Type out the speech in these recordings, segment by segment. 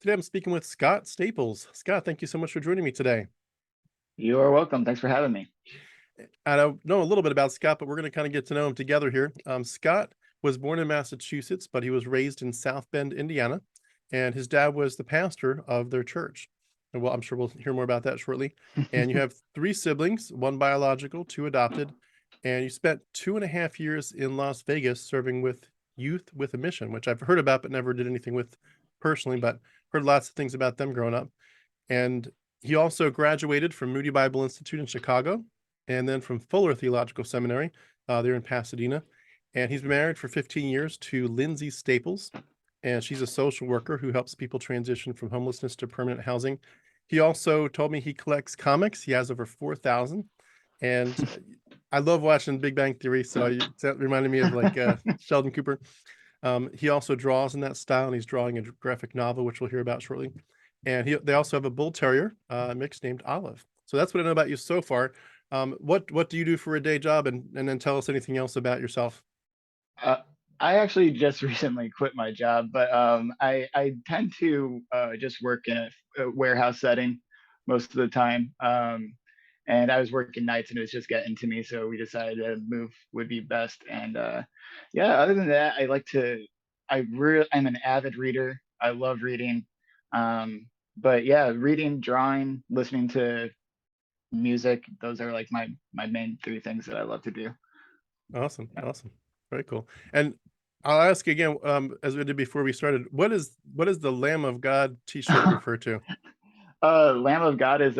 Today I'm speaking with Scott Staples. Scott, thank you so much for joining me today. You are welcome. Thanks for having me. I know a little bit about Scott, but we're going to kind of get to know him together here. Scott was born in Massachusetts, but he was raised in South Bend, Indiana, and his dad was the pastor of their church. And well, I'm sure we'll hear more about that shortly. And you have three siblings, one biological, two adopted, and you spent 2.5 years in Las Vegas serving with Youth with a Mission, which I've heard about but never did anything with personally, but heard lots of things about them growing up. And he also graduated from Moody Bible Institute in Chicago and then from Fuller Theological Seminary there in Pasadena. And he's been married for 15 years to Lindsay Staples, and she's a social worker who helps people transition from homelessness to permanent housing. He also told me he collects comics. He has over 4,000. And I love watching Big Bang Theory, so that reminded me of like Sheldon Cooper. He also draws in that style, and he's drawing a graphic novel, which we'll hear about shortly. And they also have a bull terrier mix named Olive. So that's what I know about you so far. What do you do for a day job, and then tell us anything else about yourself. Uh, I actually just recently quit my job, but I tend to just work in a warehouse setting most of the time. And I was working nights and it was just getting to me, so we decided to move would be best. And yeah, other than that, I'm an avid reader. I love reading. But yeah, reading, drawing, listening to music, those are like my main three things that I love to do. Awesome, awesome, very cool. And I'll ask you again, as we did before we started, what is the Lamb of God T-shirt refer to? Lamb of God is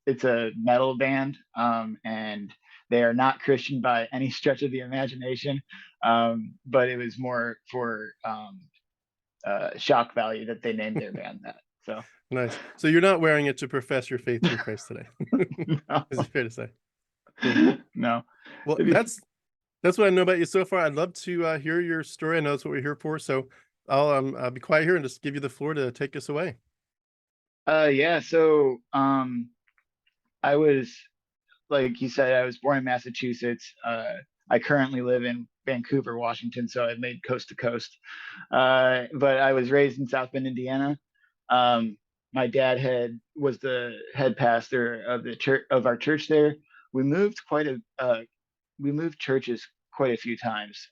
it's a metal band, and they are not Christian by any stretch of the imagination. But it was more for shock value that they named their band that. So Nice. So you're not wearing it to profess your faith in Christ today. no, Is it fair to say? Cool. no. Well, It'd be that's what I know about you so far. I'd love to hear your story. I know that's what we're here for. So I'll be quiet here and just give you the floor to take us away. yeah. So I was like you said, I was born in Massachusetts. I currently live in Vancouver, Washington, so I've made coast to coast. But I was raised in South Bend, Indiana. My dad was the head pastor of the church of our church there. We moved we moved churches quite a few times.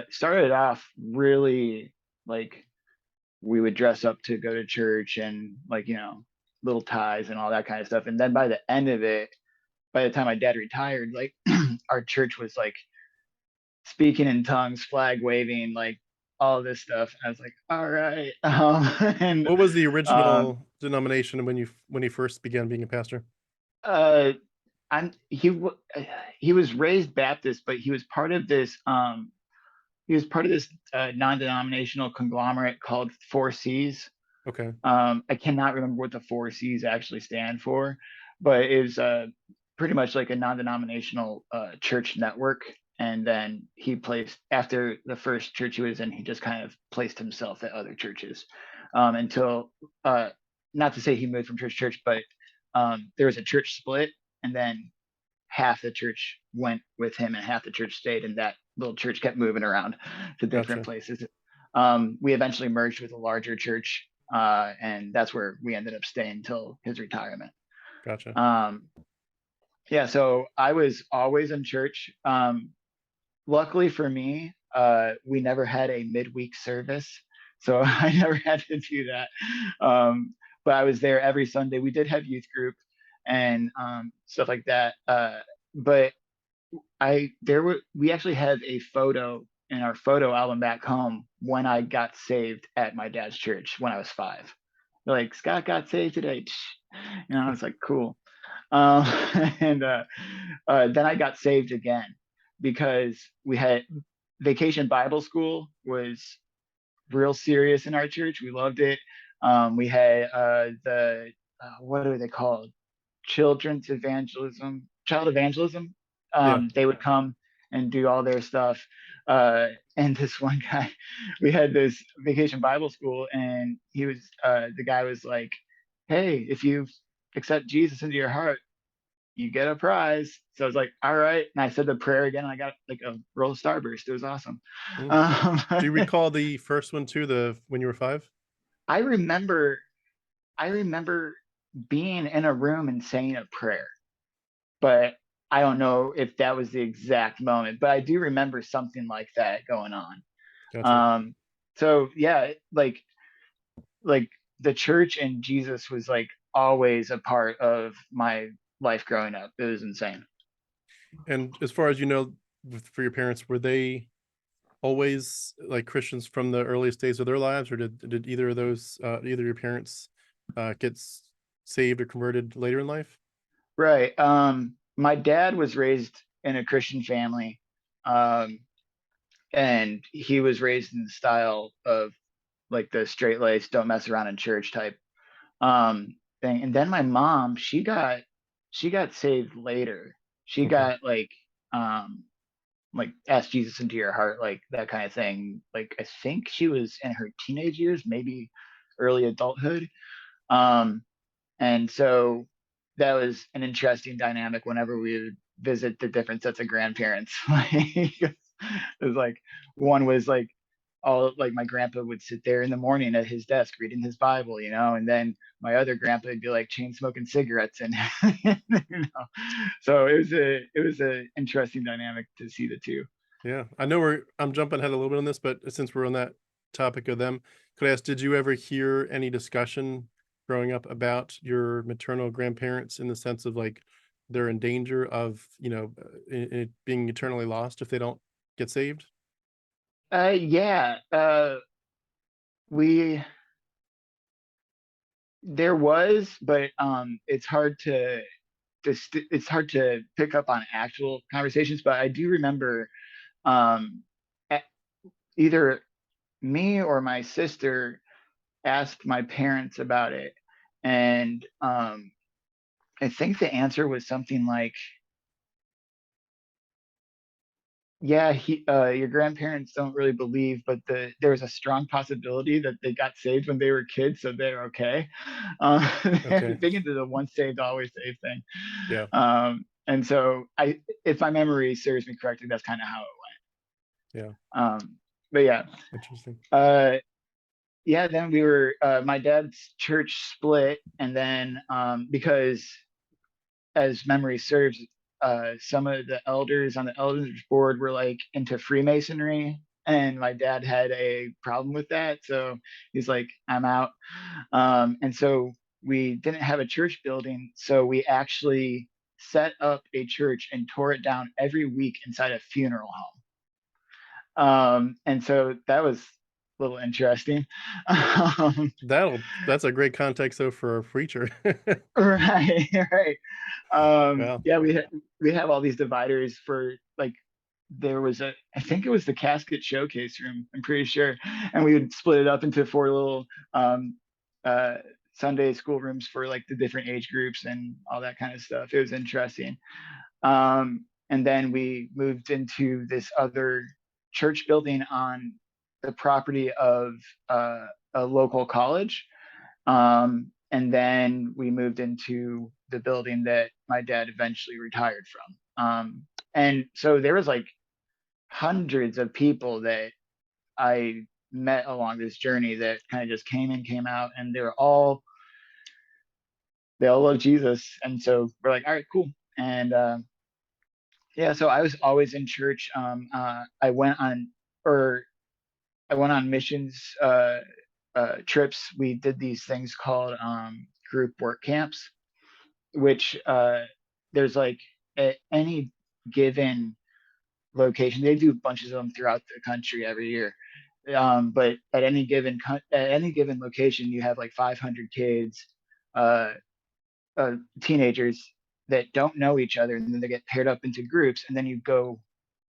Started off really like we would dress up to go to church and like little ties and all that kind of stuff. And then by the end of it, by the time my dad retired, like our church was like speaking in tongues, flag waving, like all this stuff. I was like, all right. And What was the um, original denomination when you first began being a pastor? uh, I'm he was raised Baptist, but he was part of this non-denominational conglomerate called Four C's. Okay, I cannot remember what the Four C's actually stand for, but it was pretty much like a non-denominational church network. And then he placed after the first church he was in, he just kind of placed himself at other churches until not to say he moved from church to church, but there was a church split, and then half the church went with him and half the church stayed, and that little church kept moving around to different gotcha, places. We eventually merged with a larger church, and that's where we ended up staying until his retirement. gotcha. Um, yeah, so I was always in church. Luckily for me, we never had a midweek service, so I never had to do that. But I was there every Sunday. We did have youth group and stuff like that. But we actually have a photo in our photo album back home when I got saved at my dad's church when I was 5. They're like, Scott got saved today. I was like, cool. Um, and then I got saved again because we had Vacation Bible School was real serious in our church. We loved it. We had the what are they called? Child evangelism. Yeah, They would come and do all their stuff. And this one guy, we had this Vacation Bible School, and the guy was like, "Hey, if you accept Jesus into your heart, you get a prize. So I was like, all right. And I said the prayer again. And I got like a roll of Starburst. It was awesome. Mm. Um, Do you recall the first one too, the when you were 5? I remember, I remember being in a room and saying a prayer, but I don't know if that was the exact moment, but I do remember something like that going on. Gotcha. So yeah, like the church and Jesus was like always a part of my life growing up. It was insane. And as far as you know, for your parents, were they always like Christians from the earliest days of their lives, or did either of those either your parents get saved or converted later in life? Right. My dad was raised in a Christian family. Um, and he was raised in the style of like the straight laced, don't mess around in church type thing. And then my mom, she got saved later. She Okay. got um like ask Jesus into your heart, like that kind of thing. Like I think she was in her teenage years, maybe early adulthood. Um, and so that was an interesting dynamic whenever we would visit the different sets of grandparents. Like it was like one was like all like my grandpa would sit there in the morning at his desk reading his Bible, and then my other grandpa would be like chain smoking cigarettes and so it was a interesting dynamic to see the two. Yeah, I know I'm jumping ahead a little bit on this, but since we're on that topic of them, could I ask, did you ever hear any discussion growing up about your maternal grandparents in the sense of like they're in danger of, it being eternally lost if they don't get saved? Yeah, we there was, but it's hard to pick up on actual conversations. But I do remember um, e- either me or my sister asked my parents about it, and I think the answer was something like, "Yeah, your grandparents don't really believe, but there's a strong possibility that they got saved when they were kids, so they're okay." They're Okay. big into the once saved, always saved thing. Yeah. And so if my memory serves me correctly, that's kind of how it Yeah. went. But yeah, Interesting. uh, yeah. Then my dad's church split, and then because as memory serves, some of the elders on the elders board were like into Freemasonry, and my dad had a problem with that, so he's like, "I'm out." And so we didn't have a church building, so we actually set up a church and tore it down every week inside a funeral home. And so that was a little interesting. um, That's a great context though for a preacher. right, right. Wow. Yeah, we have all these dividers for like I think it was the casket showcase room, I'm pretty sure, and we would split it up into four little um, uh, Sunday school rooms for like the different age groups and all that kind of stuff. It was interesting. And then we moved into this other church building on the property of a local college. And then we moved into the building that my dad eventually retired from. And so there was like hundreds of people that I met along this journey that kind of just came in, came out, and they all love Jesus. And so we're like, all right, cool. And yeah, so I was always in church. Or I went on missions trips. We did these things called group work camps, which there's like at any given location, they do bunches of them throughout the country every year. But at any given location, you have like 500 kids, uh, teenagers that don't know each other, and then they get paired up into groups, and then you go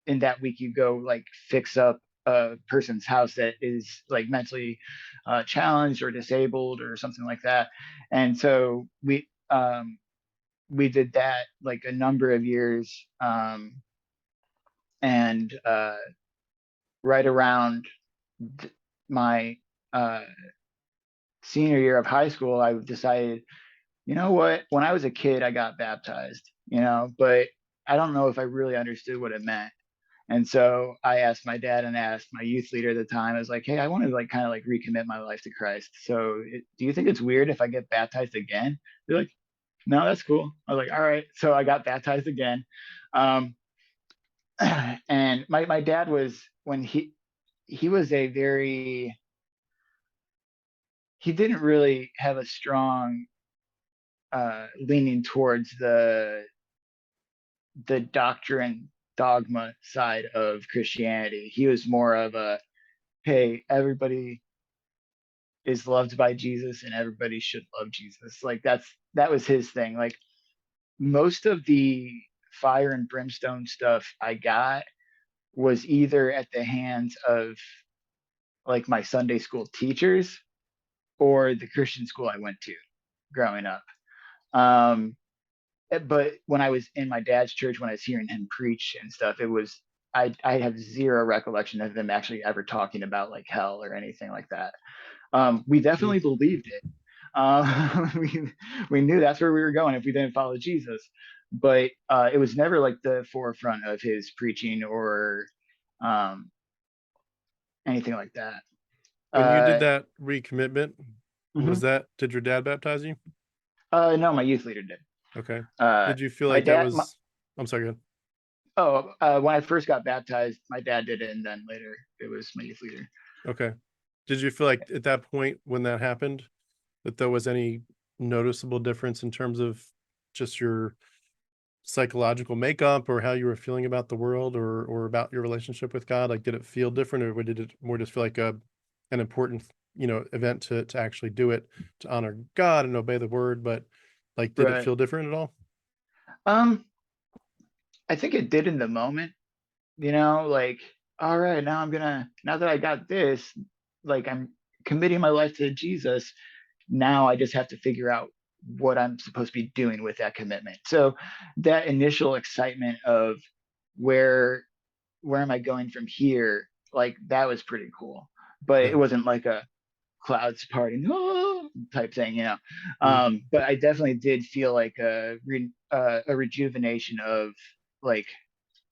in that week, you go like fix up a person's house that is like mentally challenged or disabled or something like that. And so we did that like a number of years, and right around my uh, senior year of high school, I decided, you know what? When I was a kid, I got baptized, but I don't know if I really understood what it meant. And so I asked my dad and asked my youth leader at the time. I was like, "Hey, I want to like kind of like recommit my life to Christ. So do you think it's weird if I get baptized again?" They're like, "No, that's cool." I was like, "All right." So I got baptized again. Um, and my dad was when he was a very he didn't really have a strong leaning towards the doctrine dogma side of Christianity. He was more of a, hey, everybody is loved by Jesus and everybody should love Jesus. Like that was his thing. Like most of the fire and brimstone stuff I got was either at the hands of like my Sunday school teachers or the Christian school I went to growing up. Um, but when I was in my dad's church, when I was hearing him preach and stuff, it was I have zero recollection of them actually ever talking about like hell or anything like that. We Mm. definitely believed it. We knew that's where we were going if we didn't follow Jesus, but it was never like the forefront of his preaching or um, anything like that. When you did Uh, that recommitment, mhm. did your dad baptize you? No, my youth leader did. Okay. Uh, Did you feel my like that dad, was, I'm sorry, go ahead. when I first got baptized, my dad did it, and then later it was my youth leader. Okay. Did you feel like at that point when that happened that there was any noticeable difference in terms of just your psychological makeup or how you were feeling about the world or about your relationship with God? Like, did it feel different, or did it more just feel like an important, event to actually do it, to honor God and obey the word? But like, did it Right. feel different at all? Um, I think it did in the moment, like, all right, now that I got this, like I'm committing my life to Jesus. Now I just have to figure out what I'm supposed to be doing with that commitment. So that initial excitement of where where am I going from here? Like that was pretty cool. But Yeah. it wasn't like a clouds parting type thing. Mhm. But I definitely did feel like a rejuvenation of like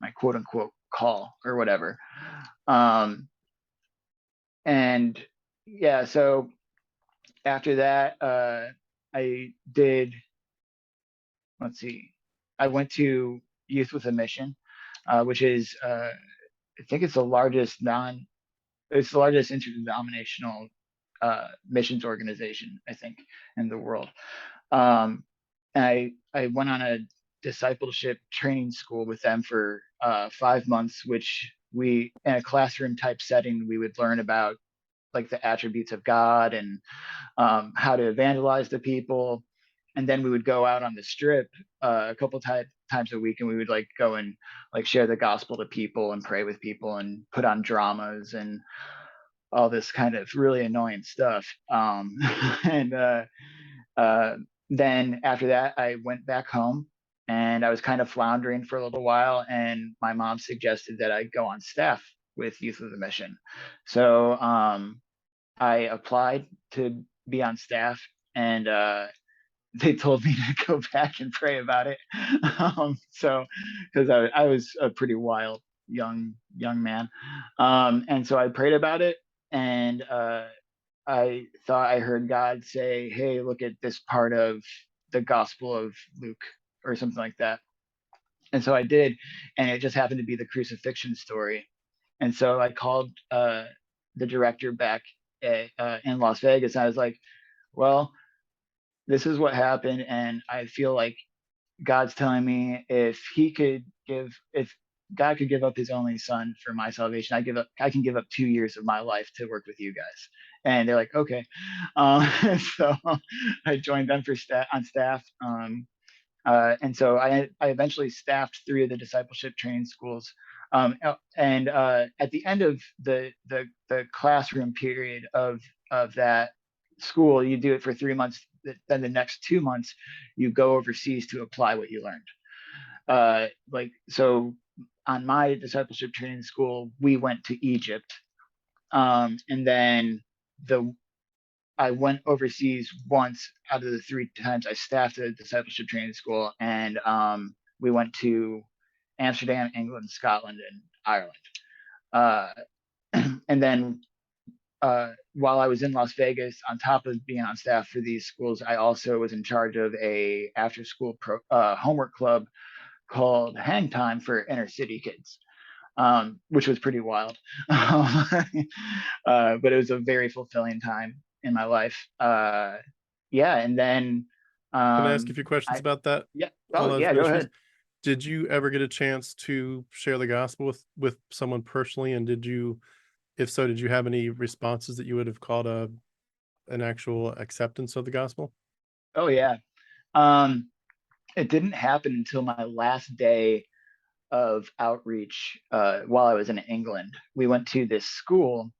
my quote unquote call or whatever. Um, and yeah, so after that, I did, let's see, I went to Youth with a Mission, which is, I think it's the largest interdenominational missions organization, I think, in the world. Um, and I went on a discipleship training school with them for 5 months, which we in a classroom type setting we would learn about like the attributes of God and how to evangelize to people. And then we would go out on the strip a couple times a week, and we would like go and like share the gospel to people and pray with people and put on dramas and all this kind of really annoying stuff. And uh, then after that, I went back home and I was kind of floundering for a little while. And my mom suggested that I go on staff with Youth of the Mission. So I applied to be on staff, and they told me to go back and pray about it. So, because I was a pretty wild young man, and so I prayed about it, and I thought I heard God say, "Hey, look at this part of the Gospel of Luke." Or something like that. And so I did, and it just happened to be the crucifixion story. And so I called the director back in Las Vegas. And I was like, well, this is what happened. And I feel like God's telling me if God could give up his only son for my salvation, I can give up 2 years of my life to work with you guys. And they're like, okay. So I joined them on staff. And so I eventually staffed 3 of the discipleship training schools. And at the end of the classroom period of that school, you do it for 3 months. Then the next 2 months, you go overseas to apply what you learned. Like so, on my discipleship training school, we went to Egypt, and then the I went overseas once out of the 3 times I staffed a discipleship training school, and we went to Amsterdam, England, Scotland, and Ireland. Uh, and then while I was in Las Vegas, on top of being on staff for these schools, I also was in charge of a after-school homework club called Hang Time for inner city kids, which was pretty wild. But it was a very fulfilling time in my life. Yeah, and then Can I ask you a few questions I about that yeah. while Oh I was yeah, go ministries? ahead. Did you ever get a chance to share the gospel with someone personally? And did you, if so, did you have any responses that you would have called an actual acceptance of the gospel? Oh yeah. Um, it didn't happen until my last day of outreach while I was in England. We went to this school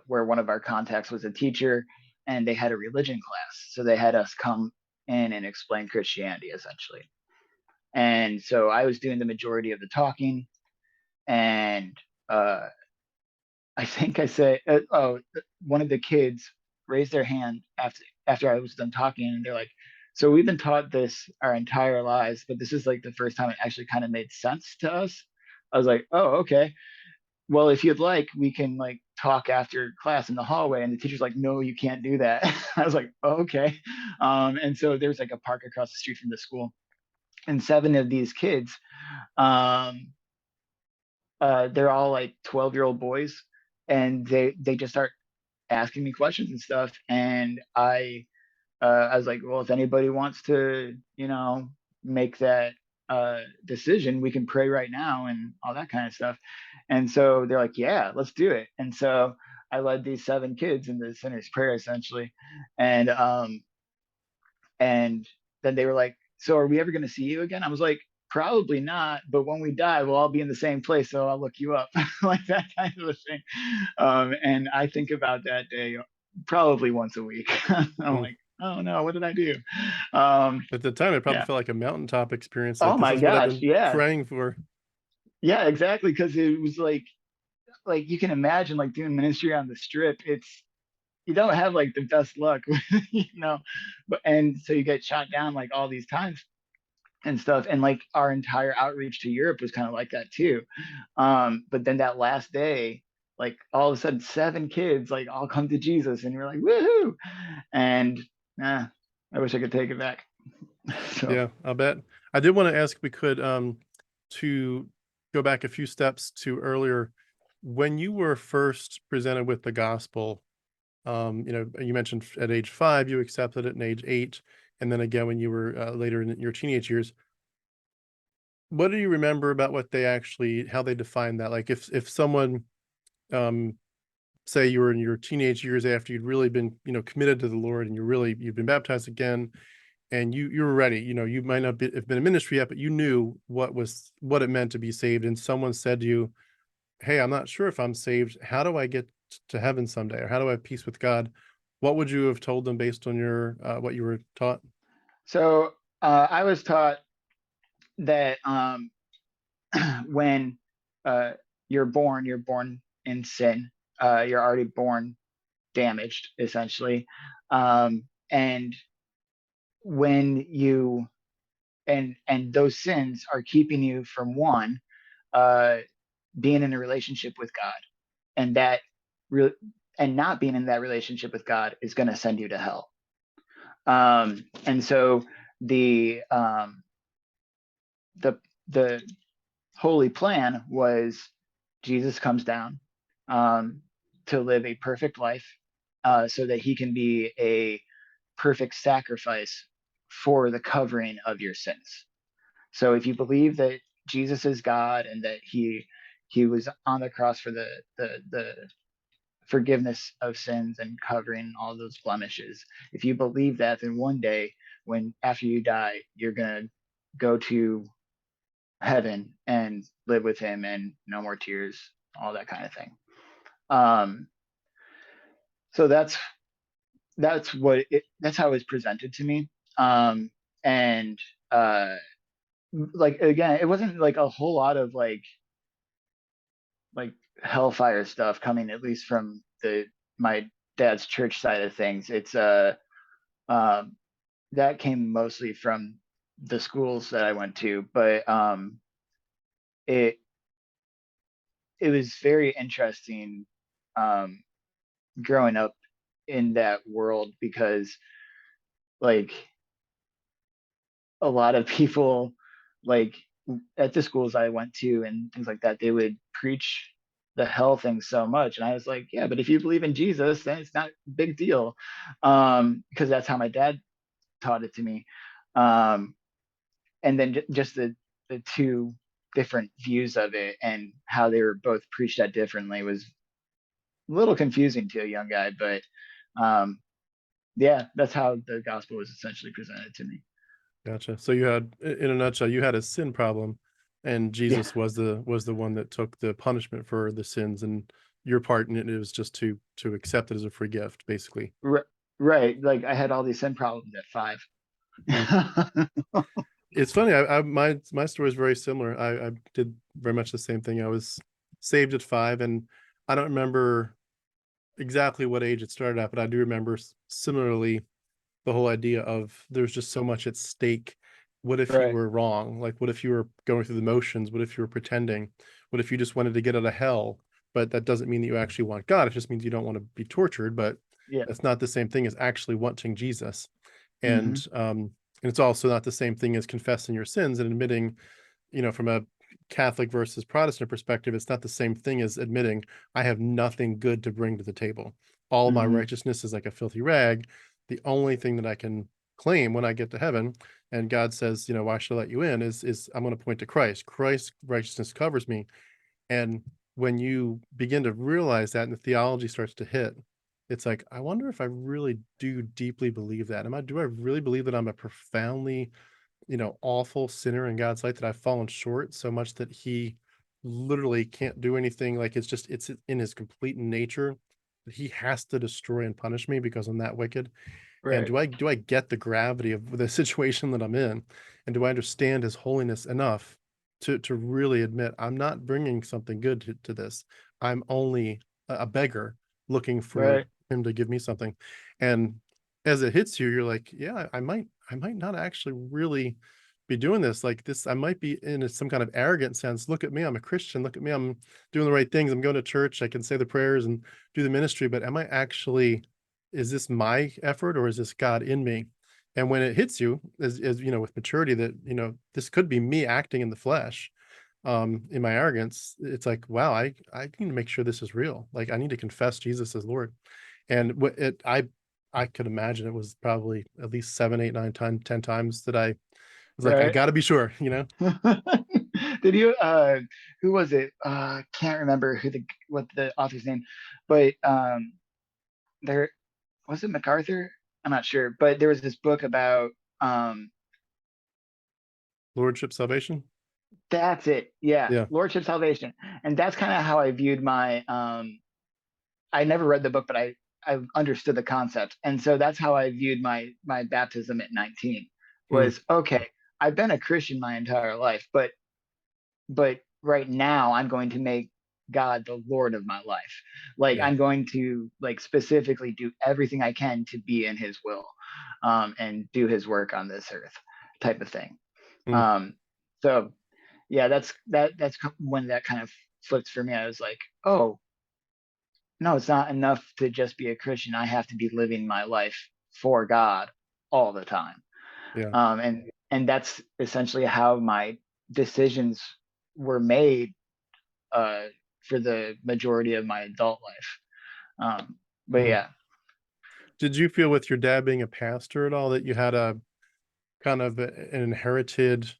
where one of our contacts was a teacher, and they had a religion class. So they had us come in and explain Christianity essentially. And so I was doing the majority of the talking, and uh, I think I said, one of the kids raised their hand after I was done talking, and they're like, "So we've been taught this our entire lives, but this is like the first time it actually kind of made sense to us." I was like, "Oh, okay. Well, if you'd like, we can like talk after class in the hallway." And the teacher's like, "No, you can't do that." I was like, oh, "Okay." And so there's like a park across the street from the school, and seven of these kids, um, they're all like 12-year-old boys, and they just start asking me questions and stuff. And I was like, well, if anybody wants to, make that decision, we can pray right now and all that kind of stuff. And so they're like, yeah, let's do it. And so I led these seven kids in the sinner's prayer essentially. And then they were like, so are we ever going to see you again? I was like, probably not, but when we die, we'll all be in the same place, so I'll look you up. Like that kind of a thing. And I think about that day probably once a week. I'm Hmm. like, oh no, what did I do? At the time, it probably Yeah. felt like a mountaintop experience. Like, Oh this my is what I've gosh, been yeah. praying for. Yeah, exactly, because it was like you can imagine like doing ministry on the strip. It's you don't have like the best luck, you know. But and so you get shot down like all these times and stuff. And like our entire outreach to Europe was kind of like that too. But then that last day, like all of a sudden, seven kids like all come to Jesus, and we're like, woohoo! And I wish I could take it back. So, Yeah, I'll bet. I did want to ask if we could to go back a few steps to earlier when you were first presented with the gospel. You mentioned at age 5 you accepted it, in age 8, and then again when you were later in your teenage years. What do you remember about what they actually, how they defined that? Like, if someone, um, say you were in your teenage years after you'd really been, committed to the Lord, and you've been baptized again, and you were ready. You might not have been in ministry yet, but you knew what it meant to be saved. And someone said to you, "Hey, I'm not sure if I'm saved. How do I get to heaven someday, or how do I have peace with God?" What would you have told them based on your what you were taught? so I was taught that when uh, you're born in sin. You're already born damaged, essentially. And when you and those sins are keeping you from one, uh, being in a relationship with God, and that real and not being in that relationship with God is going to send you to hell. And so the um, the the holy plan was Jesus comes down um, to live a perfect life, so that he can be a perfect sacrifice for the covering of your sins. So if you believe that Jesus is God and that he was on the cross for the forgiveness of sins and covering all those blemishes, if you believe that, then one day when after you die, you're gonna go to heaven and live with him and no more tears, all that kind of thing. Um, so that's how it was presented to me. And uh, like again, it wasn't like a whole lot of like hellfire stuff coming, at least from the my dad's church side of things. It's um, that came mostly from the schools that I went to, but it it was very interesting um, growing up in that world because like a lot of people like at the schools I went to and things like that, they would preach the hell thing so much. And I was like, yeah, but if you believe in Jesus, then it's not a big deal. Because that's how my dad taught it to me. Um, and then just the two different views of it and how they were both preached at differently was a little confusing to a young guy, but um, yeah, that's how the gospel was essentially presented to me. Gotcha. So you had, in a nutshell, you had a sin problem, and Yeah, Jesus was the one that took the punishment for the sins, and your part in it was just to accept it as a free gift, basically. r- right. Like I had all these sin problems at 5. Mm. It's funny. My story is very similar. I did very much the same thing. I was saved at 5, and I don't remember exactly what age it started at, but I do remember similarly the whole idea of there's just so much at stake. What if you Right, were wrong? Like, what if you were going through the motions? What if you were pretending? What if you just wanted to get out of hell? But that doesn't mean that you actually want God. It just means you don't want to be tortured. But yeah. that's not the same thing as actually wanting Jesus. Hmm. And it's also not the same thing as confessing your sins and admitting, from a Catholic versus Protestant perspective, it's not the same thing as admitting I have nothing good to bring to the table. All my Hmm. righteousness is like a filthy rag. The only thing that I can claim when I get to heaven, and God says, why should I let you in, is I'm going to point to Christ. Christ's righteousness covers me. And when you begin to realize that and the theology starts to hit, it's like, I wonder if I really do deeply believe that. Do I really believe that I'm a profoundly, awful sinner in God's sight, that I've fallen short so much that he literally can't do anything? Like, it's in his complete nature that he has to destroy and punish me because I'm that wicked. And Right, do I get the gravity of the situation that I'm in? And do I understand his holiness enough to really admit I'm not bringing something good to this? I'm only a beggar looking for right, him to give me something. And as it hits you, you're like, yeah, I might not actually really be doing this like this. I might be in some kind of arrogant sense. Look at me, I'm a Christian. Look at me, I'm doing the right things. I'm going to church. I can say the prayers and do the ministry, but am I actually, is this my effort or is this God in me? And when it hits you, as with maturity, that this could be me acting in the flesh, in my arrogance, it's like, wow, I need to make sure this is real. Like, I need to confess Jesus as Lord. And what it I could imagine it was probably at least 7, 8, 9, 10, 10 times that I was like, I right. got to be sure. Did you who was it? Can't remember what the author's name, but there was it MacArthur? I'm not sure, but there was this book about um Lordship Salvation. that's it. Yeah, Yeah. Lordship Salvation. And that's kind of how I viewed my I never read the book, but I understood the concept. And so that's how I viewed my baptism at 19 Hmm. was okay, I've been a Christian my entire life, but right now I'm going to make God the Lord of my life. Like Yeah. I'm going to like specifically do everything I can to be in his will and do his work on this earth type of thing. Mm, Um, so yeah, that's when that kind of flipped for me. I was like, oh, no, it's not enough to just be a Christian. I have to be living my life for God all the time. yeah. And that's essentially how my decisions were made uh, for the majority of my adult life. But Mhm. yeah, Did you feel with your dad being a pastor at all that you had a kind of an inherited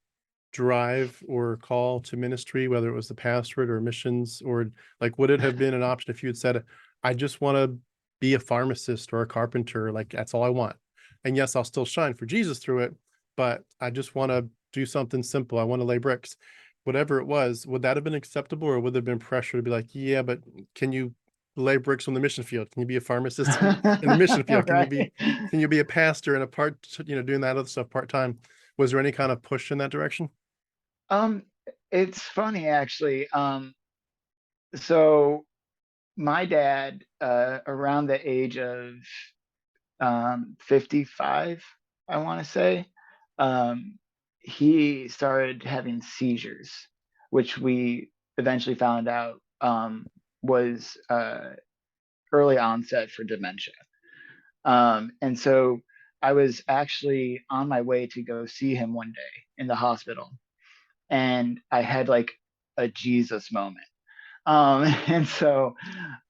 drive or call to ministry, whether it was the pastorate or missions, or like, would it have been an option if you had said, I just want to be a pharmacist or a carpenter, like that's all I want. And yes, I'll still shine for Jesus through it, but I just want to do something simple. I want to lay bricks. Whatever it was, would that have been acceptable, or would there have been pressure to be like, yeah, but can you lay bricks on the mission field? Can you be a pharmacist in the mission field? Can you right. be a pastor and a part, doing that other stuff part-time? Was there any kind of push in that direction? Um, it's funny actually. So my dad, around the age of 55, I want to say. Um, he started having seizures, which we eventually found out was early onset for dementia. And so I was actually on my way to go see him one day in the hospital, and I had like a Jesus moment. And so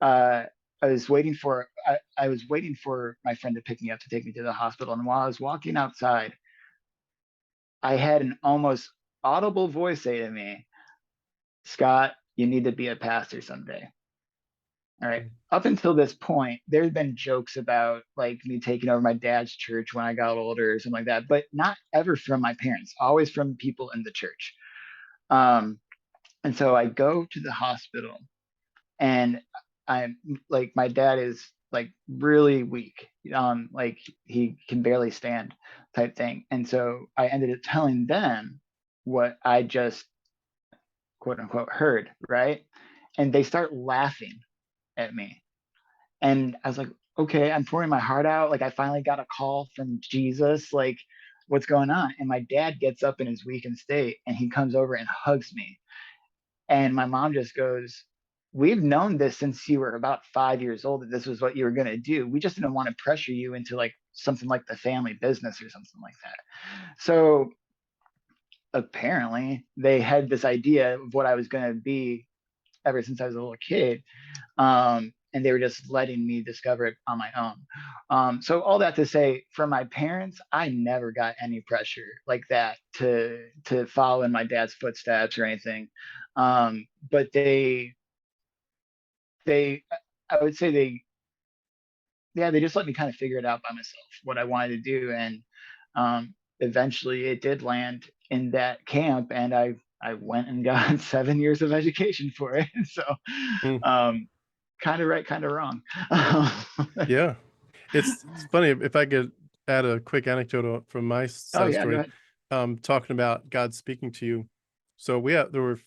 uh, I was waiting for my friend to pick me up to take me to the hospital. And while I was walking outside, I had an almost audible voice say to me, "Scott, you need to be a pastor someday." All right. Up until this point, there's been jokes about like me taking over my dad's church when I got older or something like that, but not ever from my parents, always from people in the church. Um, and so I go to the hospital, and I'm like, my dad is like really weak. Like he can barely stand type thing. And so I ended up telling them what I just quote unquote heard, right? And they start laughing at me. And I was like, okay, I'm pouring my heart out. Like I finally got a call from Jesus. Like, what's going on? And my dad gets up in his weakened state and he comes over and hugs me. And my mom just goes, "We've known this since you were about 5 years old that this was what you were going to do. We just didn't want to pressure you into like something like the family business or something like that." So apparently they had this idea of what I was going to be ever since I was a little kid. And they were just letting me discover it on my own. So all that to say, from my parents, I never got any pressure like that to follow in my dad's footsteps or anything. But they I would say they just let me kind of figure it out by myself what I wanted to do, and eventually it did land in that camp, and I went and got 7 years of education for it. So Mm, um, kind of right, kind of wrong. yeah. It's funny if I could add a quick anecdote from my Oh side of the yeah, go story, ahead. talking about God speaking to you. So there were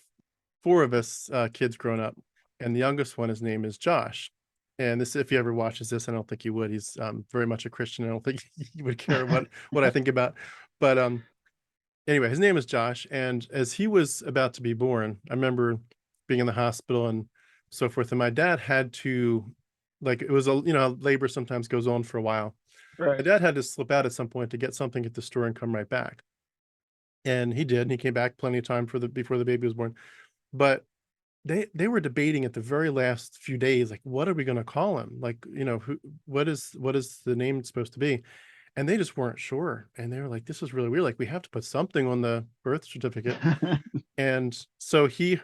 four of us kids growing up, and the youngest one, his name is Josh. And this, if he ever watches this, I don't think he would. He's very much a Christian. I don't think he would care what I think about. But anyway, his name is Josh, and as he was about to be born, I remember being in the hospital and so forth. And my dad had to, like, it was labor sometimes goes on for a while. My Right. dad had to slip out at some point to get something at the store and come right back. And he did, and he came back plenty of time before the baby was born. But they were debating at the very last few days, like, what are we going to call him? Like, what is the name supposed to be? And they just weren't sure. And they were like, this is really weird. Like, we have to put something on the birth certificate. And so he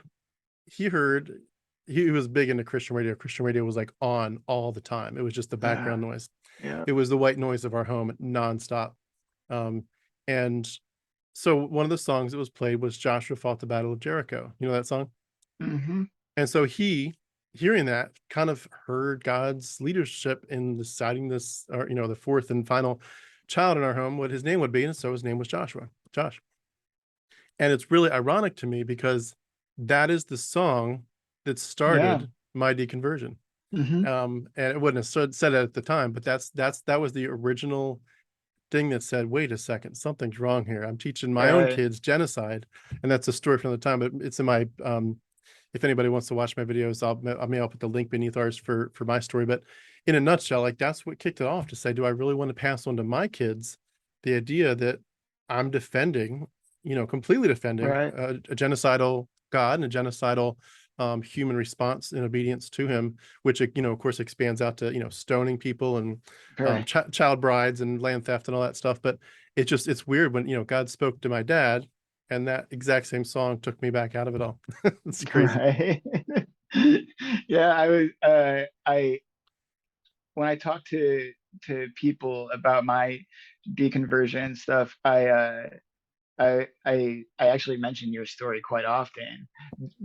heard, he was big into Christian radio. Christian radio was like on all the time. It was just the background noise. Yeah. It was the white noise of our home nonstop. Um, and so one of the songs that was played was Joshua Fought the Battle of Jericho. You know that song? Hmm. And so he, hearing that, kind of heard God's leadership in deciding this, or, the fourth and final child in our home, what his name would be. And so his name was Josh. And it's really ironic to me because that is the song that Yeah. started my deconversion. Hmm. And it wouldn't have said it at the time, but that was the original thing that said, wait a second, something's wrong here. I'm teaching my own Right. kids genocide. And that's a story from the time, but it's in my, if anybody wants to watch my videos, I'll put the link beneath ours for my story. But in a nutshell, like, that's what kicked it off, to say, do I really want to pass on to my kids the idea that I'm defending, completely defending Right. a genocidal God and a genocidal human response in obedience to him, which, of course, expands out to, stoning people and Right. child brides and land theft and all that stuff. But it's weird when, God spoke to my dad, and that exact same song took me back out of it all. It's crazy. Right. Yeah, I when I talk to people about my deconversion stuff, I actually mention your story quite often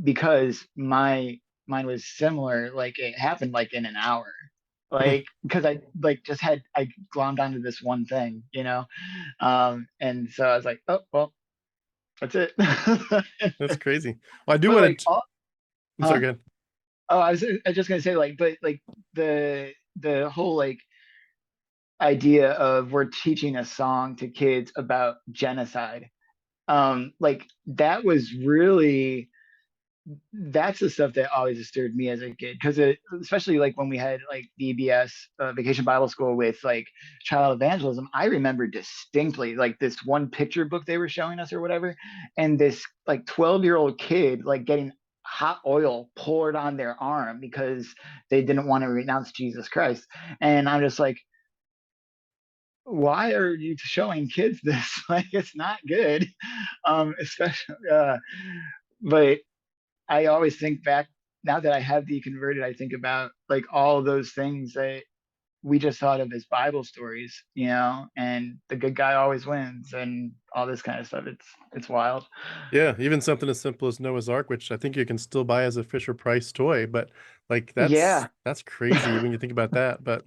because mine was similar. Like it happened like in an hour. Like because I glommed onto this one thing, and so I was like, oh well, that's it. That's crazy. Well, I do But want like, to. I'm sorry, huh? go ahead. Oh, I was just gonna say like, but like the whole like idea of we're teaching a song to kids about genocide Like that was really, that's the stuff that always disturbed me as a kid, because especially like when we had like VBS, Vacation Bible School, with like child evangelism. I remember distinctly like this one picture book they were showing us or whatever, and this like 12-year-old kid like getting hot oil poured on their arm because they didn't want to renounce Jesus Christ. And I'm just like, why are you showing kids this? Like, it's not good. Especially but I always think back, now that I have deconverted, I think about like all those things that we just thought of as Bible stories, and the good guy always wins and all this kind of stuff. It's wild. Yeah, even something as simple as Noah's Ark, which I think you can still buy as a Fisher Price toy, but like Yeah. that's crazy when you think about that. But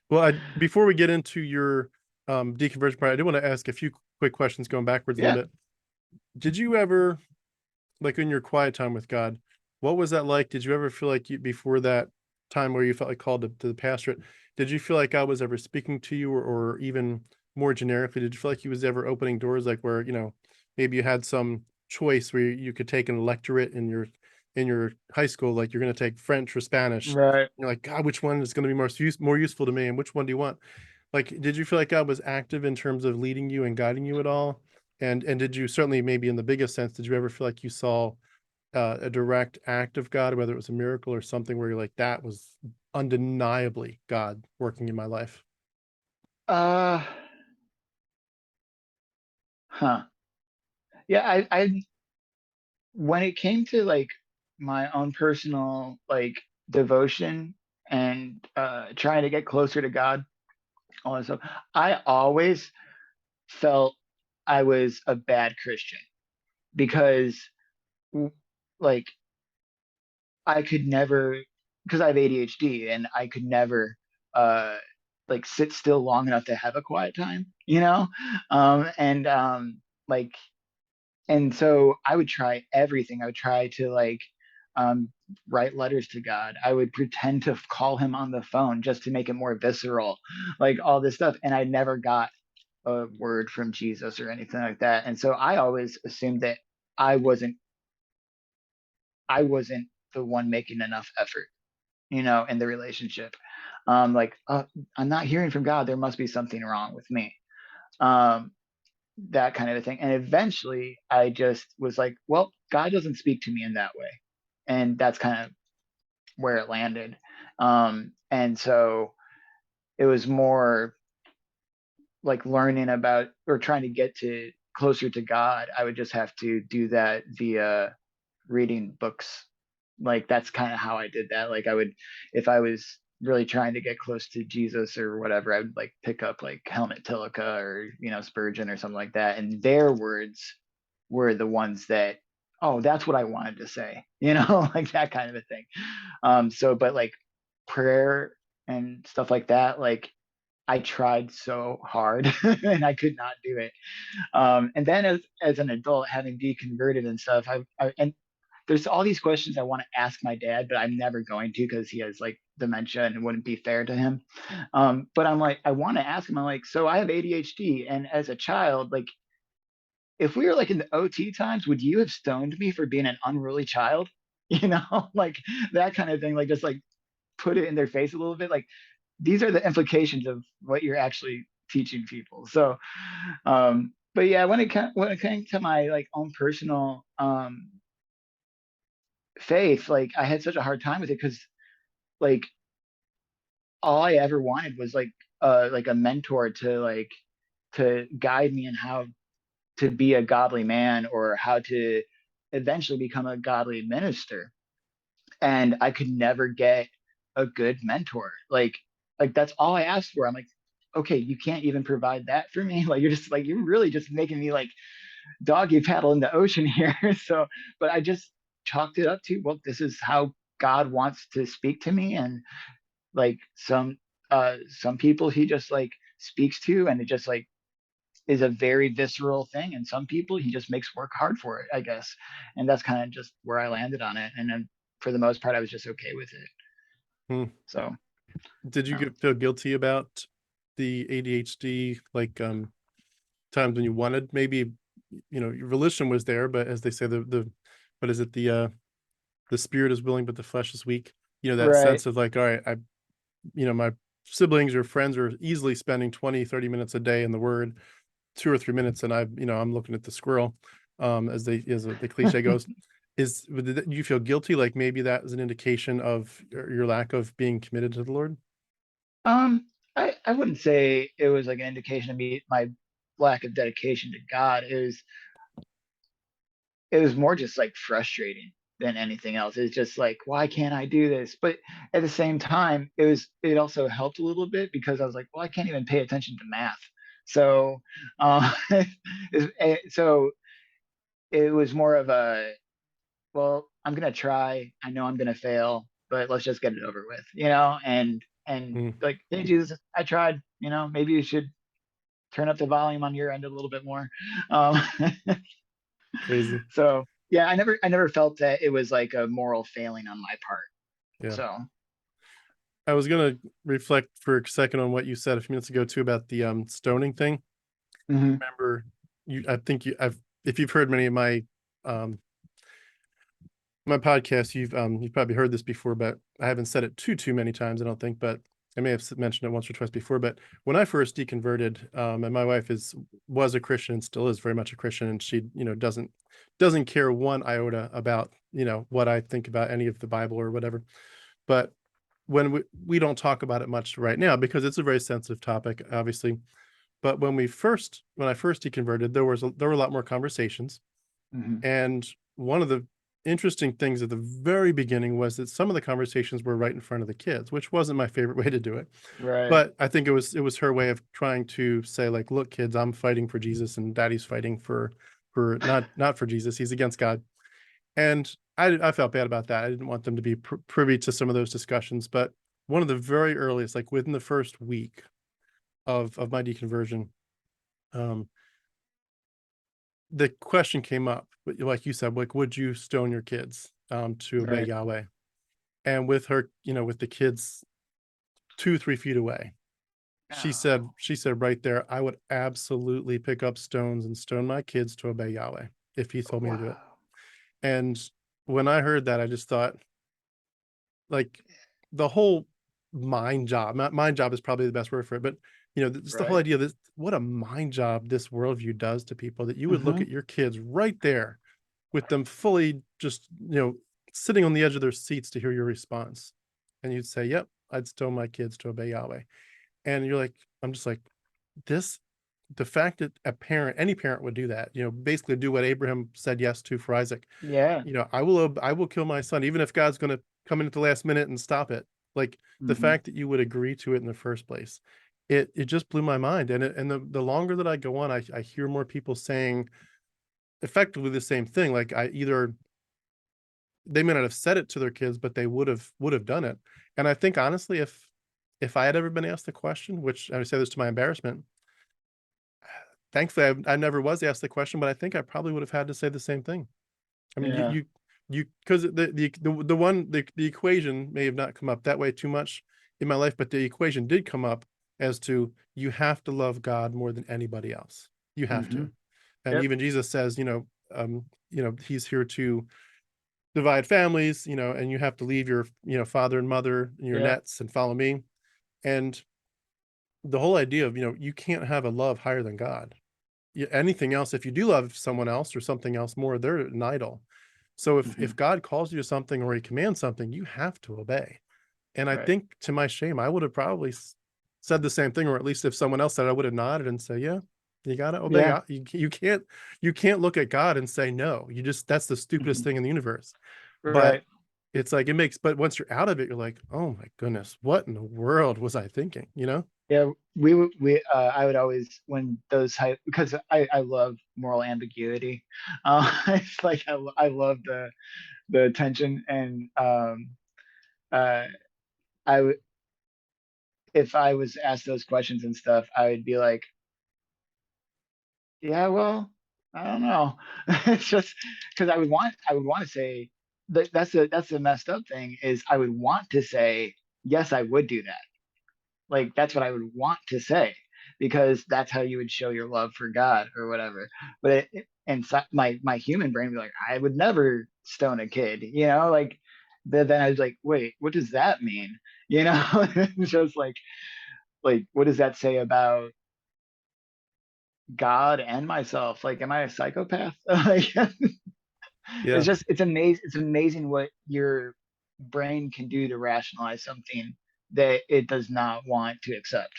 well, before we get into your deconversion part, I do want to ask a few quick questions going backwards a little Yeah. bit. Did you ever, like in your quiet time with God, what was that like? Did you ever feel like before that time where you felt like called to the pastorate, did you feel like God was ever speaking to you, or even more generically, did you feel like he was ever opening doors, like where, maybe you had some choice where you could take an electorate in your high school, like you're going to take French or Spanish. Right. You're like, God, which one is going to be more useful to me, and which one do you want? Like, did you feel like God was active in terms of leading you and guiding you at all? And did you, certainly maybe in the biggest sense, did you ever feel like you saw a direct act of God, whether it was a miracle or something where you're like, that was undeniably God working in my life? Uh huh. Yeah, I when it came to like my own personal like devotion and trying to get closer to God, all that stuff, I always felt I was a bad Christian because like I could never, because I have ADHD, and I could never uh like sit still long enough to have a quiet time, and like, and so I would try everything. I would try to like um write letters to God. I would pretend to call him on the phone just to make it more visceral, like all this stuff, and I never got a word from Jesus or anything like that. And so I always assumed that I wasn't I wasn't the one making enough effort, in the relationship. Like, I'm not hearing from God. There must be something wrong with me. Um, that kind of a thing. And eventually I just was like, well, God doesn't speak to me in that way. And that's kind of where it landed. And so it was more like learning about, or trying to get to closer to God. I would just have to do that via reading books. Like that's kind of how I did that. Like I would, if I was really trying to get close to Jesus or whatever, I would like pick up like Helmut Tilika or Spurgeon or something like that, and their words were the ones that, oh, that's what I wanted to say, like that kind of a thing. So but like prayer and stuff like that, like I tried so hard and I could not do it. And then as an adult, having deconverted and stuff, and there's all these questions I want to ask my dad, but I'm never going to because he has like dementia and it wouldn't be fair to him. But I'm like, I want to ask him. I'm like, so I have ADHD, and as a child, like if we were like in the OT times, would you have stoned me for being an unruly child? Like that kind of thing. Like just like put it in their face a little bit. Like these are the implications of what you're actually teaching people. So, but yeah, when it came to my like own personal faith, like I had such a hard time with it because like all I ever wanted was like a mentor to guide me in how to be a godly man, or how to eventually become a godly minister. And I could never get a good mentor. Like that's all I asked for. I'm like, okay, you can't even provide that for me. Like you're really just making me like doggy paddle in the ocean here. So, but I just chalked it up to, well, this is how God wants to speak to me. And like some people he just like speaks to, and it just like is a very visceral thing, and some people he just makes work hard for it, I guess. And that's kind of just where I landed on it. And then for the most part I was just okay with it. Hmm. So Did you um, feel guilty about the ADHD, like times when you wanted maybe your volition was there, but as they say, what is it? The spirit is willing, but the flesh is weak. That Right. sense of like, all right, my siblings or friends are easily spending 20, 30 minutes a day in the word, 2 or 3 minutes, and I'm looking at the squirrel, as the cliche goes. Do you feel guilty? Like maybe that is an indication of your lack of being committed to the Lord? I wouldn't say it was like an indication of me my lack of dedication to God. It was more just like frustrating than anything else. It's just like, why can't I do this? But at the same time, it also helped a little bit because I was like, well, I can't even pay attention to math. So, uh, so it was more of a, well, I'm gonna try. I know I'm gonna fail, but let's just get it over with, and Mm, like, hey Jesus, I tried. Maybe you should turn up the volume on your end a little bit more. Um, crazy. so yeah, I never felt that it was like a moral failing on my part. Yeah. So I was gonna reflect for a second on what you said a few minutes ago too about the stoning thing. mhm, Remember, I think I've if you've heard many of um my podcasts, you've probably heard this before, but I haven't said it too many times, I don't think, but I may have mentioned it once or twice before. But when I first deconverted, and my wife was a Christian and still is very much a Christian, and she, doesn't care one iota about, what I think about any of the Bible or whatever. But when we don't talk about it much right now because it's a very sensitive topic, obviously. But when I first deconverted, there were a lot more conversations, mhm, and one of the interesting things at the very beginning was that some of the conversations were right in front of the kids, which wasn't my favorite way to do it. right, But I think it was her way of trying to say like, look, kids, I'm fighting for Jesus and daddy's fighting for not for Jesus. He's against God. And I felt bad about that. I didn't want them to be privy to some of those discussions. But one of the very earliest, like within the first week of my deconversion, um, the question came up, but like you said, like, would you stone your kids to obey right. Yahweh? And with her, with the kids 2, 3 feet away, Oh, she said right there, I would absolutely pick up stones and stone my kids to obey Yahweh if he told me to do it. wow. And when I heard that, I just thought, like, the whole mind job is probably the best word for it, but just the whole Right. idea that what a mind job this worldview does to people, that you would look Hmm. at your kids right there with them fully just, sitting on the edge of their seats to hear your response. And you'd say, yep, I'd stone my kids to obey Yahweh. And I'm just like, this, the fact that any parent would do that, basically do what Abraham said yes to for Isaac. Yeah. I will kill my son, even if God's going to come in at the last minute and stop it. Like the Hmm. fact that you would agree to it in the first place, it just blew my mind. And the longer that I go on, I hear more people saying effectively the same thing. Like either they may not have said it to their kids, but they would have done it. And I think honestly, if I had ever been asked the question, which I say this to my embarrassment, thankfully I never was asked the question, but I think I probably would have had to say the same thing. I mean, Yeah. because the equation may have not come up that way too much in my life, but the equation did come up as to you have to love God more than anybody else. You have Hmm. to. And Yep. even Jesus says, he's here to divide families, and you have to leave your, father and mother and your Yeah. nets and follow me. And the whole idea of, you can't have a love higher than God. Anything else, if you do love someone else or something else more, they're an idol. So if Hmm. God calls you to something or he commands something, you have to obey. And I Right. think to my shame, I would have probably said the same thing, or at least if someone else said, I would have nodded and say, yeah, you got to obey. Yeah. You can't look at God and say no. That's the stupidest Hmm. thing in the universe. But Right. it's like, but once you're out of it, you're like, oh my goodness, what in the world was I thinking? Yeah, I would always, when those type, because I love moral ambiguity. It's like I love the tension, and uh I would, if I was asked those questions and stuff, I would be like, yeah, well, I don't know. It's just because I would want to say that's the messed up thing, is I would want to say yes, I would do that. Like, that's what I would want to say, because that's how you would show your love for God or whatever. But and so my human brain would be like, I would never stone a kid, you know, like. But then I was like, wait, what does that mean? You know, it's just like what does that say about God and myself? Like, am I a psychopath? Like, Yeah. it's amazing. It's amazing what your brain can do to rationalize something that it does not want to accept.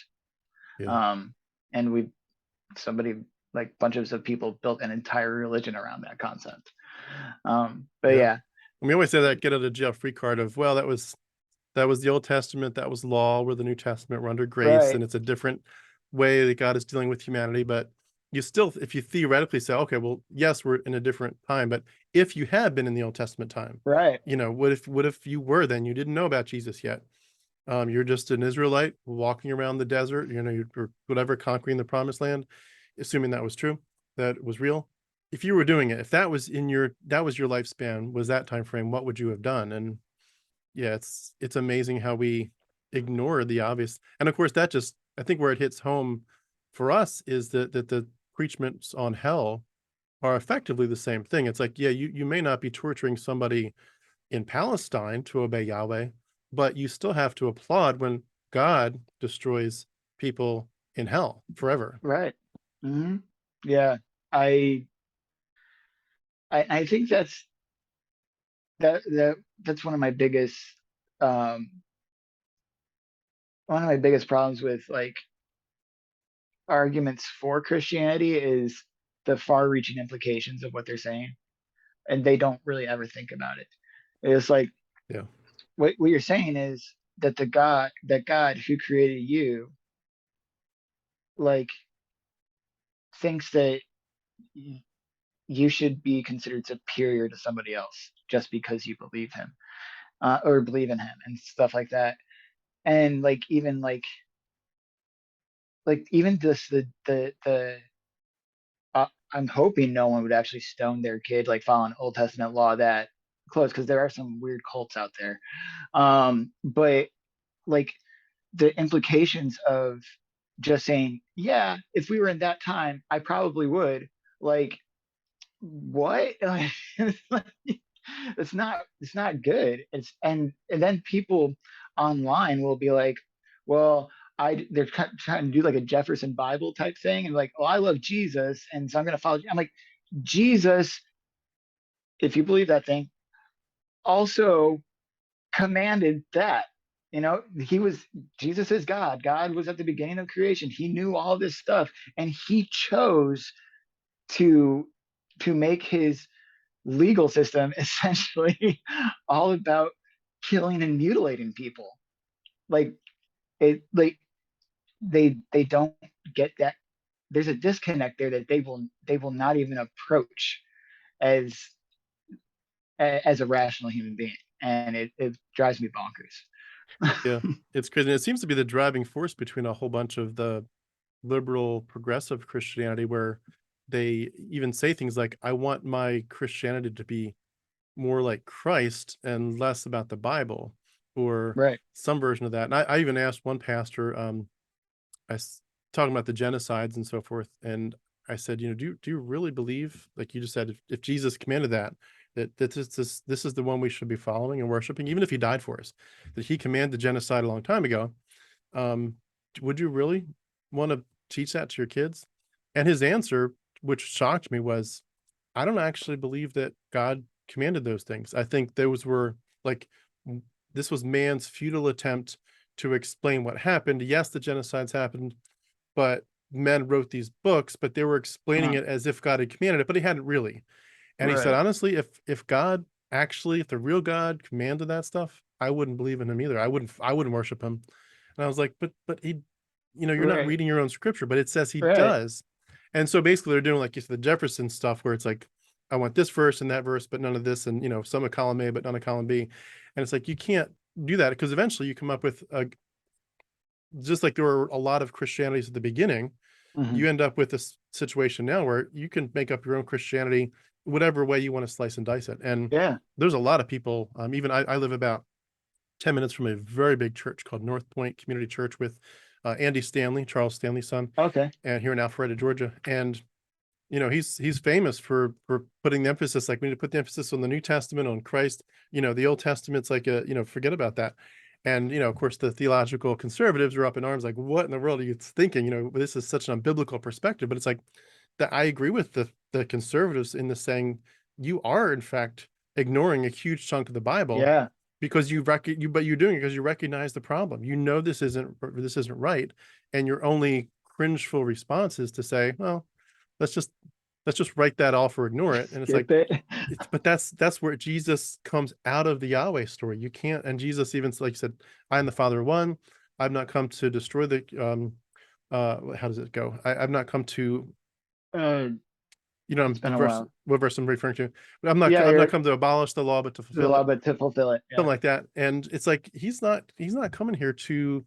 Yeah. Um, and somebody, like bunches of people built an entire religion around that concept. But Yeah. yeah, And we always say that get out of jail free card of, well, that was the Old Testament, that was law, we're the New Testament, we're under grace, right, and it's a different way that God is dealing with humanity. But you still, if you theoretically say, okay, well, yes, we're in a different time, but if you had been in the Old Testament time, right, what if you were then? You didn't know about Jesus yet. You're just an Israelite walking around the desert, or whatever, conquering the promised land, assuming that was true, that was real. If you were doing it, if that was your lifespan, was that time frame, what would you have done? And yeah, it's amazing how we ignore the obvious. And of course, that just, I think where it hits home for us is that the preachments on hell are effectively the same thing. It's like, yeah, you may not be torturing somebody in Palestine to obey Yahweh, but you still have to applaud when God destroys people in hell forever. right. Hmm. Yeah, I, I think that's um, one of my biggest problems with like arguments for Christianity is the far-reaching implications of what they're saying, and they don't really ever think about it. It's like Yeah. what you're saying is that that God who created you, like, thinks that you should be considered superior to somebody else just because you believe him, or believe in him and stuff like that. And like even this the I'm hoping no one would actually stone their kid like following Old Testament law that close, because there are some weird cults out there. But like the implications of just saying, yeah, if we were in that time, I probably would. Like, what? Like, it's not good. And then people online will be like, well, they're trying to do like a Jefferson Bible type thing, and like, oh, I love Jesus, and so I'm gonna follow. I'm like, Jesus, if you believe that thing, also commanded that. You know, Jesus is God. God was at the beginning of creation. He knew all this stuff, and he chose to make his legal system essentially all about killing and mutilating people. Like like they don't get that. There's a disconnect there that they will not even approach as as a rational human being, and it drives me Yeah. bonkers. It's crazy. And it seems to be the driving force between a whole bunch of the liberal progressive Christianity, where they even say things like, I want my Christianity to be more like Christ and less about the Bible, or Right. some version of that. And I even asked one pastor, talking about the genocides and so forth, and I said, do you really believe, like you just said, if Jesus commanded that this is the one we should be following and worshiping, even if he died for us, that he commanded genocide a long time ago, um, would you really want to teach that to your kids? And his answer, which shocked me, was, I don't actually believe that God commanded those things. I think those were like, this was man's futile attempt to explain what happened. Yes, the genocides happened, but men wrote these books, but they were explaining Uh, it as if God had commanded it, but he hadn't really. And he said, right. honestly, if God actually, if the real God commanded that stuff, I wouldn't believe in him either. I wouldn't worship him. And I was like, but he, you're not Right. reading your own scripture, but it says he Right. does. And so basically they're doing, like you said, the Jefferson stuff, where it's like, I want this verse and that verse, but none of this. And, some of column A, but none of column B. And it's like, you can't do that, because eventually you come up with just like there were a lot of Christianities at the beginning, Hmm. you end up with this situation now where you can make up your own Christianity, whatever way you want to slice and dice it. And Yeah. there's a lot of people, even I live about 10 minutes from a very big church called North Point Community Church with Andy Stanley, Charles Stanley's son, Okay. and here in Alpharetta, Georgia. And he's famous for putting the emphasis, like we need to put the emphasis on the New Testament, on Christ. The Old Testament's like forget about that. And of course, the theological conservatives are up in arms, like, what in the world are you thinking? This is such an unbiblical perspective. But it's like that I agree with the conservatives in the saying you are in fact ignoring a huge chunk of the Bible Yeah. because but you're doing it because you recognize the problem. This isn't right, and your only cringeful response is to say, well, let's just write that off or ignore it. And it's like, Skip it. but that's where Jesus comes out of the Yahweh story. You can't, and Jesus even, like you said, I am the Father of one. I've not come to destroy the how does it go? I've not come to Uh, I'm it's been the a verse, while. what verse I'm referring to. But Yeah, I've not you're come to abolish the law, but to a fulfill it. lot, but to fulfill it. Something Yeah. like that. And it's like he's not coming here to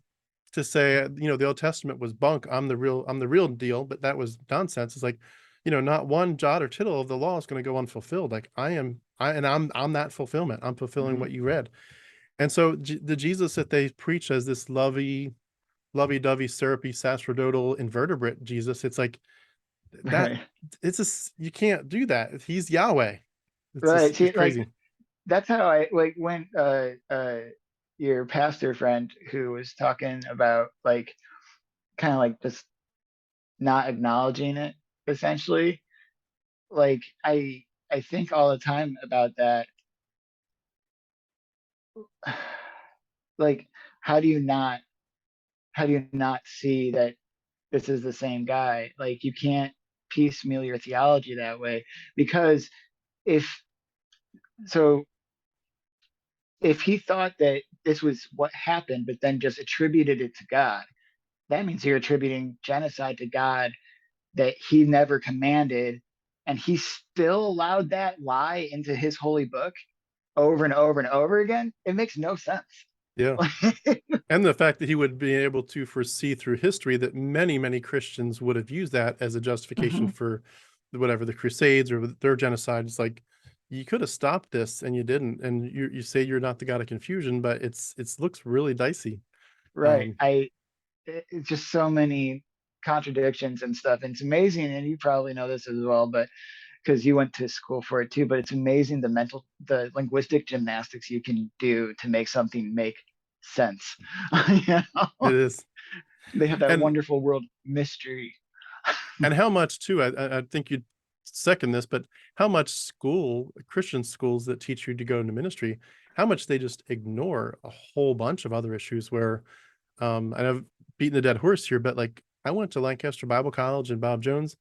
say, the Old Testament was bunk. I'm the real deal, but that was nonsense. It's like, not one jot or tittle of the law is going to go unfulfilled. Like I'm that fulfillment. I'm fulfilling Hmm. what you read. And so the Jesus that they preach as this lovey-dovey, syrupy, sacerdotal invertebrate Jesus, it's like that. Right. It's just, you can't do that. He's Yahweh. Right. It's See, like crazy. that's how I like when your pastor friend who was talking about like kind of like just not acknowledging it essentially. Like I think all the time about that. Like, how do you not see that this is the same guy? Like, you can't piecemeal your theology that way because if so, if he thought that this was what happened, but then just attributed it to God, that means you're attributing genocide to God that he never commanded, and he still allowed that lie into his holy book over and over and over again. It makes no sense. Yeah. And the fact that he would be able to foresee through history that many, many Christians would have used that as a justification Mhm. for whatever the Crusades or their genocide. It's like, you could have stopped this and you didn't. And you say you're not the God of confusion, but it looks really dicey. Right. Um, It's just so many contradictions and stuff. And it's amazing, and you probably know this as well, but because you went to school for it too, but it's amazing the linguistic gymnastics you can do to make something make sense. You it know? is. They have that And wonderful world mystery. how much too, I think you'd second this, but how much Christian schools that teach you to go into ministry, how much they just ignore a whole bunch of other issues where, and I've beaten a dead horse here, but like I went to Lancaster Bible College and Bob Jones.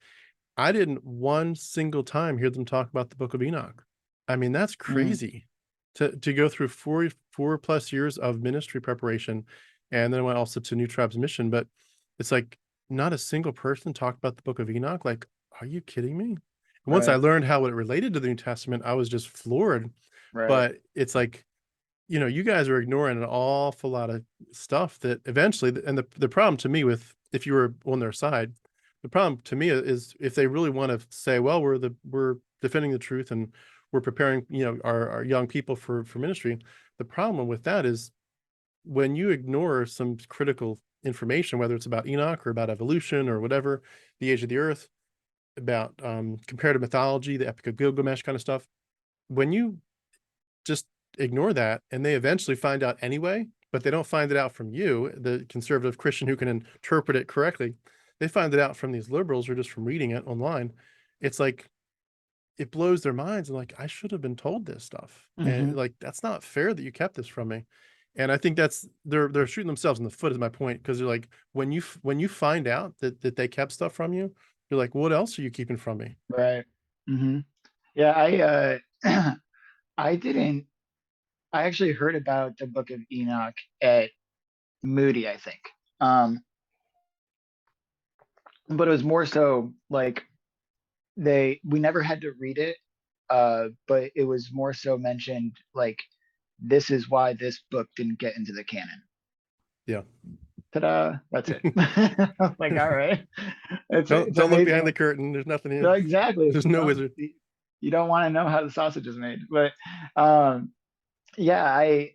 I didn't one single time hear them talk about the Book of Enoch. I mean, that's Mm, crazy to go through four plus years of ministry preparation. And then I went also to New Tribes Mission, but it's like not a single person talked about the Book of Enoch. Like, are you kidding me? And once I right, learned how it related to the New Testament, I was just floored. right. But it's like, you guys are ignoring an awful lot of stuff that eventually, and the problem to me with, if you were on their side, the problem to me is if they really want to say, well, we're defending the truth and we're preparing, our young people for ministry. The problem with that is when you ignore some critical information, whether it's about Enoch or about evolution or whatever, the age of the earth, about comparative mythology, the Epic of Gilgamesh kind of stuff, when you just ignore that and they eventually find out anyway, but they don't find it out from you, the conservative Christian who can interpret it correctly. They find it out from these liberals or just from reading it online. It's like it blows their minds and like, I should have been told this stuff. And Hmm. like that's not fair that you kept this from me. And I think that's they're shooting themselves in the foot is my point. Because they're like, when you find out that they kept stuff from you, you're like, what else are you keeping from me? Right. Hmm. Yeah, I didn't. I actually heard about the Book of Enoch at Moody, I think. Um, but it was more so like we never had to read it, but it was more so mentioned like this is why this book didn't get into the canon. Yeah. Ta-da! That's it. Like, all right, it's Don't look behind the amazing. curtain. There's nothing No, here. exactly. There's no wizard. You don't want to know how the sausage is made, but um, yeah, I.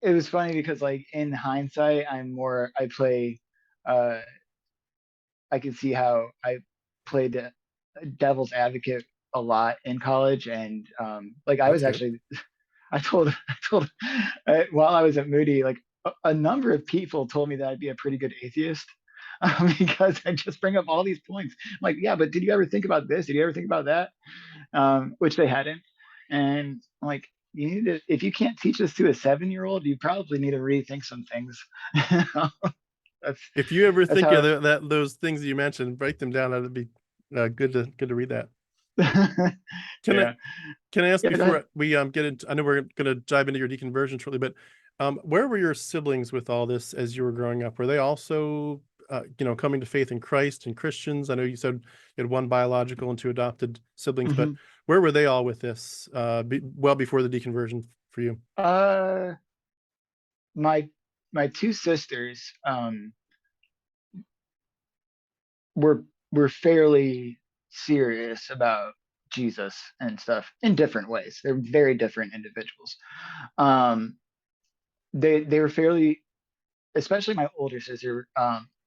It was funny because like in hindsight, I play. Uh, I can see how I played devil's advocate a lot in college, and like I That's was good. actually I told while I was at Moody, like a number of people told me that I'd be a pretty good atheist because I just bring up all these points. I'm like, yeah, but did you ever think about this? Did you ever think about that? Which they hadn't. And I'm like, you need to, if you can't teach this to a 7-year-old, you probably need to rethink some things. that's If you ever that's think of how. that those things you mentioned, break them down. That'd be good to read that. Can I Yeah, can I ask yeah. Go ahead. before we get into? I know we're going to dive into your deconversion shortly, but where were your siblings with all this as you were growing up? Were they also coming to faith in Christ and Christians? I know you said you had one biological and two adopted siblings, but Mhm. where were they all with this? Well before the deconversion for you. Uh, my my two sisters were were fairly serious about Jesus and stuff in different ways. They're very different individuals. Um, they were fairly, especially my older sister,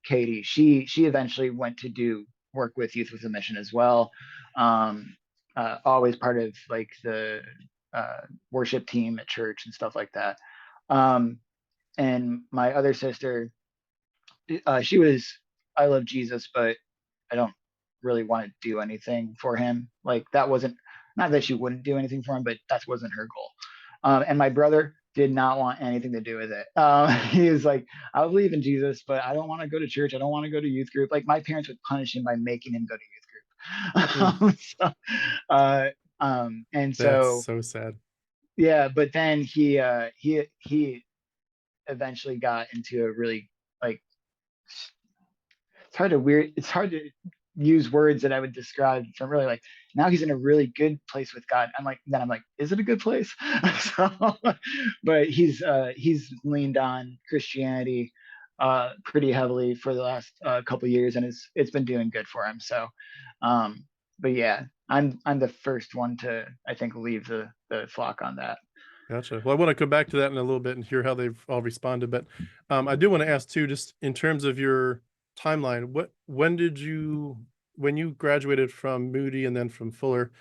Katie. She eventually went to do work with Youth with a Mission as well. Um, always part of like the uh, worship team at church and stuff like that. Um, and my other sister, she was, I love Jesus, but I don't really want to do anything for him. Like that wasn't, not that she wouldn't do anything for him, but that wasn't her goal. And my brother did not want anything to do with it. He was like, I believe in Jesus, but I don't want to go to church. I don't want to go to youth group. Like my parents would punish him by making him go to Mm, youth group. Uh, and that's so, so sad. yeah, but then he eventually got into a really like it's hard to use words that I would describe from really like now he's in a really good place with God. I'm like, is it a good place? So, but he's leaned on Christianity pretty heavily for the last couple of years, and it's been doing good for him. So, but yeah, I'm the first one to I think leave the flock on that. Gotcha. Well, I want to come back to that in a little bit and hear how they've all responded, but I do want to ask too, just in terms of your timeline, when you graduated from Moody and then from Fuller,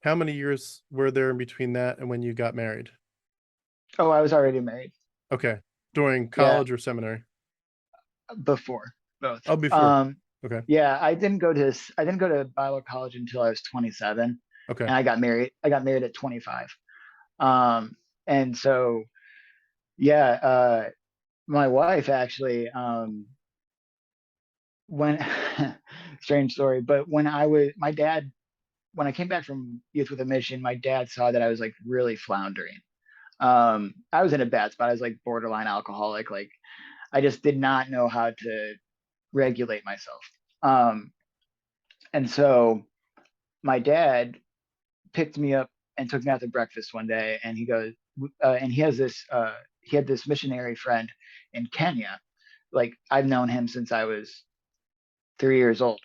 how many years were there in between that and when you got married? Oh, I was already married. Okay, during Yeah, college or seminary? before both. Oh, before. Okay, Yeah, I didn't go to Bible college until I was 27, okay. and I got married. I got married at 25. And so yeah, my wife actually when strange story, but when I came back from Youth with a Mission, my dad saw that I was like really floundering. I was in a bad spot. I was like borderline alcoholic. Like I just did not know how to regulate myself. Um, and so my dad picked me up and took me out to breakfast one day, and he goes, and he had this missionary friend in Kenya. Like I've known him since I was 3 years old.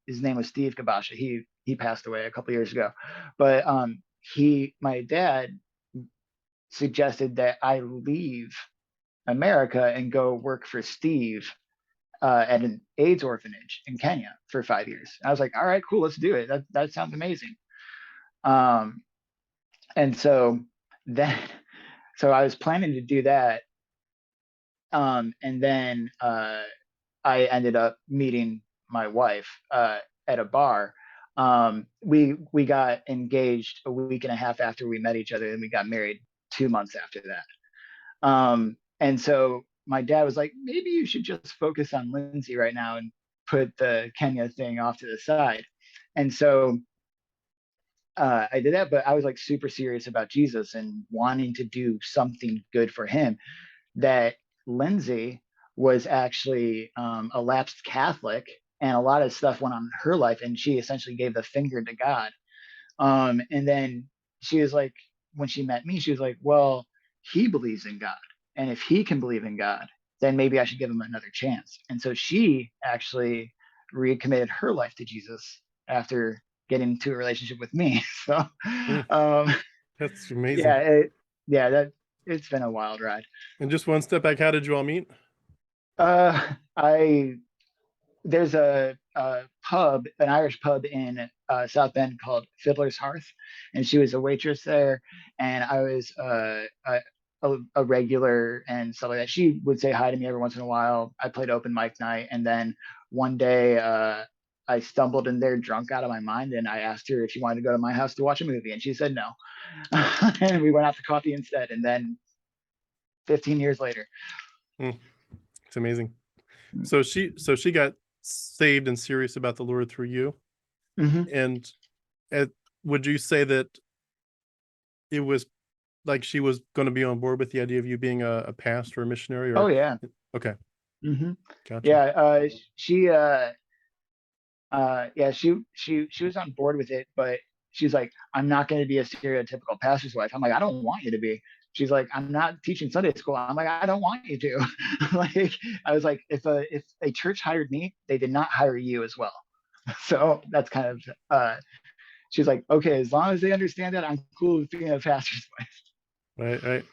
His name was Steve Kabasha. He passed away a couple years ago, but my dad suggested that I leave America and go work for Steve at an AIDS orphanage in Kenya for 5 years. I was like, all right, cool, let's do it. That sounds amazing. Um, and so then, so I was planning to do that, and then I ended up meeting my wife at a bar. We got engaged a week and a half after we met each other, and we got married 2 months after that. And so my dad was like, maybe you should just focus on Lindsay right now and put the Kenya thing off to the side. And so I did that, but I was like super serious about Jesus and wanting to do something good for him. That Lindsay was actually a lapsed Catholic, and a lot of stuff went on in her life, and she essentially gave the finger to God. And then she was like, when she met me, she was like, well, he believes in God. And if he can believe in God, then maybe I should give him another chance. And so she actually recommitted her life to Jesus after getting into a relationship with me. So, Mm, um, that's yeah, amazing. that it's been a wild ride. And just one step back, how did you all meet? I there's a pub, an Irish pub in South Bend called Fiddler's Hearth, and she was a waitress there, and I was a regular and stuff like that. She would say hi to me every once in a while. I played open mic night, and then one day I stumbled in there drunk out of my mind, and I asked her if she wanted to go to my house to watch a movie, and she said no, and we went out to coffee instead. And then 15 years later. It's amazing. So she got saved and serious about the Lord through you. Mm-hmm. And would you say that it was like she was going to be on board with the idea of you being a pastor or a missionary? Or Oh yeah. Okay. Mm-hmm. Gotcha. Yeah. She was on board with it, but she's like, I'm not going to be a stereotypical pastor's wife. I'm like, I don't want you to be. She's like, I'm not teaching Sunday school. I'm like, I don't want you to. Like, I was like, if a church hired me, they did not hire you as well. So that's kind of she's like, okay, as long as they understand that, I'm cool with being a pastor's wife. Right.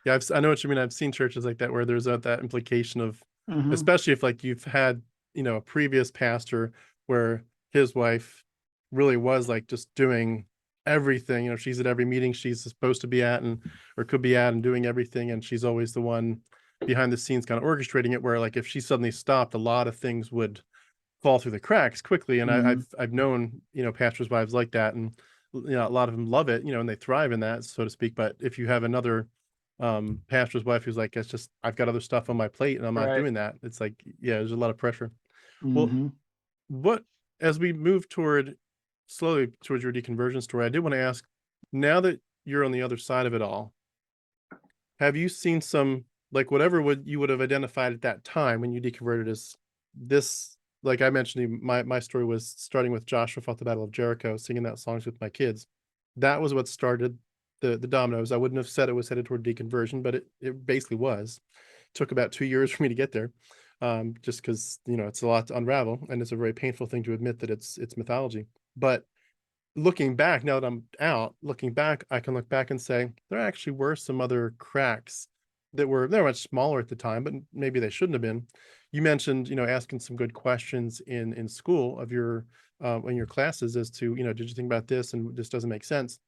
Yeah, I know what you mean. I've seen churches like that where there's that implication of, Mm-hmm. especially if like you've had, a previous pastor where his wife really was like just doing everything. She's at every meeting she's supposed to be at or could be at and doing everything. And she's always the one behind the scenes kind of orchestrating it, where like if she suddenly stopped, a lot of things would fall through the cracks quickly. And Mm-hmm. I've known, pastors' wives like that. And, a lot of them love it, and they thrive in that, so to speak. But if you have another pastor's wife who's like, it's just, I've got other stuff on my plate and I'm not Right. doing that. It's like, yeah, there's a lot of pressure. Well, Mm-hmm. what, as we move slowly towards your deconversion story, I did want to ask, now that you're on the other side of it all, have you seen some, like whatever you would have identified at that time when you deconverted as this, like I mentioned, my story was starting with Joshua fought the Battle of Jericho, singing that songs with my kids. That was what started the dominoes. I wouldn't have said it was headed toward deconversion, but it basically was. It took about 2 years for me to get there, just because it's a lot to unravel, and it's a very painful thing to admit that it's mythology. But looking back, now that I'm out, looking back, I can look back and say there actually were some other cracks they were much smaller at the time, but maybe they shouldn't have been. You mentioned, asking some good questions in school of your in your classes as to, did you think about this and this doesn't make sense?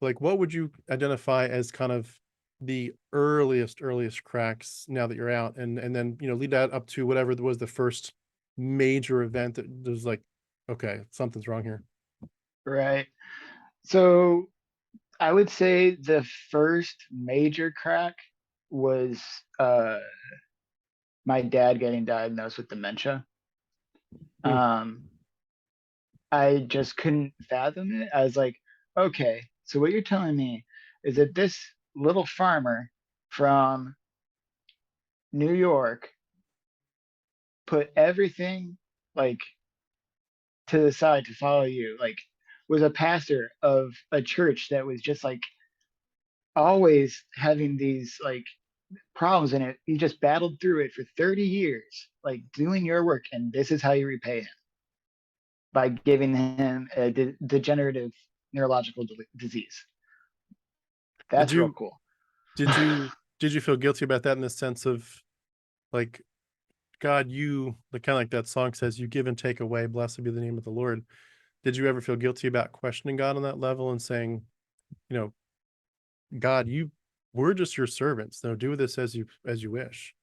Like, what would you identify as kind of the earliest cracks now that you're out, and then lead that up to whatever was the first major event that was like, okay, something's wrong here. Right. So I would say the first major crack was my dad getting diagnosed with dementia. Hmm. Um, I just couldn't fathom it. I was like, okay, so what you're telling me is that this little farmer from New York put everything like to the side to follow you, like was a pastor of a church that was just like always having these like problems in it. You just battled through it for 30 years, like doing your work, and this is how you repay him by giving him a degenerative neurological disease. Did That's real you cool. did you did you feel guilty about that in the sense of like, God, you, like kind of like that song says, you give and take away, blessed be the name of the Lord. Did you ever feel guilty about questioning God on that level and saying, you know, God, we're just your servants. Now do this as you wish?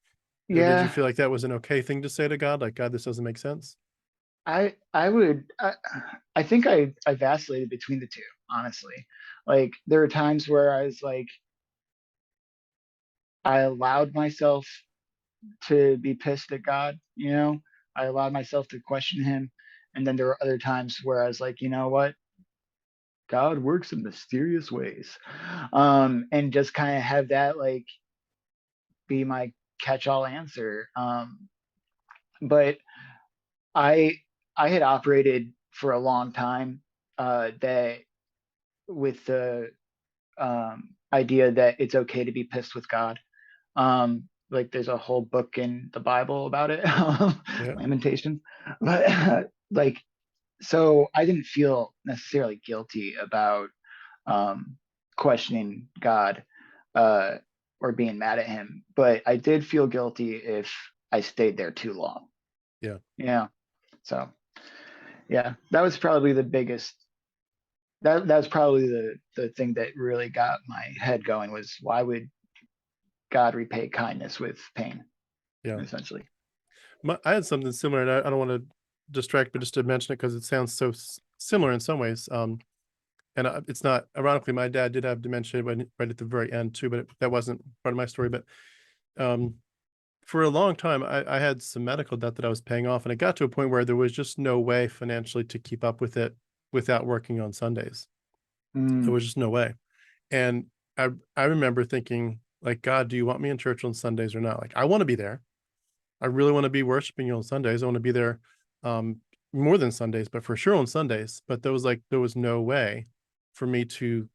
Or did you Yeah, feel like that was an okay thing to say to God? Like, God, this doesn't make sense? I would I think I vacillated between the two, honestly. Like there were times where I was like I allowed myself to be pissed at God, you know? I allowed myself to question him. And then there were other times where I was like, you know what? God works in mysterious ways. And just kind of have that like be my catch-all answer. But I I had operated for a long time that with the idea that it's okay to be pissed with God. Like there's a whole book in the Bible about it, Yeah. Lamentations. But like, so I didn't feel necessarily guilty about um, questioning God uh, or being mad at him, but I did feel guilty if I stayed there too long. Yeah. Yeah. So yeah, that was probably the biggest. That was probably the thing that really got my head going, was why would God repay kindness with pain, Yeah. essentially. I had something similar, and I don't want to distract, but just to mention it because it sounds so similar in some ways. And it's not, ironically, my dad did have dementia right at the very end too, but that wasn't part of my story. But um, for a long time, I had some medical debt that I was paying off, and it got to a point where there was just no way financially to keep up with it without working on Sundays. There Mm, was just no way. And I remember thinking, like, God, do you want me in church on Sundays or not? Like, I want to be there. I really want to be worshiping you on Sundays. I want to be there um, more than Sundays, but for sure on Sundays. But there was no way for me to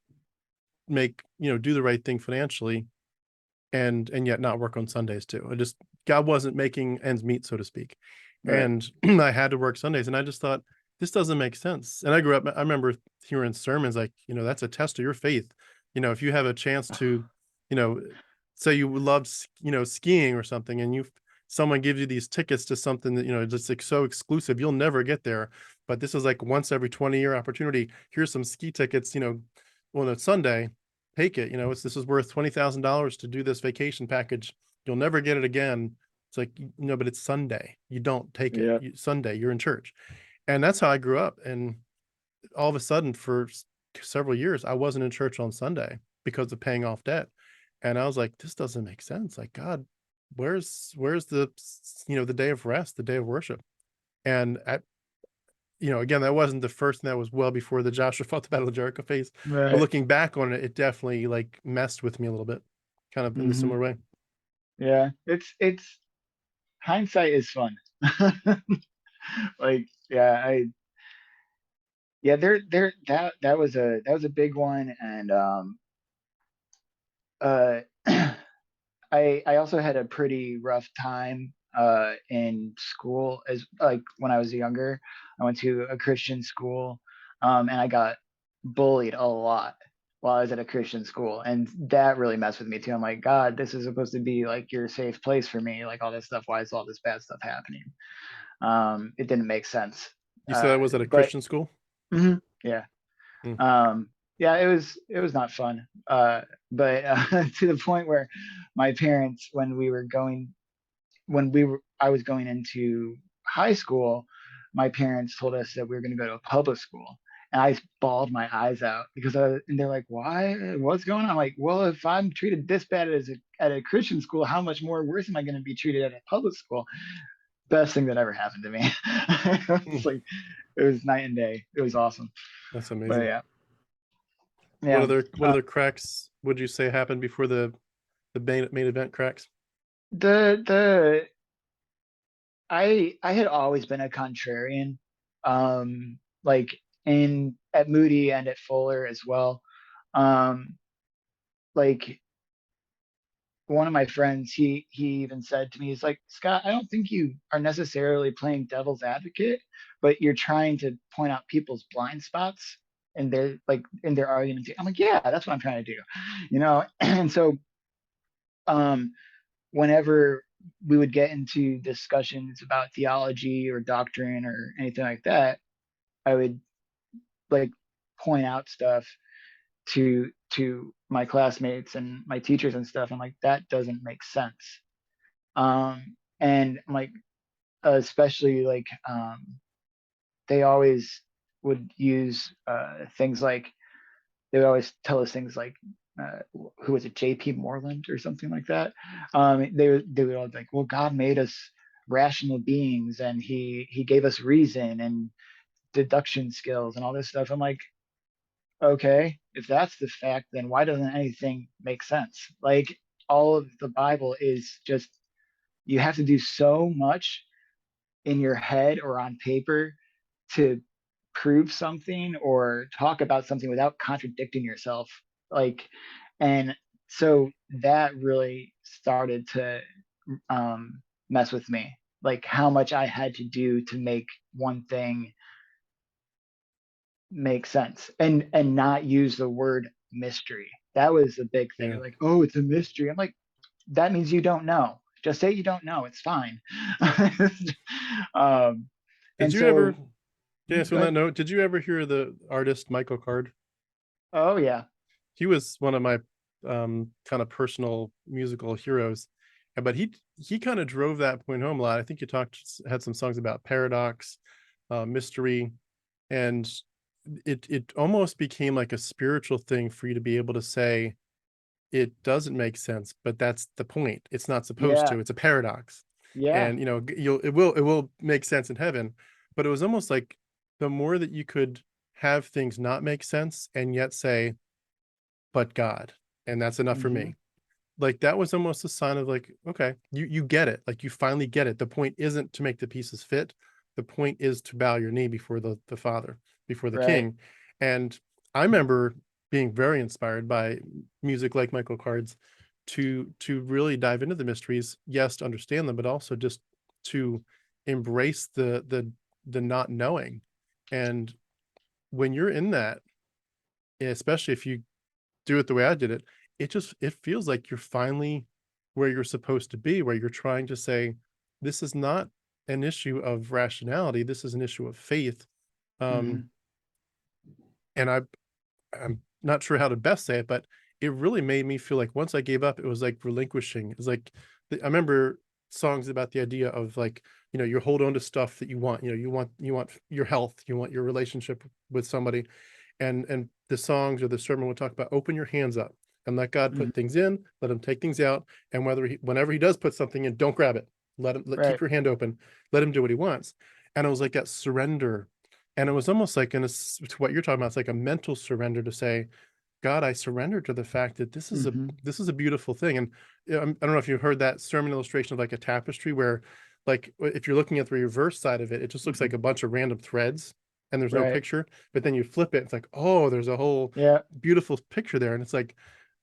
do the right thing financially and yet not work on Sundays too. God wasn't making ends meet, so to speak. right. And I had to work Sundays. And I just thought, this doesn't make sense. And I remember hearing sermons like, that's a test of your faith. If you have a chance to, you know, say you love, skiing or something, and someone gives you these tickets to something that, just like so exclusive, you'll never get there. But this is like once every 20-year opportunity. Here's some ski tickets, on a Sunday, take it. This is worth $20,000 to do this vacation package. You'll never get it again. It's like, but it's Sunday. You don't take it. Yeah. Sunday, you're in church. And that's how I grew up. And all of a sudden, for several years, I wasn't in church on Sunday because of paying off debt. And I was like, this doesn't make sense. Like, God, where's the day of rest, the day of worship? And again, that wasn't the first, and that was well before the Joshua fought the Battle of Jericho phase. But Right. looking back on it, it definitely like messed with me a little bit, kind of in the Hmm. similar way. Yeah. It's hindsight is fun. Like, yeah, that was a big one. And uh I also had a pretty rough time in school, as like when I was younger. I went to a Christian school, and I got bullied a lot while I was at a Christian school, and that really messed with me too. I'm like, God, this is supposed to be like your safe place for me, like all this stuff. Why is all this bad stuff happening? It didn't make sense. You said I was at a But Christian school. mhm, yeah, Mm. yeah, it was not fun. But to the point where my parents, I was going into high school, my parents told us that we were going to go to a public school. And I bawled my eyes out because and they're like, why? What's going on? I'm like, well, if I'm treated this bad at a Christian school, how much more worse am I going to be treated at a public school? Best thing that ever happened to me. It's Mm. like, it was night and day. It was awesome. That's But amazing. yeah, What yeah. other what Uh, other cracks would you say happened before the main event cracks? the I had always been a contrarian, like in at Moody and at Fuller as well. Um, like one of my friends, he even said to me, he's like, Scott, I don't think you are necessarily playing devil's advocate, but you're trying to point out people's blind spots and their like in their arguments. I'm like, yeah, that's what I'm trying to do, you know. And so um whenever we would get into discussions about theology or doctrine or anything like that, I would like point out stuff to my classmates and my teachers and stuff. I'm like, that doesn't make sense. And I'm like, especially like they always would use things like they would always tell us things like who was it, J.P. Moreland or something like that. They would all be like, well, God made us rational beings, and he gave us reason and deduction skills and all this stuff. I'm like, okay, if that's the fact, then why doesn't anything make sense? Like all of the Bible is just you have to do so much in your head or on paper to prove something or talk about something without contradicting yourself. Like, and so that really started to mess with me. Like how much I had to do to make one thing make sense and not use the word mystery. That was a big thing. Yeah. Like, oh, it's a mystery. I'm like, that means you don't know. Just say you don't know. It's fine. um, Did And you ever, so, yeah, so go on that ahead. note, did you ever hear the artist Michael Card? Oh yeah. He was one of my kind of personal musical heroes. But he kind of drove that point home a lot. I think he had some songs about paradox, mystery, and it almost became like a spiritual thing for you to be able to say it doesn't make sense, but that's the point. It's not supposed Yeah. to. It's a paradox. Yeah. And it will make sense in heaven. But it was almost like the more that you could have things not make sense and yet say, but God, and that's enough for Hmm. me. Like that was almost a sign of like, okay, you get it. Like you finally get it. The point isn't to make the pieces fit. The point is to bow your knee before the Father, before the Right. King. And I remember being very inspired by music like Michael Card's to really dive into the mysteries, yes, to understand them, but also just to embrace the not knowing. And when you're in that, especially if you do it the way I did it, it feels like you're finally where you're supposed to be, where you're trying to say, this is not an issue of rationality, this is an issue of faith. Um, Hmm. and I'm not sure how to best say it, but it really made me feel like once I gave up, it was like relinquishing. It's like I remember songs about the idea of like, you hold on to stuff that you want, you want your health, you want your relationship with somebody, and the songs or the sermon will talk about open your hands up and let God Hmm. put things in, let him take things out, and whenever he does put something in, don't grab it. Keep Right. your hand open, let him do what he wants. And it was like that surrender. And it was almost like to what you're talking about, it's like a mental surrender to say, God, I surrender to the fact that Hmm. this is a beautiful thing. And I don't know if you've heard that sermon illustration of like a tapestry where, like, if you're looking at the reverse side of it, it just looks Hmm. like a bunch of random threads and there's no Right. picture. But then you flip it, it's like, oh, there's a whole Yeah. beautiful picture there. And it's like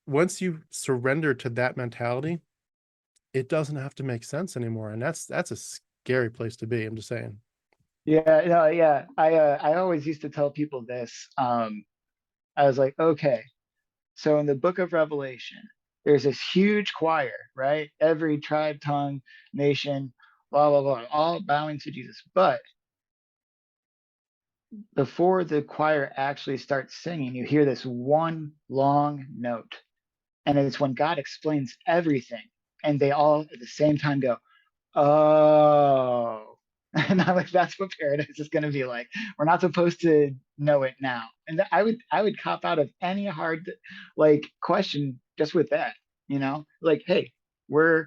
once you surrender to that mentality, it doesn't have to make sense anymore. And that's a scary place to be. I'm just saying. Yeah. No, yeah. I always used to tell people this. I was like, okay, so in the book of Revelation, there's this huge choir, right? Every tribe, tongue, nation, blah, blah, blah, all bowing to Jesus. But before the choir actually starts singing, you hear this one long note. And it's when God explains everything. And they all at the same time go, oh. And I'm like, that's what paradise is going to be like. We're not supposed to know it now. And I would cop out of any hard like question just with that, like, hey, we're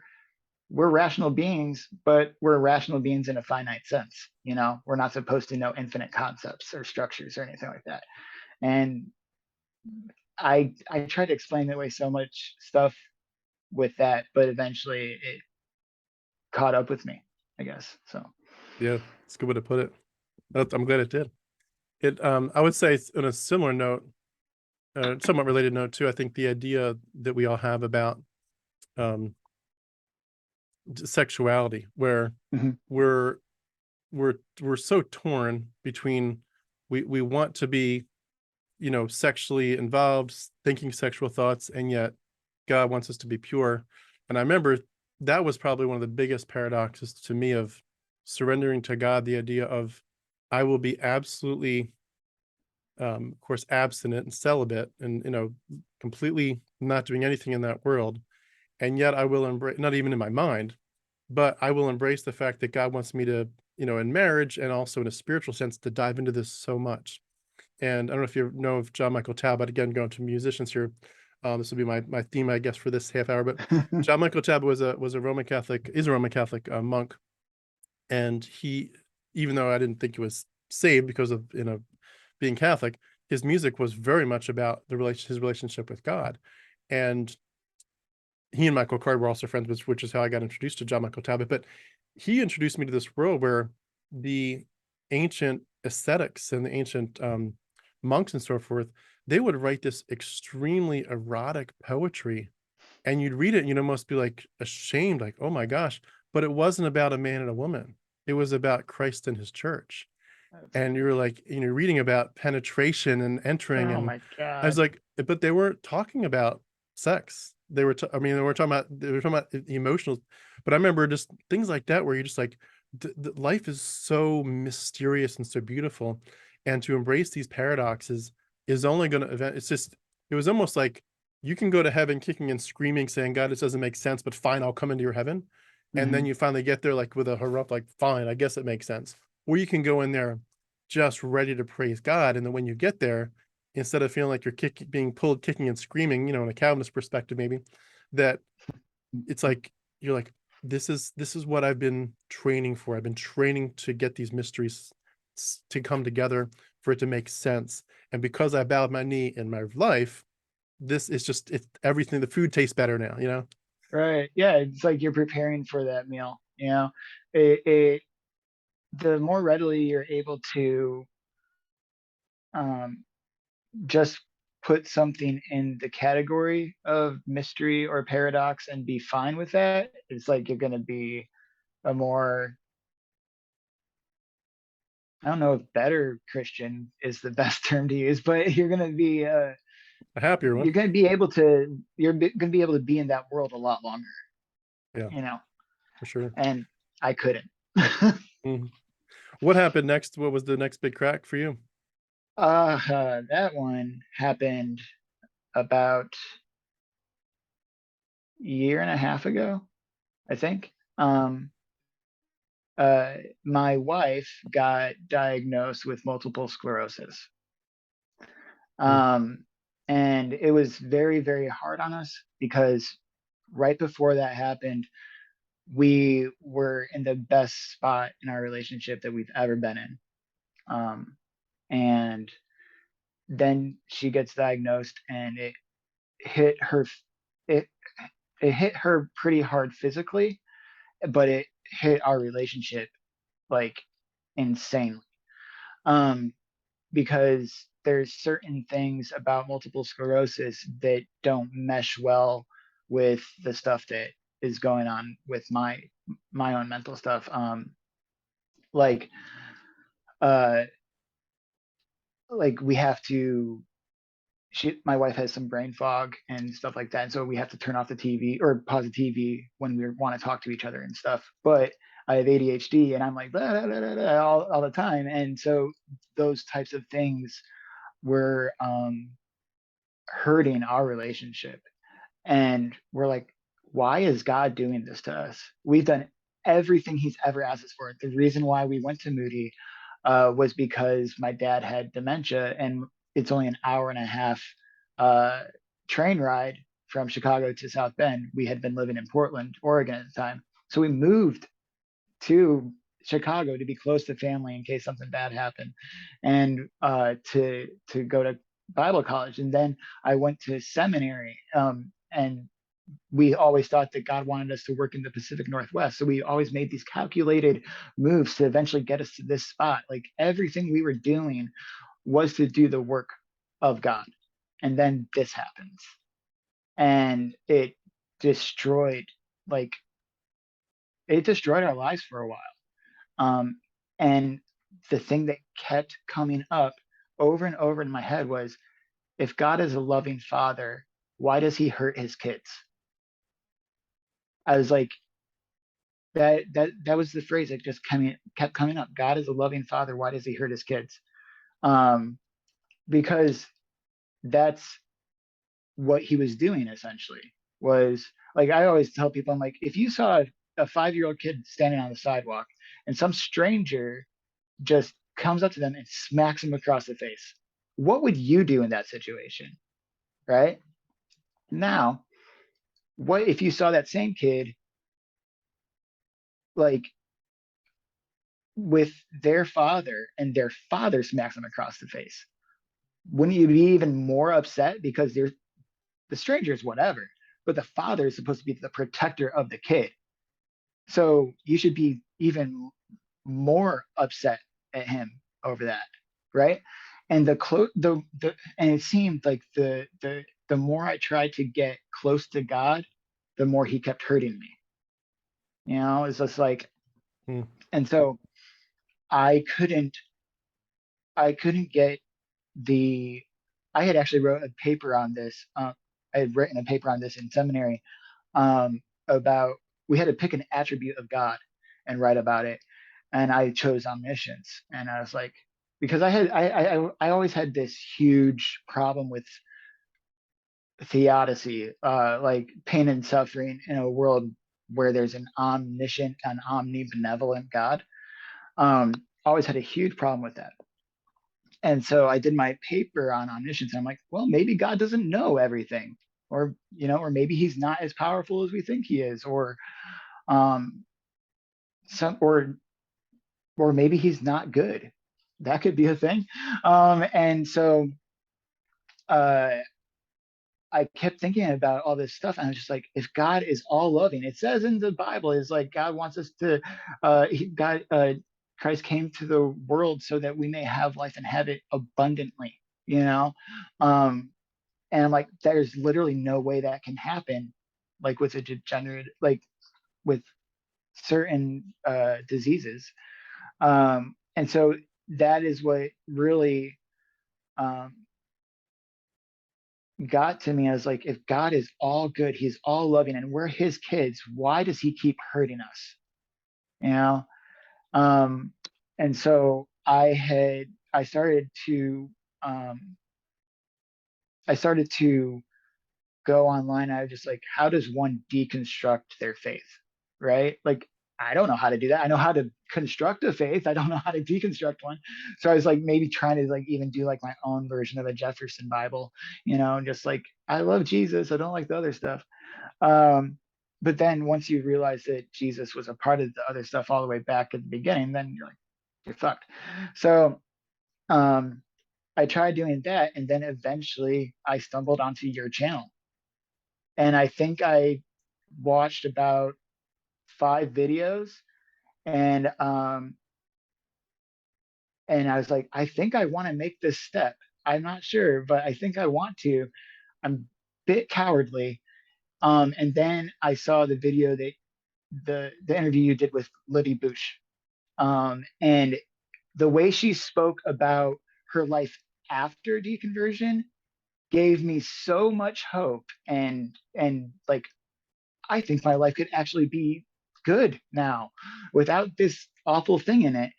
we're rational beings, but we're rational beings in a finite sense. We're not supposed to know infinite concepts or structures or anything like that. And I try to explain away so much stuff with that, but eventually it caught up with me, I guess. So. Yeah, it's a good way to put it. I'm glad it did. I would say on a similar note, somewhat related note too, I think the idea that we all have about um, sexuality, where Mhm. we're we're so torn between we want to be, sexually involved, thinking sexual thoughts, and yet God wants us to be pure. And I remember that was probably one of the biggest paradoxes to me of surrendering to God, the idea of I will be absolutely, of course, abstinent and celibate and, completely not doing anything in that world. And yet I will embrace, not even in my mind, but I will embrace the fact that God wants me to, in marriage and also in a spiritual sense, to dive into this so much. And I don't know if you know of John Michael Talbot, again, going to musicians here. This will be my theme, I guess, for this half hour. But John Michael Talbot was a Roman Catholic, is a Roman Catholic monk. And he, even though I didn't think he was saved because of, being Catholic, his music was very much about his relationship with God. And he and Michael Card were also friends, which is how I got introduced to John Michael Talbot. But he introduced me to this world where the ancient ascetics and the ancient monks and so forth, they would write this extremely erotic poetry, and you'd read it and you'd almost be like ashamed, like, oh my gosh. But it wasn't about a man and a woman. It was about Christ and his church. That's And you were like, reading about penetration and entering, oh and my I was god. like, but they weren't talking about sex. They were, they were talking about the emotional. But I remember just things like that where you're just like, life is so mysterious and so beautiful, and to embrace these paradoxes is only going to event. It's just, it was almost like you can go to heaven kicking and screaming, saying, "God, this doesn't make sense, but fine, I'll come into your heaven." And then Mhm. you finally get there, like with a harumph, like, "Fine, I guess it makes sense." Or you can go in there just ready to praise God, and then when you get there, instead of feeling like you're being pulled kicking and screaming, in a Calvinist perspective, maybe, that it's like you're like, this is what I've been training for. I've been training to get these mysteries to come together, for it to make sense. And because I bowed my knee in my life, this is just, it's everything. The food tastes better now. Right. Yeah, it's like you're preparing for that meal, you know. It the more readily you're able to um just put something in the category of mystery or paradox and be fine with that, it's like you're going to be a more, I don't know if better Christian is the best term to use, but you're going to be A happier one. you're going to be able to going to be able to be in that world a lot longer, Yeah, you know. for sure. And I couldn't. Mhm. What happened next? What was the next big crack for you? That one happened about a year and a half ago, I think. Uh, my wife got diagnosed with multiple sclerosis. Mm, Um, and it was very, very hard on us because right before that happened, we were in the best spot in our relationship that we've ever been in. And then she gets diagnosed and hit her, it, it hit her pretty hard physically, but it hit our relationship like insanely. Um, because there's certain things about multiple sclerosis that don't mesh well with the stuff that is going on with my own mental stuff. Like uh like we have to my wife has some brain fog and stuff like that, and so we have to turn off the TV or pause the TV when we want to talk to each other and stuff. But I have ADHD and I'm like blah, blah, blah, blah, all the time, and so those types of things were hurting our relationship. And we're like, why is God doing this to us? We've done everything He's ever asked us for. The reason why we went to Moody was because my dad had dementia, and it's only an hour and a half uh, train ride from Chicago to South Bend. We had been living in Portland, Oregon at the time. So we moved to Chicago to be close to family in case something bad happened, and to go to Bible college. And then I went to seminary, and we always thought that God wanted us to work in the Pacific Northwest. So we always made these calculated moves to eventually get us to this spot. Like everything we were doing was to do the work of God. And then this happens. And destroyed, like, it destroyed our lives for a while. And the thing that kept coming up over and over in my head was, if God is a loving father, why does he hurt his kids? I was like, that was the phrase that just kept coming up. God is a loving father. Why does he hurt his kids? Um, because that's what he was doing essentially. Was like, I always tell people, I'm like, if you saw a 5-year-old kid standing on the sidewalk and some stranger just comes up to them and smacks them across the face, what would you do in that situation? Right now, what if you saw that same kid like with their father and their father smacks them across the face? Wouldn't you be even more upset because the strangers, whatever, but the father is supposed to be the protector of the kid. So you should be even more upset at him over that, right? And and it seemed like the more I tried to get close to God, the more he kept hurting me. It's just like, mm, and so I couldn't I couldn't get the I had actually wrote a paper on this. I had written a paper on this in seminary, about we had to pick an attribute of God and write about it. and I chose omniscience. And I was like, because I always had this huge problem with theodicy, like pain and suffering in a world where there's an omniscient and omnibenevolent God. Always had a huge problem with that. And so I did my paper on omniscience, and I'm like, well, maybe God doesn't know everything, or or maybe he's not as powerful as we think he is, or um, some, or maybe he's not good. That could be a thing. And so uh, I kept thinking about all this stuff, and I was just like, if God is all loving, it says in the Bible, is like God wants us to, Christ came to the world so that we may have life and have it abundantly, you know? Um, and I'm like, there's literally no way that can happen, like with a degenerate, like with certain diseases. And so that is what really um, got to me. As like, if God is all good, he's all loving, and we're his kids, why does he keep hurting us? You know? Um, and so I started to, um, I started to go online. I was just like, how does one deconstruct their faith? Right? Like, I don't know how to do that. I know how to construct a faith. I don't know how to deconstruct one. So I was like, maybe trying to like even do like my own version of a Jefferson Bible, just like, I love Jesus. I don't like the other stuff. Um, but then once you realize that Jesus was a part of the other stuff all the way back at the beginning, then you're like, you're fucked. So um, I tried doing that, and then eventually I stumbled onto your channel, and I think I watched about 5 videos, and I was like, I think I want to make this step. I'm not sure, but I think I want to. I'm a bit cowardly. And then I saw the video that the interview you did with Liddy Bush. And the way she spoke about her life after deconversion gave me so much hope, and like, I think my life could actually be good now without this awful thing in it.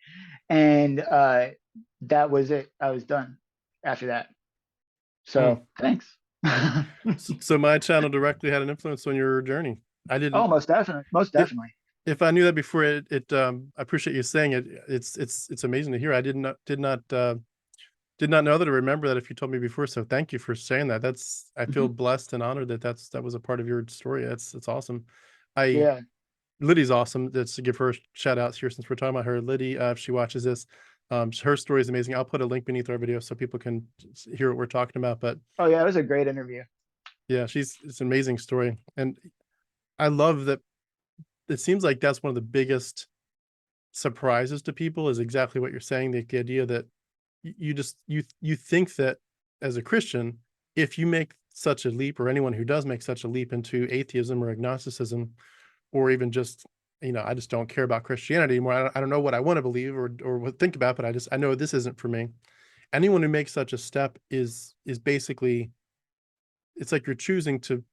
And that was it. I was done after that. Hmm. So thanks. So my channel directly had an influence on your journey. I Oh, didn't, most definitely, most if, definitely. if I knew that before, I appreciate you saying it. It's amazing to hear. I did not know that, or remember that if you told me before. So thank you for saying that. I feel Mhm. blessed and honored that was a part of your story. It's awesome. I Yeah. Liddy's awesome. Let's give her a shout out here since we're talking about her. Liddy, if she watches this, her story is amazing. I'll put a link beneath our video so people can hear what we're talking about. But Oh yeah, it was a great interview. yeah, it's an amazing story, and I love that. It seems like that's one of the biggest surprises to people, is exactly what you're saying. The idea that you just you think that as a Christian, if you make such a leap, or anyone who does make such a leap into atheism or agnosticism, or even just, I just don't care about Christianity anymore. I don't know what I want to believe or what think about, but I know this isn't for me. Anyone who makes such a step is basically, it's like you're choosing to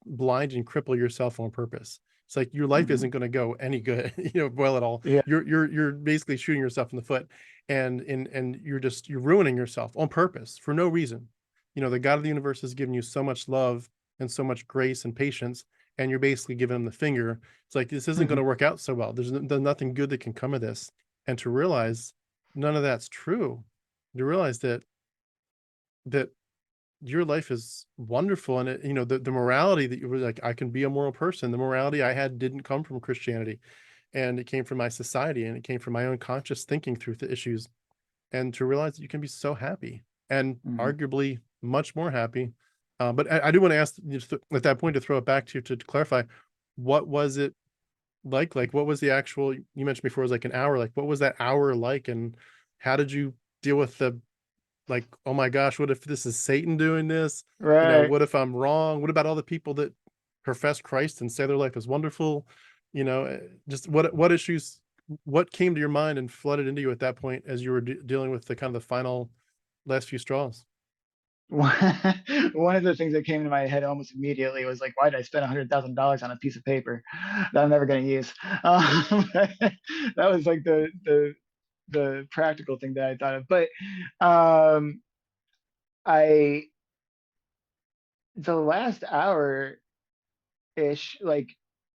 blind and cripple yourself on purpose. It's like your life Mhm. isn't going to go any good, well at all. Yeah. You're basically shooting yourself in the foot, and you're ruining yourself on purpose for no reason. The God of the universe has given you so much love and so much grace and patience, and you're basically giving him the finger. It's like, this isn't going Mhm. to work out so well. There's nothing good that can come of this. And to realize none of that's true, to realize that your life is wonderful, and the morality that you were like, I can be a moral person. The morality I had didn't come from Christianity, and it came from my society, and it came from my own conscious thinking through the issues. And to realize that you can be so happy, and Mhm. arguably much more happy. But I do want to ask, just at that point, to throw it back to you to clarify, what was it like what was the actual, you mentioned before, it was like an hour, like what was that hour like, and how did you deal with the, like, oh my gosh, what if this is Satan doing this? Right. What if I'm wrong? What about all the people that profess Christ and say their life is wonderful? Just what issues, what came to your mind and flooded into you at that point as you were dealing with the kind of the final last few straws? one of the things that came to my head almost immediately was like, why did I spend $100,000 on a piece of paper that I'm never going to use? That was like the practical thing that I thought of. But um, I the last hour ish, like,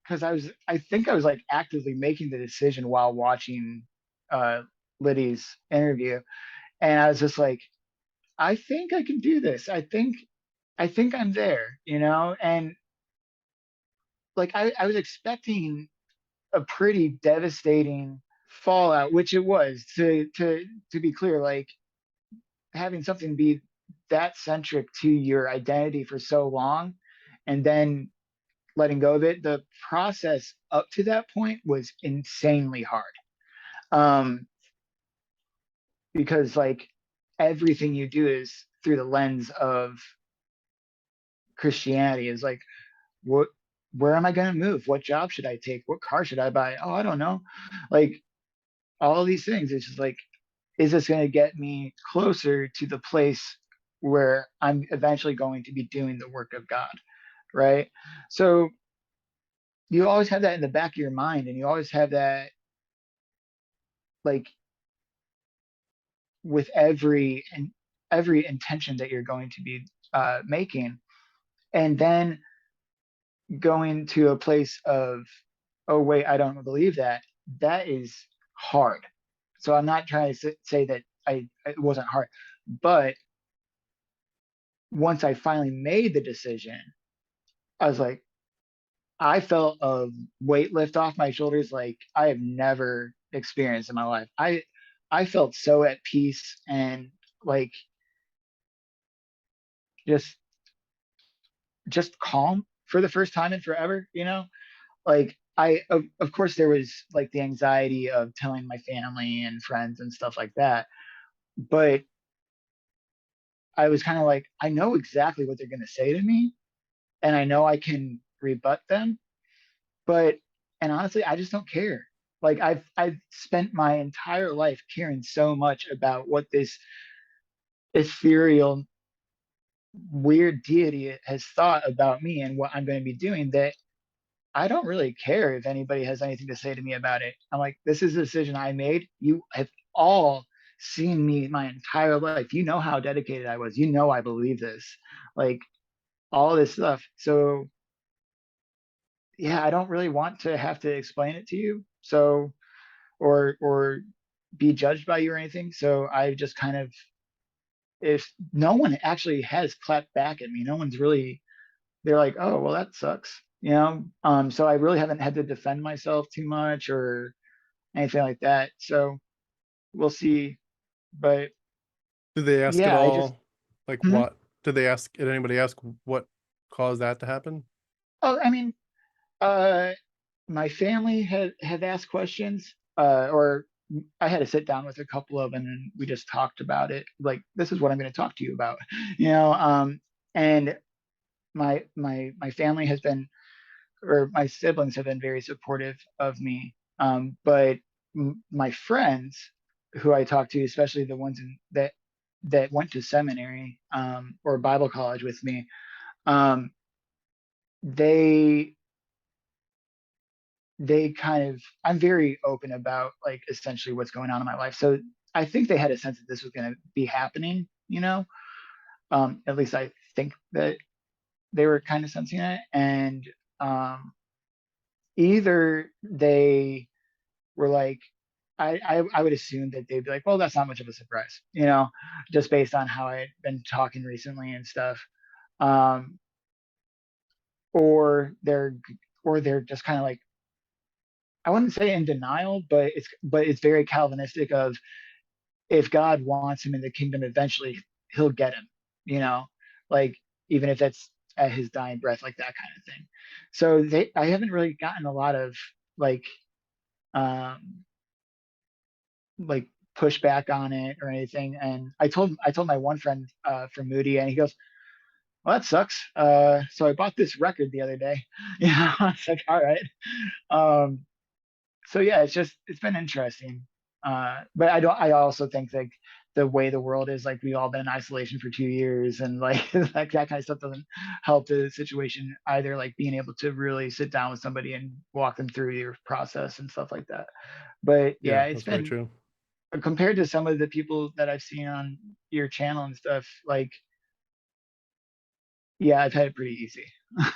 because I think I was like actively making the decision while watching uh, Liddy's interview, and I was just like, I think I can do this. I think I'm there, and like I was expecting a pretty devastating fallout, which it was. To be clear, like having something be that centric to your identity for so long, and then letting go of it, the process up to that point was insanely hard. Um, because like everything you do is through the lens of Christianity. Is like, what where am I going to move? What job should I take? What car should I buy? Oh, I don't know. Like all these things. It's just like, is this going to get me closer to the place where I'm eventually going to be doing the work of God? Right. So you always have that in the back of your mind, and you always have that, like, with every intention that you're going to be making, and then going to a place of, oh wait, I don't believe that. That is hard. So I'm not trying to say that it wasn't hard, but once I finally made the decision, I was like, I felt a weight lift off my shoulders like I have never experienced in my life. I felt so at peace, and like just just calm for the first time in forever, Like of course there was like the anxiety of telling my family and friends and stuff like that, but I was kind of like, I know exactly what they're going to say to me, and I know I can rebut them, but and honestly, I just don't care. Like I've spent my entire life caring so much about what this ethereal weird deity has thought about me and what I'm going to be doing, that I don't really care if anybody has anything to say to me about it. I'm like, this is a decision I made. You have all seen me my entire life. You know how dedicated I was. You know I believe this. Like all this stuff. So yeah, I don't really want to have to explain it to you. So or be judged by you or anything. So I just kind of, if no one actually has clapped back at me, no one's really, they're like, oh well, that sucks. So I really haven't had to defend myself too much or anything like that. So we'll see. But Did they ask at yeah, all, like hmm? what? Did anybody ask what caused that to happen? Oh, I mean, uh, my family had asked questions, or I had to sit down with a couple of them, and we just talked about it. Like, this is what I'm going to talk to you about, you know. And my family has been, or my siblings have been very supportive of me. But my friends who I talk to, especially the ones that went to seminary or Bible college with me, um, they they kind of, I'm very open about like essentially what's going on in my life. So I think they had a sense that this was going to be happening. At least I think that they were kind of sensing it, and um, either they were like, I would assume that they'd be like, well, that's not much of a surprise, just based on how I've been talking recently and stuff. Um, or they're or they're just kind of like, I wouldn't say in denial, but it's very Calvinistic of, if God wants him in the kingdom eventually, he'll get him, you know, like even if that's at his dying breath, like that kind of thing. So I haven't really gotten a lot of like um like pushback on it or anything. And I told my one friend from Moody, and he goes, well, that sucks. So I bought this record the other day. It's like, all right. Um, so yeah, it's been interesting. But I also think that the way the world is, like we've all been in isolation for 2 years, and like that kind of stuff doesn't help the situation either. Like being able to really sit down with somebody and walk them through your process and stuff like that. But Yeah, yeah, it's that's very been, true. compared to some of the people that I've seen on your channel and stuff, like yeah, I've had it pretty easy.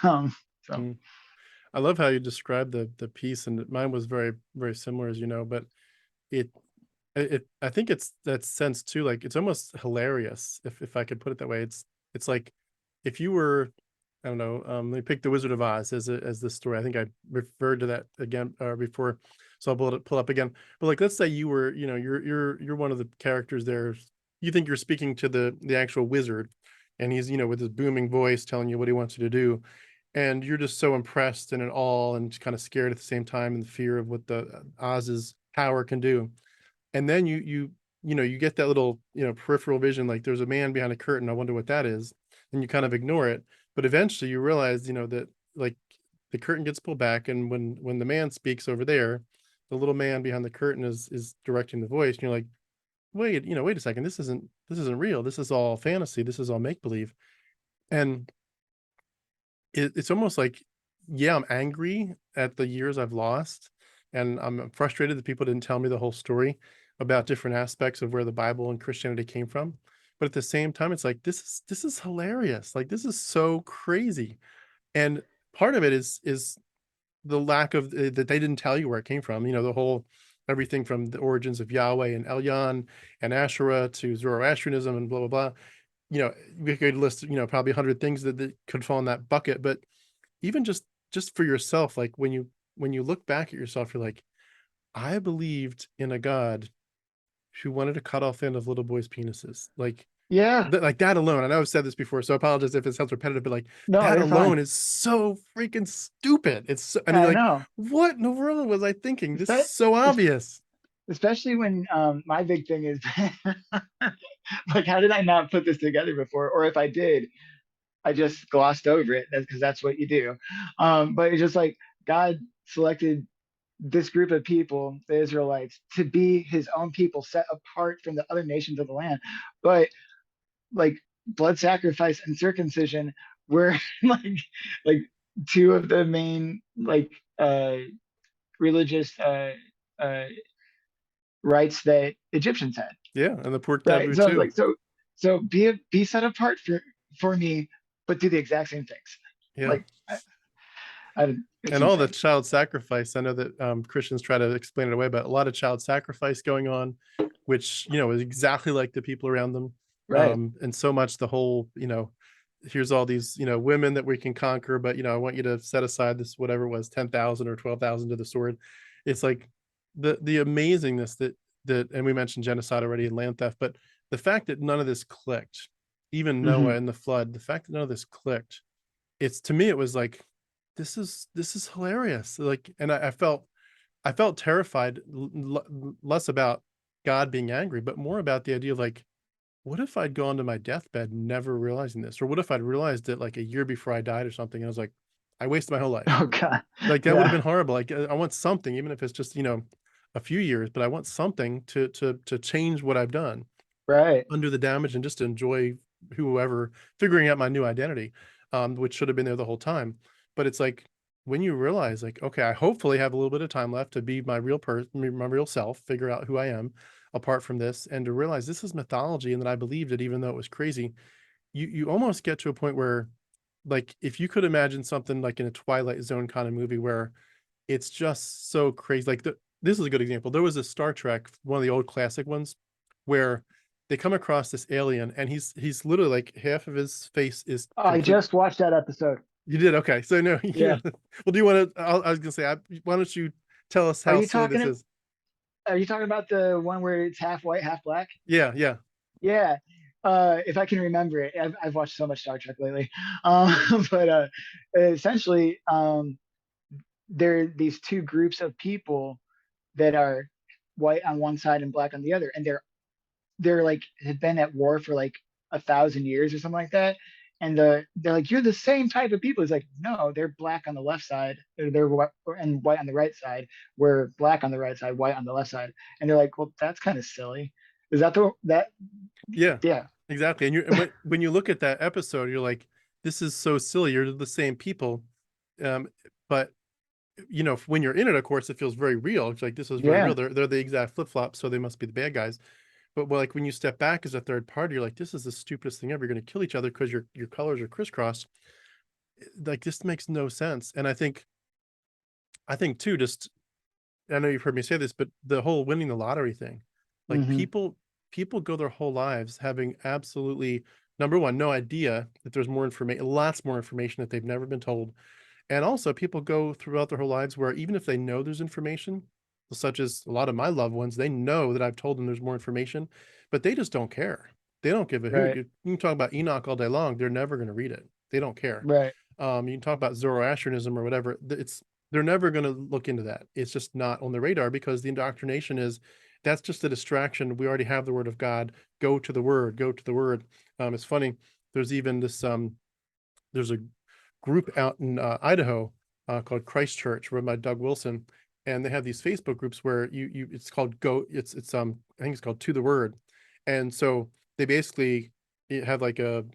So Mm. I love how you described the piece, and mine was very, very similar, as you know, but it I think it's that sense too, like it's almost hilarious if I could put it that way. It's like if you were, I don't know, let me pick the Wizard of Oz as the story. I think I referred to that again before, so I'll pull up again. But like, let's say you were, you know, you're one of the characters there. You think you're speaking to the actual wizard, and he's, you know, with his booming voice telling you what he wants you to do, and you're just so impressed and in awe and kind of scared at the same time, and the fear of what the Oz's power can do. And then you know, you get that little, you know, peripheral vision, like there's a man behind a curtain, I wonder what that is, and you kind of ignore it. But eventually you realize, you know, that like the curtain gets pulled back, and when the man speaks over there, the little man behind the curtain is directing the voice, and you're like, wait, you know, wait a second, this isn't real, this is all fantasy, this is all make believe. And it's almost like, yeah, I'm angry at the years I've lost, and I'm frustrated that people didn't tell me the whole story about different aspects of where the Bible and Christianity came from. But at the same time, it's like this is hilarious. Like this is so crazy. And part of it is the lack of that they didn't tell you where it came from. You know, the whole everything from the origins of Yahweh and Elyon and Asherah to Zoroastrianism and blah blah blah. You know, we could list, you know, probably 100 things that could fall in that bucket. But even just for yourself, like when you look back at yourself, you're like, I believed in a God who wanted to cut off the end of little boys' penises. Like yeah, like that alone. I know I've said this before, so I apologize if it sounds repetitive, but like no, that you're fine. alone is so freaking stupid. It's so, and you're I like, know. what in the world was I thinking? This is Espe- so es- obvious. Especially when my big thing is like, how did I not put this together before? Or if I did, I just glossed over it because that's what you do. But it's just like God selected this group of people, the Israelites, to be his own people set apart from the other nations of the land. But like blood sacrifice and circumcision were like two of the main like religious uh, rights that Egyptians had, Yeah, and the pork right? taboo So I was too. like, so be set apart for me, but do the exact same things. Yeah. Like I it's And all the insane, child sacrifice, I know that Christians try to explain it away, but a lot of child sacrifice going on, which, you know, is exactly like the people around them. right? And so much the whole, you know, here's all these, you know, women that we can conquer, but, you know, I want you to set aside this, whatever it was, 10,000 or 12,000 to the sword. It's like the amazingness that, and we mentioned genocide already and land theft, but the fact that none of this clicked, even Noah Mm-hmm. and the flood, the fact that none of this clicked, it's, to me, it was like, this is hilarious. Like, and I felt terrified, less about God being angry, but more about the idea of like, what if I'd gone to my deathbed never realizing this? Or what if I'd realized it like a year before I died or something? And I was like, I wasted my whole life. Oh God, Like that would have yeah, been horrible. Like I want something, even if it's just, you know, a few years, but I want something to change what I've done, right. undo the damage, and just to enjoy whoever figuring out my new identity, which should have been there the whole time. But it's like when you realize, like, okay, I hopefully have a little bit of time left to be my real person, my real self, figure out who I am apart from this, and to realize this is mythology and that I believed it, even though it was crazy. You almost get to a point where, like, if you could imagine something like in a Twilight Zone kind of movie where it's just so crazy. Like this is a good example. There was a Star Trek, one of the old classic ones, where they come across this alien, and he's literally like half of his face is Oh, I complete. just watched that episode. You did okay. So no, you Yeah. know. Well, do you want to? I was gonna say, why don't you tell us Are how you silly this talking? is? Are you talking about the one where it's half white, half black? Yeah, yeah, Yeah. If I can remember it, I've watched so much Star Trek lately. But essentially, there are these two groups of people that are white on one side and black on the other, and they're like had been at war for like 1,000 years or something like that. And they're like, you're the same type of people. It's like, no, they're black on the left side, or they're and white on the right side. We're black on the right side, white on the left side. And they're like, well, that's kind of silly. Is that that? Yeah, Yeah. exactly. And when you look at that episode, you're like, this is so silly. You're the same people. Um, but when you're in it, of course, it feels very real. It's like, this is very real. Yeah. They're the exact flip-flops, so they must be the bad guys. But well, like when you step back as a third party, you're like, this is the stupidest thing ever. You're going to kill each other because your colors are crisscrossed. Like, this makes no sense. And I think too, just, I know you've heard me say this, but the whole winning the lottery thing, like Hmm. people go their whole lives having absolutely, number one, no idea that there's more information, lots more information that they've never been told. And also, people go throughout their whole lives where even if they know there's information, such as a lot of my loved ones, they know that I've told them there's more information, but they just don't care. They don't give a hoot. Right. You can talk about Enoch all day long. They're never going to read it. They don't care. Right. You can talk about Zoroastrianism or whatever. They're never going to look into that. It's just not on the radar because the indoctrination is, that's just a distraction. We already have the word of God. Go to the word. Go to the word. It's funny. There's even there's a group out in Idaho called Christ Church, run by Doug Wilson, and they have these Facebook groups where it's called I think it's called To the Word, and so they basically have like a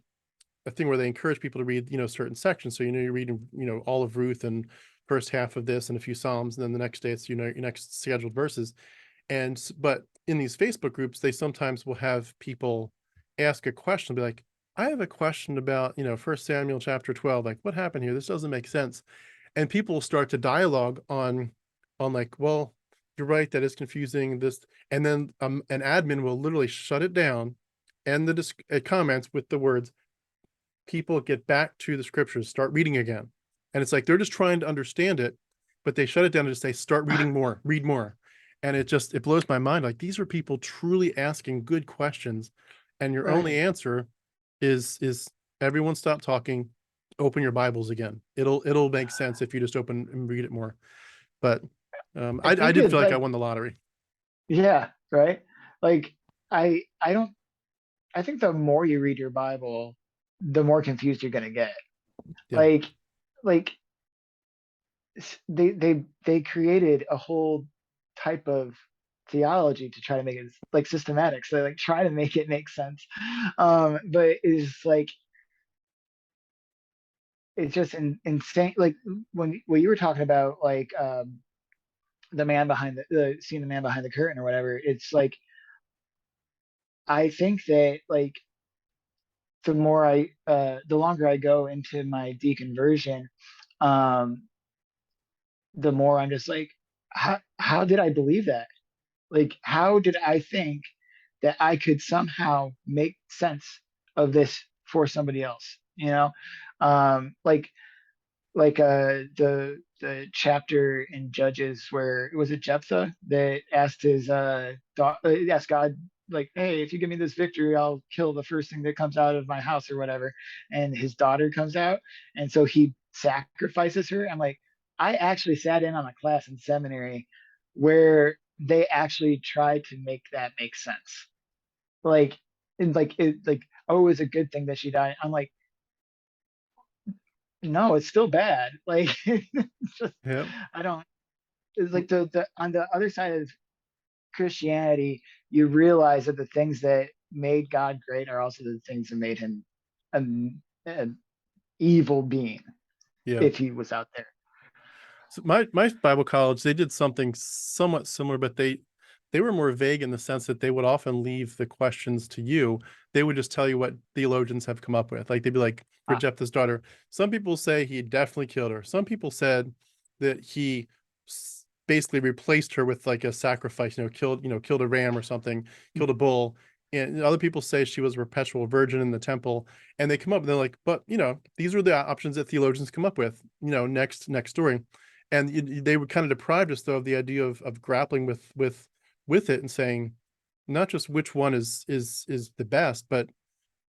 thing where they encourage people to read certain sections. So you're reading all of Ruth and first half of this and a few Psalms, and then the next day it's your next scheduled verses. But in these Facebook groups, they sometimes will have people ask a question, be like, I have a question about, First Samuel chapter 12. Like, what happened here? This doesn't make sense. And people will start to dialogue on like, well, you're right, that is confusing. This, and then an admin will literally shut it down and comments with the words, people get back to the scriptures, start reading again. And it's like they're just trying to understand it, but they shut it down and just say, start reading more, read more. And it blows my mind. Like, these are people truly asking good questions. And your Right. only answer is everyone stop talking, open your Bibles again. It'll make sense if you just open and read it more. But I I think did it's feel like I like, won the lottery. yeah, right. Like I don't, I think the more you read your Bible, the more confused you're gonna get. Yeah. Like, like they created a whole type of theology to try to make it like systematic. So they like try to make it make sense. But it's like it's just insane. Like when you were talking about like the man behind seeing the man behind the curtain or whatever, it's like I think that like the longer I go into my deconversion, um, the more I'm just like, how did I believe that? Like, how did I think that I could somehow make sense of this for somebody else? You know, like the chapter in Judges where it was Jephthah that asked asked God, like, hey, if you give me this victory, I'll kill the first thing that comes out of my house or whatever. And his daughter comes out, and so he sacrifices her. I'm like, I actually sat in on a class in seminary where they actually tried to make that make sense. Like, oh, it was a good thing that she died. I'm like, no, it's still bad. Like, it's just, Yeah. I don't. It's like the on the other side of Christianity, you realize that the things that made God great are also the things that made him an evil being Yeah. if he was out there. So my Bible college, they did something somewhat similar, but they were more vague in the sense that they would often leave the questions to you. They would just tell you what theologians have come up with. Like, they'd be like, for Ah, Jephthah's daughter, some people say he definitely killed her. Some people said that he basically replaced her with like a sacrifice, killed a ram or something, killed a bull. And other people say she was a perpetual virgin in the temple. And they come up and they're like, but these are the options that theologians come up with. Next story. And they were kind of deprived us though of the idea of grappling with it and saying not just which one is the best, but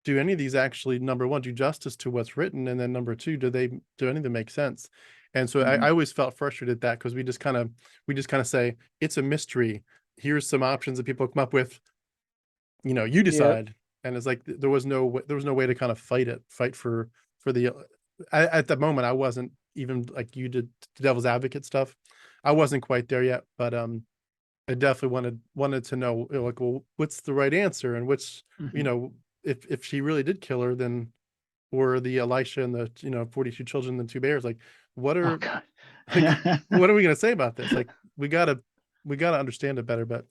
do any of these actually, number one, do justice to what's written, and then number two, do any of them make sense? And so I mhm. always felt frustrated at that because we just kind of say it's a mystery. Here's some options that people come up with. You Yep. decide. And it's like there was no way to kind of fight for the at the moment. I wasn't even like you did devil's advocate stuff. I wasn't quite there yet, but I definitely wanted to know, like, well, what's the right answer, and which, you Mhm. know, if she really did kill her, then or the Elisha and the 42 children and 2 bears, like, what Oh are God. like, what are we gonna say about this? Like, we gotta understand it better. But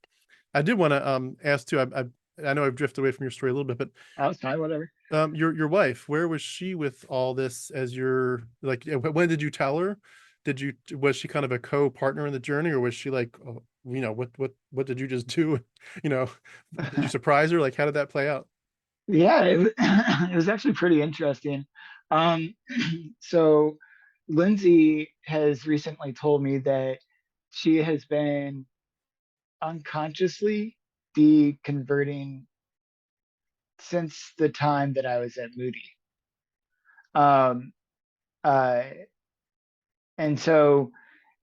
I did wanna, ask too, I know I've drifted away from your story a little bit, but, That was fine, whatever. your wife, where was she with all this as your like, when did you tell her? Was she kind of a co-partner in the journey, or was she like, "Oh, what did you just do?" You know, did you surprise her? Like, how did that play out? Yeah, it was actually pretty interesting. Um, so Lindsay has recently told me that she has been unconsciously deconverting since the time that I was at Moody. Um, uh, and so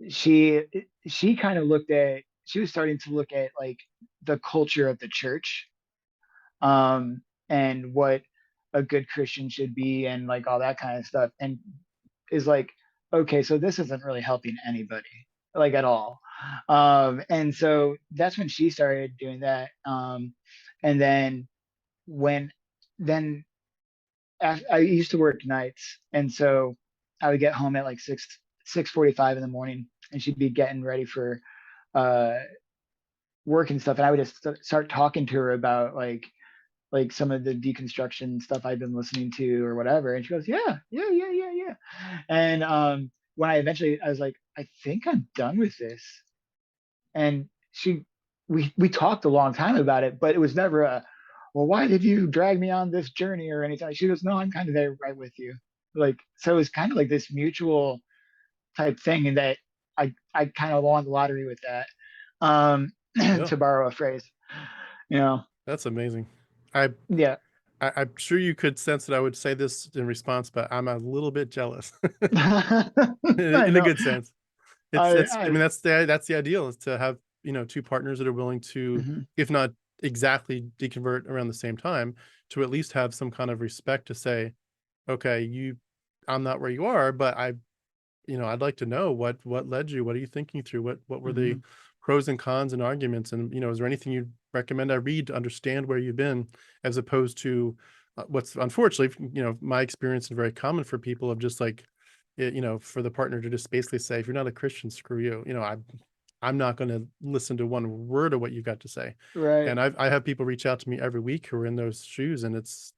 she she kind of looked at she was starting to look at like the culture of the church, and what a good Christian should be and like all that kind of stuff, and is like, okay, so this isn't really helping anybody like at all. And so that's when she started doing that. And then when then I used to work nights, and so I would get home at like 6:45 in the morning, and she'd be getting ready for uh, work and stuff, and I would just start talking to her about like some of the deconstruction stuff I've been listening to or whatever. And she goes, yeah, yeah, yeah, yeah, yeah. And when I was like, I think I'm done with this. And we talked a long time about it, but it was never a, well, why did you drag me on this journey or anything? She goes, no, I'm kind of there right with you. Like, so it was kind of like this mutual type thing, and that I kind of won the lottery with that, Yeah, to borrow a phrase, you know. that's amazing. I Yeah. I'm sure you could sense that I would say this in response, but I'm a little bit jealous I in a know. good sense. I I mean, that's the ideal, is to have, 2 partners that are willing to, mhm, if not exactly deconvert around the same time, to at least have some kind of respect to say, okay, I'm not where you are, but I'd like to know what led you. What are you thinking through? What were the mhm. pros and cons and arguments? And is there anything you'd recommend I read to understand where you've been, as opposed to what's unfortunately, my experience and very common for people of just like, for the partner to just basically say, if you're not a Christian, screw you. I'm not going to listen to one word of what you've got to say. Right, And I have people reach out to me every week who are in those shoes, and it's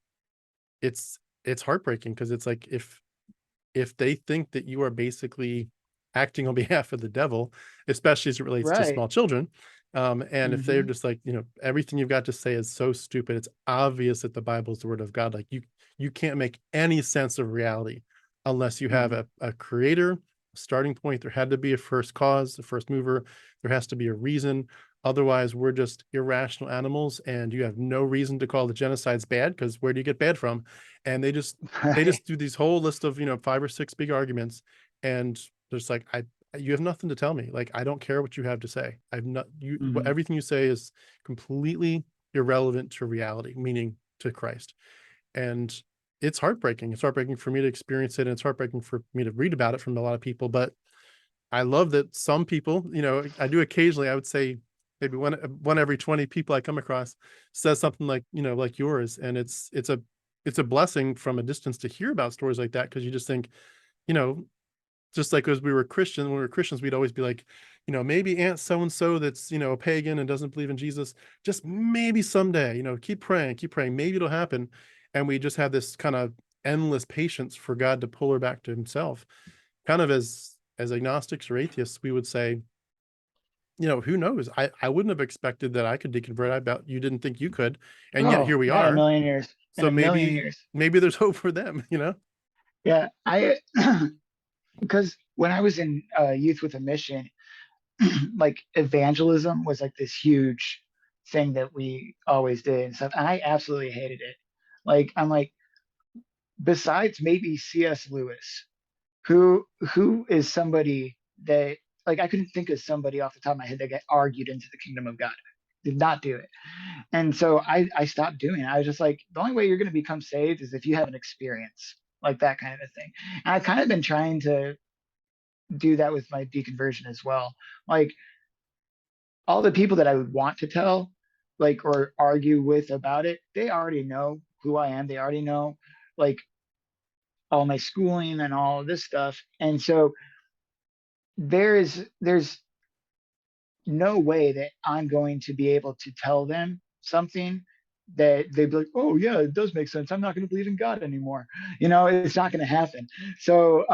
heartbreaking, because it's like, if they think that you are basically acting on behalf of the devil, especially as it relates to right. small children, and if they're Mhm, just like, everything you've got to say is so stupid, it's obvious that the Bible is the word of God. Like, you can't make any sense of reality unless you have mhm. a creator, a starting point. There had to be a first cause, a first mover. There has to be a reason. Otherwise, we're just irrational animals, and you have no reason to call the genocides bad, because where do you get bad from? And they Right. just do these whole list of, 5 or 6 big arguments, and there's like, you have nothing to tell me. Like, I don't care what you have to say. I've not Mhm, everything you say is completely irrelevant to reality, meaning to Christ. And it's heartbreaking. It's heartbreaking for me to experience it, and it's heartbreaking for me to read about it from a lot of people. But I love that some people, I do occasionally, I would say maybe one every 20 people I come across says something like, like yours. And it's a blessing from a distance to hear about stories like that, because you just think, you know, just like as when we were Christians, we'd always be like, maybe Aunt so and so that's, a pagan and doesn't believe in Jesus, just maybe someday, keep praying, maybe it'll happen. And we just have this kind of endless patience for God to pull her back to himself. Kind of as agnostics or atheists, we would say, who knows? I wouldn't have expected that I could deconvert. I bet you didn't think you could. And yet oh, here we not a are. million years. In So a million maybe years. maybe there's hope for them, you know? Yeah, I because when I was in youth with a mission, like evangelism was like this huge thing that we always did and stuff, and I absolutely hated it. Like I'm like, besides maybe C.S. Lewis, who is somebody that, like, I couldn't think of somebody off the top of my head that got argued into the kingdom of God. Did not do it. And so I stopped doing it. I was just like, the only way you're going to become saved is if you have an experience, like that kind of a thing. And I've kind of been trying to do that with my deconversion as well. Like, all the people that I would want to tell, like, or argue with about it, they already know who I am. They already know, like, all my schooling and all of this stuff. And so there's no way that I'm going to be able to tell them something that they'd be like, oh yeah, it does make sense. I'm not going to believe in God anymore. It's not going to happen. So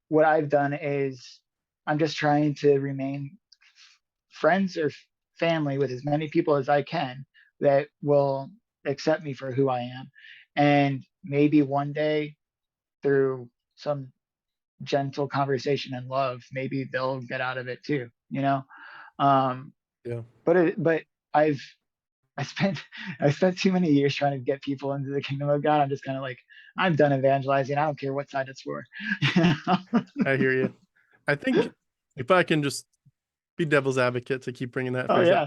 what I've done is I'm just trying to remain friends or family with as many people as I can that will accept me for who I am. And maybe one day through some gentle conversation and love, maybe they'll get out of it too. Um, Yeah. but I've I spent I spent too many years trying to get people into the kingdom of God. I'm just kind of like, I'm done evangelizing. I don't care what side it's for. I hear you. I think if I can just be devil's advocate to keep bringing that Oh phrase up, yeah,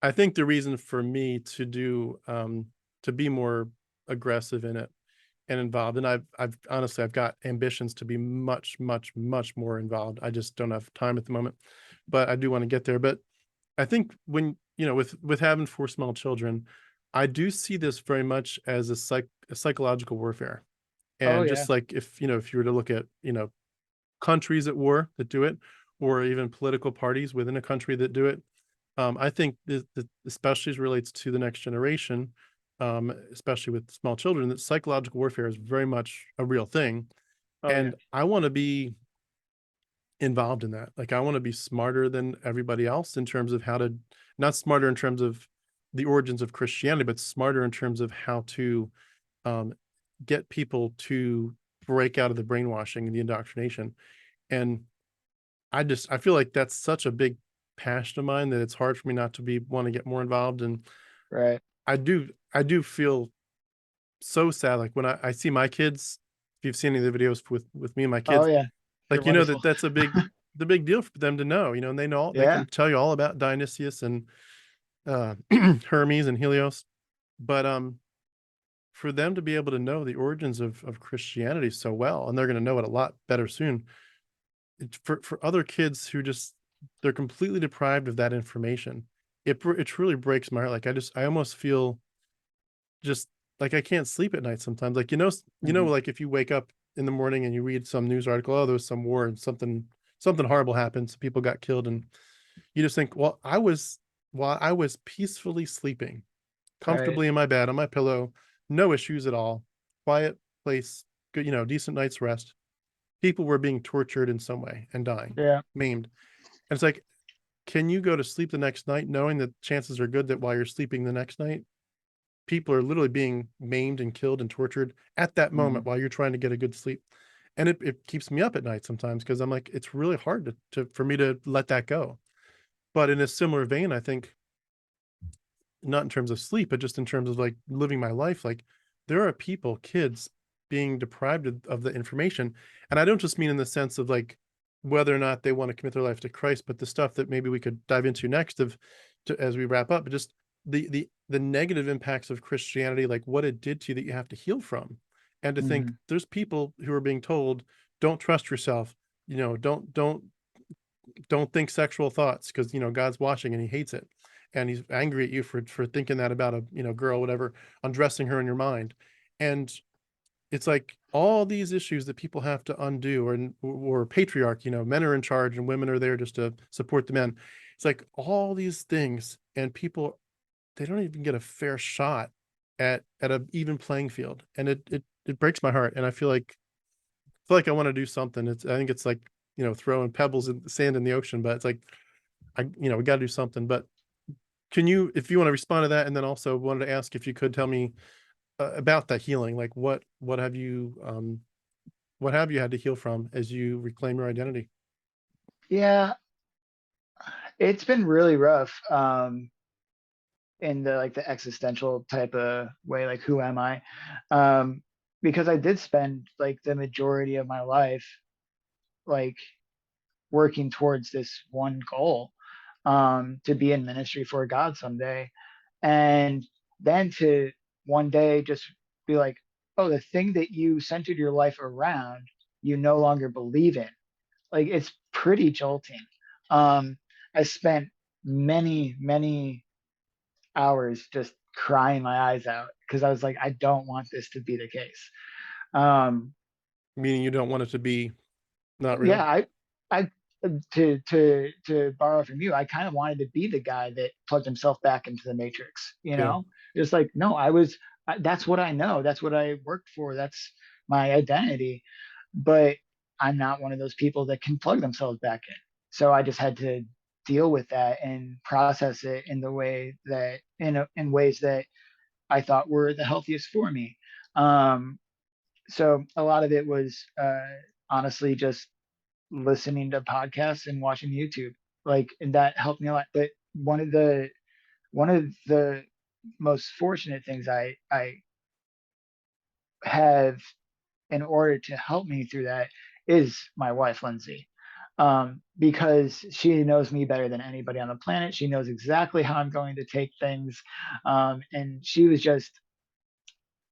I think the reason for me to be more aggressive in it and involved, and I've honestly I've got ambitions to be much, much, much more involved. I just don't have time at the moment, but I do want to get there. But I think when with having four small children, I do see this very much as a psychological warfare. oh And yeah, just like if you were to look at countries at war that do it, or even political parties within a country that do it. I think especially as relates to the next generation, especially with small children, that psychological warfare is very much a real thing. oh yeah, And I want to be involved in that. Like I want to be smarter than everybody else in terms of how to, not smarter in terms of the origins of Christianity, but smarter in terms of how to um, get people to break out of the brainwashing and the indoctrination. And I feel like that's such a big passion of mine that it's hard for me not to be want to get more involved. And right. I do feel so sad. Like when I see my kids, if you've seen any of the videos with me and my Oh kids, yeah, they're like wonderful. that that's the big deal for them to know, and they know they Yeah. can tell you all about Dionysius and uh Hermes and Helios. But for them to be able to know the origins of Christianity so well, and they're going to know it a lot better soon. For other kids who just they're completely deprived of that information, it truly breaks my heart. Like I almost feel just like I can't sleep at night sometimes. Like Hmm. like if you wake up in the morning and you read some news article, oh, there was some war and something horrible happened, some people got killed, and you just think, well, while I was peacefully sleeping, Right. comfortably in my bed on my pillow, no issues at all, quiet place, good, decent night's rest. People were being tortured in some way and dying, Yeah. maimed. And it's like, can you go to sleep the next night knowing that chances are good that while you're sleeping the next night, people are literally being maimed and killed and tortured at that Hmm. moment while you're trying to get a good sleep? And it keeps me up at night sometimes because I'm like, it's really hard for me to let that go. But in a similar vein, I think not in terms of sleep, but just in terms of like living my life, like there are people, kids being deprived of the information. And I don't just mean in the sense of like whether or not they want to commit their life to Christ, but the stuff that maybe we could dive into next as we wrap up, but just the negative impacts of Christianity, like what it did to you that you have to heal from. And to think Hmm. there's people who are being told, don't trust yourself, don't think sexual thoughts because God's watching and he hates it, and he's angry at you for thinking that about a girl, whatever, undressing her in your mind. And it's like all these issues that people have to undo, or patriarch, men are in charge and women are there just to support the men. It's like all these things, and people, they don't even get a fair shot at a even playing field, and it breaks my heart. And I feel like I want to do something. I think it's like throwing pebbles in sand in the ocean, but it's like we got to do something. But can you, if you want to respond to that, and then also wanted to ask if you could tell me about that healing, like what have you had to heal from as you reclaim your identity? Yeah. It's been really rough. In the like the existential type of way, like who am I? Um, because I did spend like the majority of my life like working towards this one goal, to be in ministry for God someday. And then to one day just be like, oh, the thing that you centered your life around, you no longer believe in. Like it's pretty jolting. I spent many hours just crying my eyes out because I was like, I don't want this to be the case. Um, Meaning you don't want it to be not real. yeah, I to borrow from you, I kind of wanted to be the guy that plugged himself back into the matrix, Yeah. just like, no, that's what I know. That's what I worked for. That's my identity. But I'm not one of those people that can plug themselves back in. So I just had to deal with that and process it in the way that in ways that I thought were the healthiest for me. Um, so a lot of it was honestly just listening to podcasts and watching YouTube. Like, and that helped me a lot. But one of the most fortunate things I have in order to help me through that is my wife, Lindsay. Because she knows me better than anybody on the planet. She knows exactly how I'm going to take things. And she was just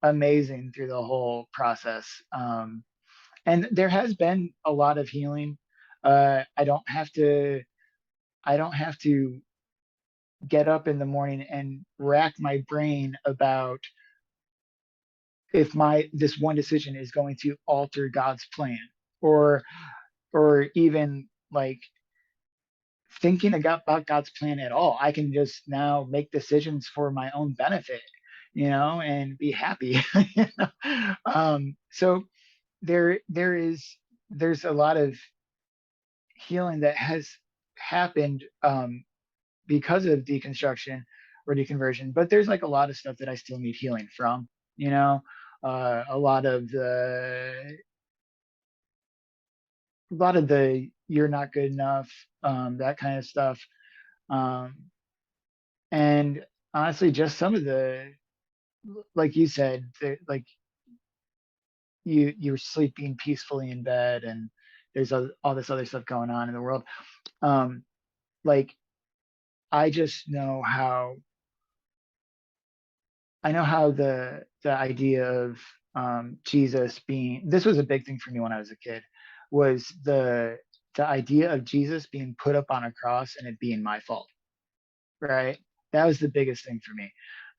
amazing through the whole process. And there has been a lot of healing. I don't have to get up in the morning and rack my brain about if my this one decision is going to alter God's plan, or or even like thinking about God's plan at all. I can just now make decisions for my own benefit, and be happy. So there's a lot of healing that has happened because of deconstruction or deconversion, but there's like a lot of stuff that I still need healing from, you know, a lot of the you're not good enough, that kind of stuff. Um, and honestly, just some of like you said, like you're sleeping peacefully in bed, and there's all this other stuff going on in the world. Um, like I just know how I know how the idea of Jesus being this was a big thing for me when I was a kid, was the idea of Jesus being put up on a cross and it being my fault, right? That was the biggest thing for me.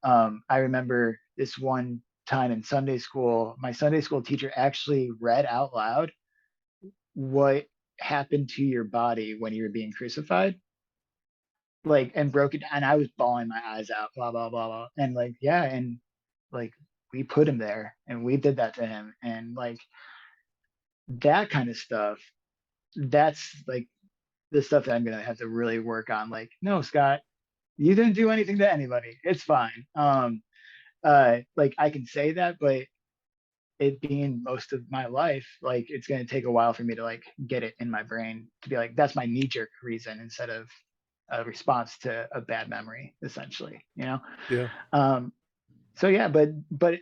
I remember this one time in Sunday school, my Sunday school teacher actually read out loud what happened to your body when you were being crucified, like, and broke it down. And I was bawling my eyes out, blah blah blah blah, and like, yeah, and like we put him there and we did that to him, and like that kind of stuff. That's like the stuff that I'm gonna have to really work on. Like, no, Scott, you didn't do anything to anybody. It's fine. Like I can say that, but it being most of my life, like it's gonna take a while for me to like get it in my brain to be like that's my knee jerk reason instead of a response to a bad memory, essentially. Yeah. Um, so yeah, but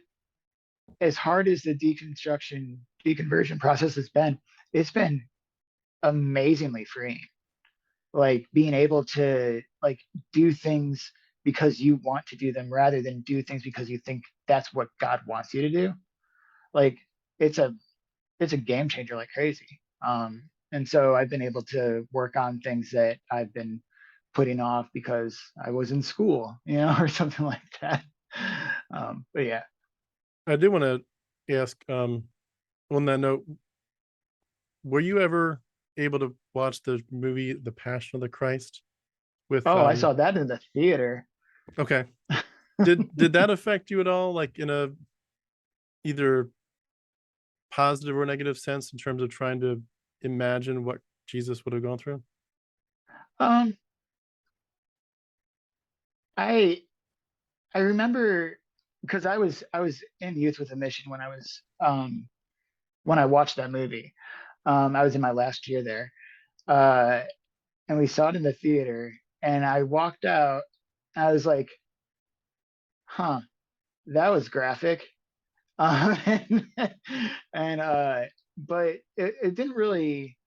as hard as the deconversion process has been, it's been amazingly freeing. Like being able to like do things because you want to do them rather than do things because you think that's what God wants you to do. Like it's a it's a game changer like crazy. And so I've been able to work on things that I've been putting off because I was in school, or something like that. But yeah. I did want to ask, on that note, were you ever able to watch the movie The Passion of the Christ with Oh, I saw that in the theater. okay. Did that affect you at all, like in a either positive or negative sense in terms of trying to imagine what Jesus would have gone through? um, I I remember because I was in Youth with a Mission when I watched that movie. I was in my last year there, uh, and we saw it in the theater. And I walked out. I was like, "Huh, that was graphic." And, and but it didn't really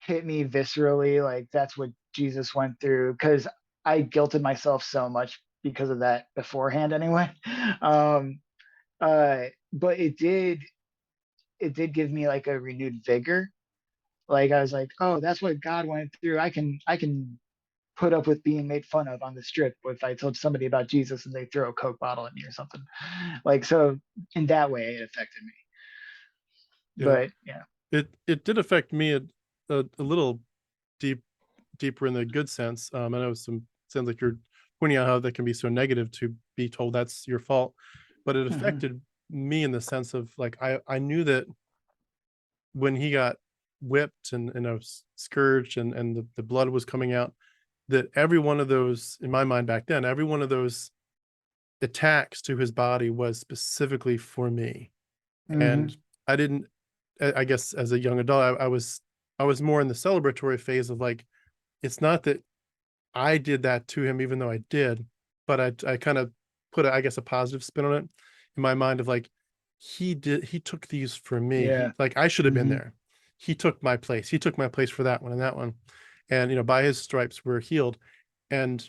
hit me viscerally like that's what Jesus went through because I guilted myself so much because of that beforehand anyway. Um, but it did give me like a renewed vigor. Like I was like, oh, that's what God went through. I can put up with being made fun of on the strip if I told somebody about Jesus and they throw a Coke bottle at me or something. Like, so in that way, it affected me. Yeah. But yeah. It did affect me a little deeper in the good sense. I know sounds like you're pointing out how that can be so negative to be told that's your fault, but it Mhm. affected me in the sense of like I knew that when he got whipped and I was scourged and the blood was coming out, that every one of those in my mind back then, every one of those attacks to his body was specifically for me. And Mhm. I didn't I guess as a young adult, I was more in the celebratory phase of like, it's not that I did that to him, even though I did, but I kind of put I guess a positive spin on it in my mind of like, he took these for me. Yeah. He like I should have been Mhm. there. He took my place. He took my place for that one and that one. And by his stripes we're healed. And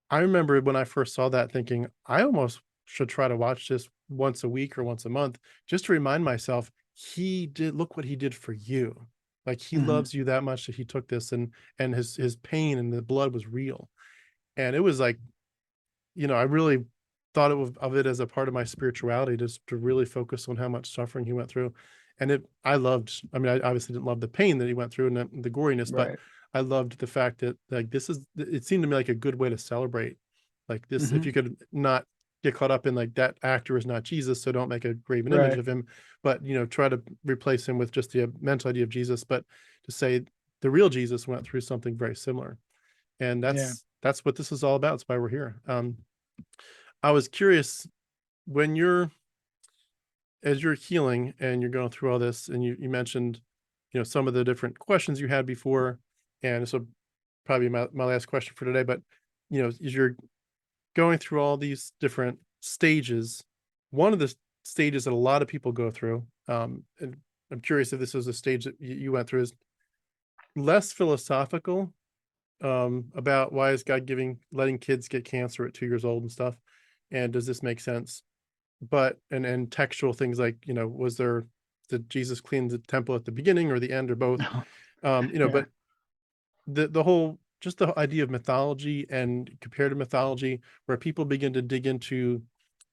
I remember when I first saw that thinking, I almost should try to watch this once a week or once a month just to remind myself, look what he did for you. Like he Mhm. loves you that much that he took this and his pain and the blood was real. And it was like, I really thought of it as a part of my spirituality just to really focus on how much suffering he went through. And I mean, I obviously didn't love the pain that he went through and the goriness, but Right. I loved the fact that like it seemed to me like a good way to celebrate. Like this, if Mhm. you could not get caught up in like that actor is not Jesus, so don't make a graven image Right. of him, but try to replace him with just the mental idea of Jesus, but to say the real Jesus went through something very similar. And Yeah. that's what this is all about. It's why we're here. I was curious when as you're healing and you're going through all this, and you mentioned, some of the different questions you had before, and so probably my last question for today, but as you're going through all these different stages, one of the stages that a lot of people go through, and I'm curious if this is a stage that you went through, is less philosophical, about why is God letting kids get cancer at 2 years old and stuff, and does this make sense? But and textual things like, did Jesus clean the temple at the beginning or the end or both? Yeah. But the whole just the idea of mythology and comparative mythology, where people begin to dig into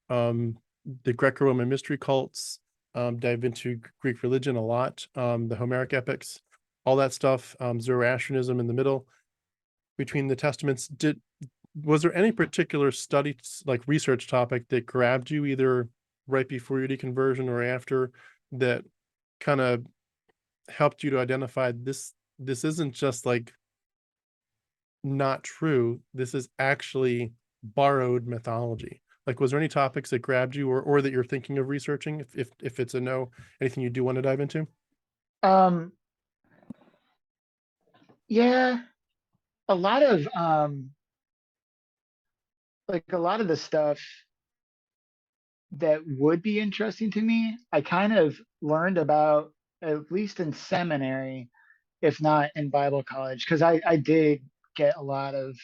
um the Greco-Roman mystery cults, dive into Greek religion a lot, the Homeric epics, all that stuff, Zoroastrianism in the middle between the testaments. Was there any particular study, like research topic that grabbed you either right before your deconversion or after, that kind of helped you to identify this isn't just like not true, this is actually borrowed mythology? Like, was there any topics that grabbed you or that you're thinking of researching? If it's a no, anything you do want to dive into? Um, yeah, a lot of like a lot of the stuff that would be interesting to me, I kind of learned about at least in seminary, if not in Bible college, because I did get a lot of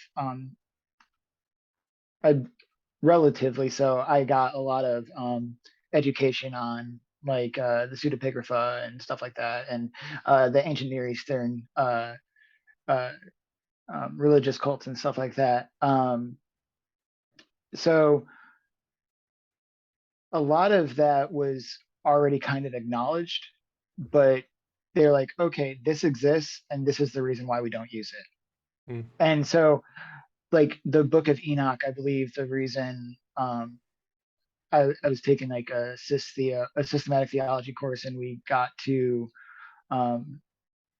I relatively so I got a lot of education on like the pseudepigrapha and stuff like that, and the ancient Near Eastern uh, religious cults and stuff like that. So a lot of that was already kind of acknowledged, but they're like, okay, this exists, and this is the reason why we don't use it. Mm, And so, like the Book of Enoch, I believe the reason I was taking like a systematic theology course, and um,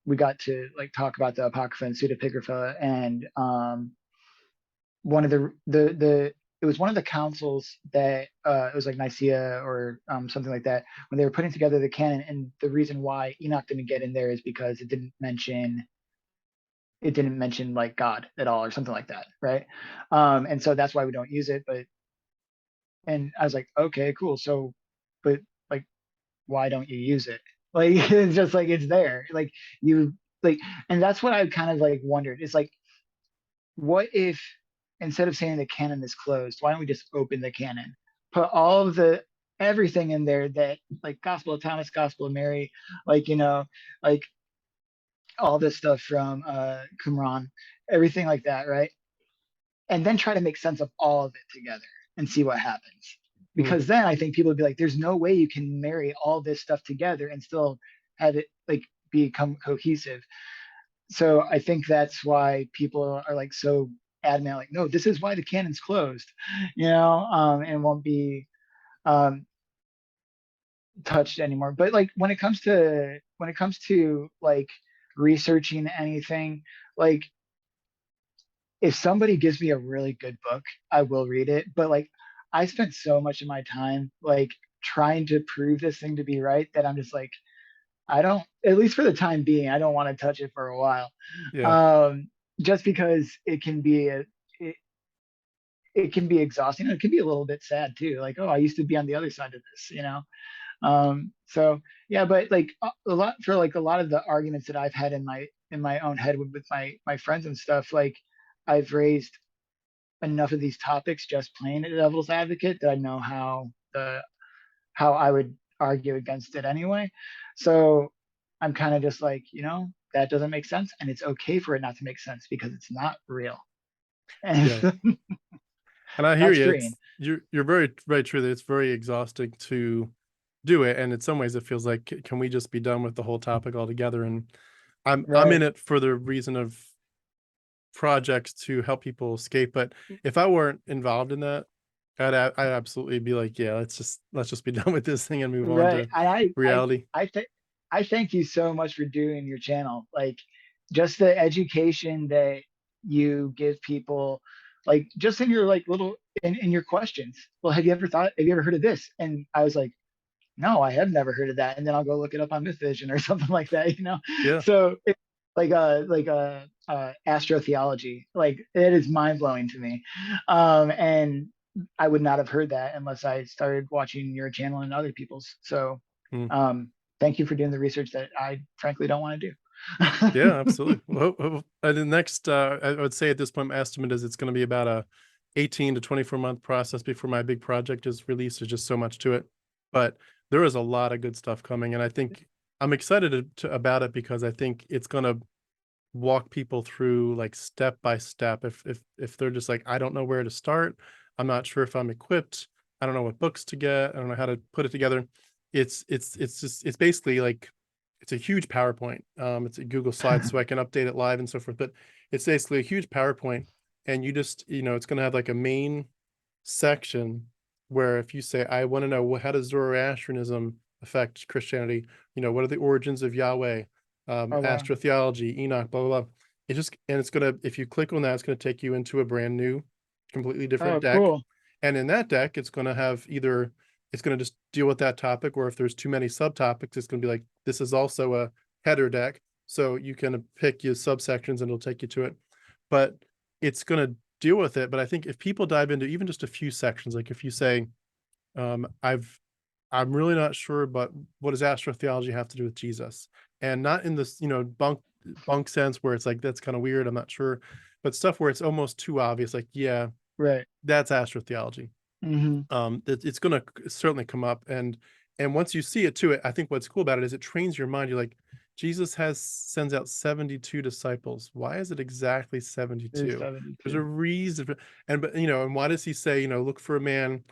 we got to like talk about the Apocrypha and pseudepigrapha, and one of the it was one of the councils that it was like Nicaea or something like that, when they were putting together the canon, and the reason why Enoch didn't get in there is because it didn't mention like God at all or something like that, right? And so that's why we don't use it. But and I was like, okay, cool. So, but like, why don't you use it? Like it's just like it's there. Like you like, and that's what I kind of like wondered. It's like, what if instead of saying the canon is closed, why don't we just open the canon? Put all of the everything in there that like Gospel of Thomas, Gospel of Mary, like like all this stuff from Qumran, everything like that, right? And then try to make sense of all of it together and see what happens. Mm, Because then I think people would be like, there's no way you can marry all this stuff together and still have it like become cohesive. So I think that's why people are like so adamant, like, no, this is why the canon's closed, and won't be um, touched anymore. But like when it comes to like researching anything, like if somebody gives me a really good book, I will read it. But like I spent so much of my time like trying to prove this thing to be right that I'm just like, I don't, at least for the time being, I don't want to touch it for a while. yeah. Um, just because it, it can be exhausting and it can be a little bit sad too. Like, oh, I used to be on the other side of this. So yeah, but like a lot for like a lot of the arguments that I've had in my own head with my friends and stuff, like I've raised enough of these topics just playing at devil's advocate that I know how I would argue against it anyway. So I'm kind of just like, that doesn't make sense, and it's okay for it not to make sense because it's not real, and Yeah. And I hear that's you. freeing. You're very, very true that it's very exhausting to do it. And in some ways it feels like, can we just be done with the whole topic altogether? And I'm in Right. it for the reason of projects to help people escape. But if I weren't involved in that, I'd absolutely be like, yeah, let's just be done with this thing and move on Right. to And reality. I thank you so much for doing your channel. Like just the education that you give people, like just in your like little in your questions. Well, have you ever heard of this? And I was like, no, I have never heard of that. And then I'll go look it up on MythVision or something like that. Yeah. So it's like astrotheology. Like it is mind blowing to me. And I would not have heard that unless I started watching your channel and other people's. So Mm. um, thank you for doing the research that I frankly don't want to Yeah, do. absolutely. Well, the next, I would say at this point, my estimate is it's going to be about a 18 to 24-month process before my big project is released. There's just so much to it, but there is a lot of good stuff coming, and I think I'm excited about it because I think it's going to walk people through like step by step. If they're just like, I don't know where to start, I'm not sure if I'm equipped, I don't know what books to get, I don't know how to put it together. It's basically like it's a huge PowerPoint. It's a Google Slides, so I can update it live and so forth. But it's basically a huge PowerPoint, and it's going to have like a main section where if you say, I want to know how does Zoroastrianism affect Christianity? What are the origins of Yahweh? Oh wow. Astrotheology, Enoch, blah blah blah. It's gonna, if you click on that, it's gonna take you into a brand new, completely different Oh deck. cool. And in that deck, it's gonna just deal with that topic, or if there's too many subtopics, it's gonna be like, this is also a header deck. So you can pick your subsections and it'll take you to it. But it's gonna deal with it. But I think if people dive into even just a few sections, like if you say, um, I've I'm really not sure, but what does astrotheology have to do with Jesus? And not in this, bunk sense where it's like that's kind of weird. I'm not sure, but stuff where it's almost too obvious. Like, yeah, Right. that's astrotheology. Hmm. It's going to certainly come up, and once you see it to it, I think what's cool about it is it trains your mind. You're like, Jesus has sends out 72 disciples. Why is it exactly There's 72? There's a 72. reason and why does he say, look for a man,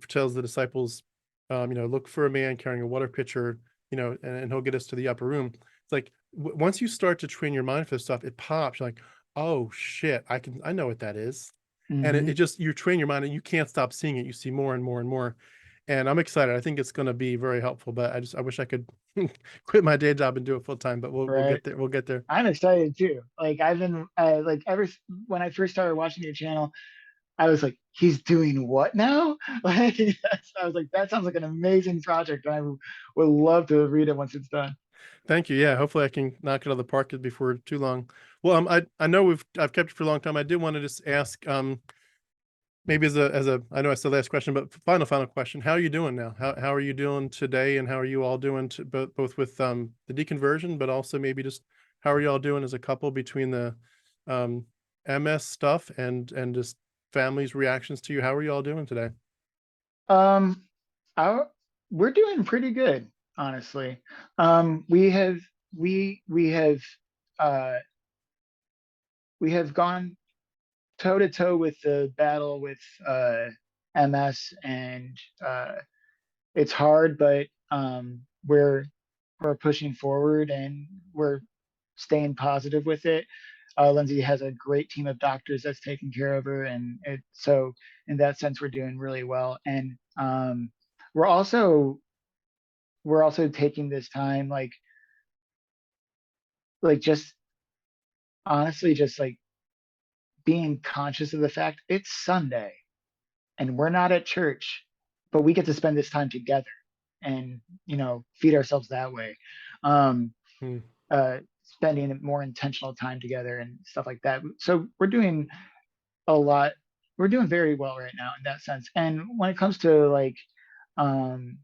tells the disciples, look for a man carrying a water pitcher, and he'll get us to the upper room. It's like once you start to train your mind for this stuff, it pops. You're like, oh shit, I know what that is. And it Hmm. just, you train your mind and you can't stop seeing it. You see more and more and more. And I'm excited. I think it's going to be very helpful, but I wish I could quit my day job and do it full time, but we'll Right. get there. We'll get there. I'm excited too. Like I've been like ever when I first started watching your channel, I was like, he's doing what now? Like I was like, that sounds like an amazing project. And I would love to read it once it's done. Thank you. Yeah, hopefully I can knock it out of the park before too long. Well, I know I've kept it for a long time. I did want to just ask, maybe as a I know I said last question, but final question. How are you doing now? How are you doing today, and how are you all doing to both with the deconversion, but also maybe just how are you all doing as a couple between the um MS stuff and just family's reactions to you? How are you all doing today? Um, our, we're doing pretty good, honestly. We have we have gone toe to toe with the battle with MS, and it's hard, but we're pushing forward and we're staying positive with it. Lindsay has a great team of doctors that's taking care of her, and so in that sense, we're doing really well. And we're also we're also taking this time, just honestly, just like being conscious of the fact it's Sunday and we're not at church, but we get to spend this time together and feed ourselves that way. Um, Hmm. Spending more intentional time together and stuff like that. So we're doing a lot. We're doing very well right now in that sense. And when it comes to um,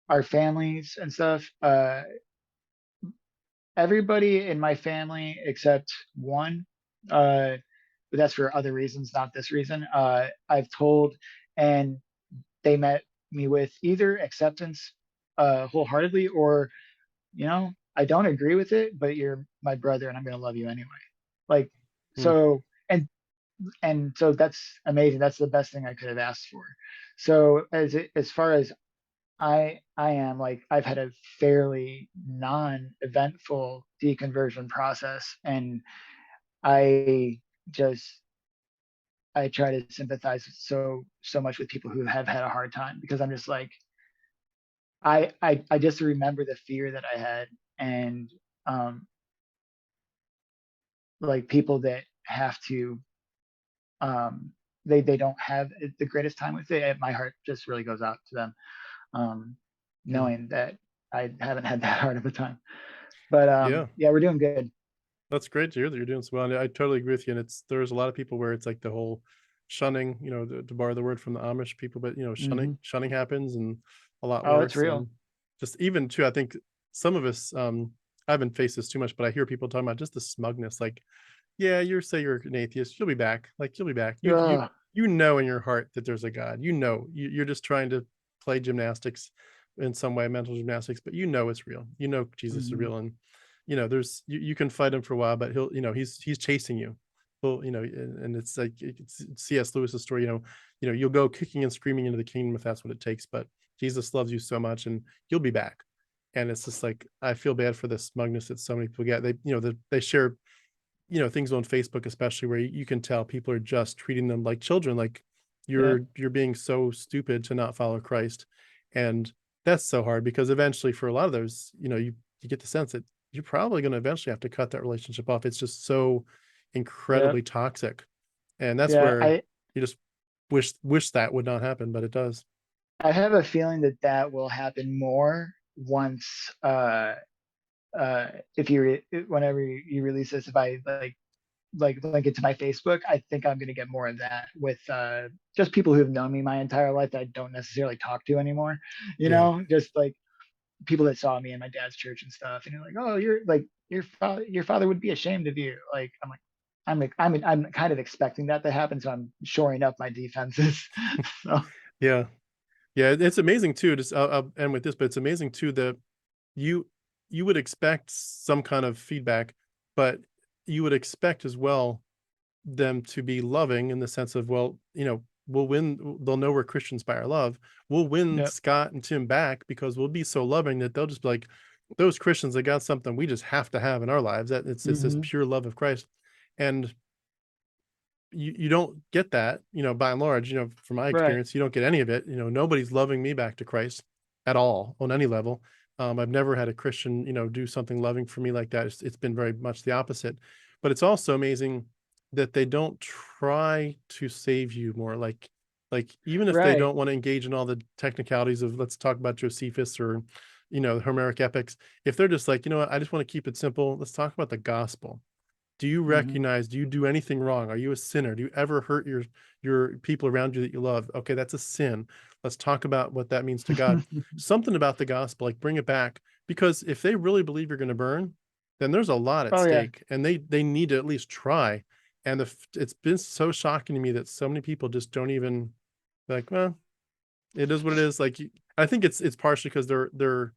our families and stuff, everybody in my family except one, but that's for other reasons, not this reason. I've told, and they met me with either acceptance wholeheartedly, or I don't agree with it, but you're my brother and I'm going to love you anyway. Like, Hmm. so, and so that's amazing. That's the best thing I could have asked for. So as far as I am, like, I've had a fairly non-eventful deconversion process, and I just I try to sympathize so much with people who have had a hard time, because I'm just like, I just remember the fear that I had, and um like people that have to they don't have the greatest time with it. My heart just really goes out to them, um Hmm. knowing that I haven't had that hard of a time. But Yeah. yeah, we're doing good. That's great to hear that you're doing so well. And I totally agree with you. And there's a lot of people where it's like the whole shunning, to borrow the word from the Amish people, but Hmm. shunning happens and a lot Oh, it's worse. real. And just even too, I think some of us, I haven't faced this too much, but I hear people talking about just the smugness, like, yeah, say you're an atheist, you'll be back. Like you'll be back. Ugh. You know in your heart that there's a God. You're just trying to play gymnastics in some way, mental gymnastics, but it's real. Jesus is Hmm. real, and there's you can fight him for a while, but he's chasing you. Well, and it's like it's C.S. Lewis's story. You'll go kicking and screaming into the kingdom if that's what it takes, but Jesus loves you so much, and you'll be back. And it's just like I feel bad for the smugness that so many people get. They share things on Facebook, especially where you can tell people are just treating them like children, like Yeah. you're being so stupid to not follow Christ. And that's so hard because eventually for a lot of those, you get the sense that you're probably going to eventually have to cut that relationship off. It's just so Yeah. incredibly toxic. And that's Yeah. where you just wish that would not happen, but it does. I have a feeling that that will happen more once uh if whenever you release this, if I link it to my Facebook, I think I'm gonna get more of that with just people who have known me my entire life that I don't necessarily talk to anymore. Yeah. Just like people that saw me in my dad's church and stuff, and you're like, oh, you're like your father would be ashamed of you. Like I'm kind of expecting that to happen, so I'm shoring up my defenses. So Yeah. Yeah. It's amazing too. Just I'll end with this, but it's amazing too that you you would expect some kind of feedback, but you would expect as well them to be loving in the sense of, well, we'll win. They'll know we're Christians by our love. We'll win yeah. Scott and Tim back because we'll be so loving that they'll just be like, those Christians that got something we just have to have in our lives. That it's this Hmm. pure love of Christ. And you don't get that, by and large, from my Right. experience, you don't get any of it. Nobody's loving me back to Christ at all on any level. I've never had a Christian, do something loving for me like that. It's been very much the opposite. But it's also amazing that they don't try to save you more. Like even if they Right. don't want to engage in all the technicalities of let's talk about Josephus or, the Homeric epics, if they're just like, I just want to keep it simple. Let's talk about the gospel. Do you Hmm. recognize, do you do anything wrong? Are you a sinner? Do you ever hurt your people around you that you love? Okay, that's a sin. Let's talk about what that means to God. Something about the gospel, like bring it back. Because if they really believe you're going to burn, then there's a lot at Oh yeah. stake, and they need to at least try. And it's been so shocking to me that so many people just don't even like, well, it is what it is. Like I think it's partially because they're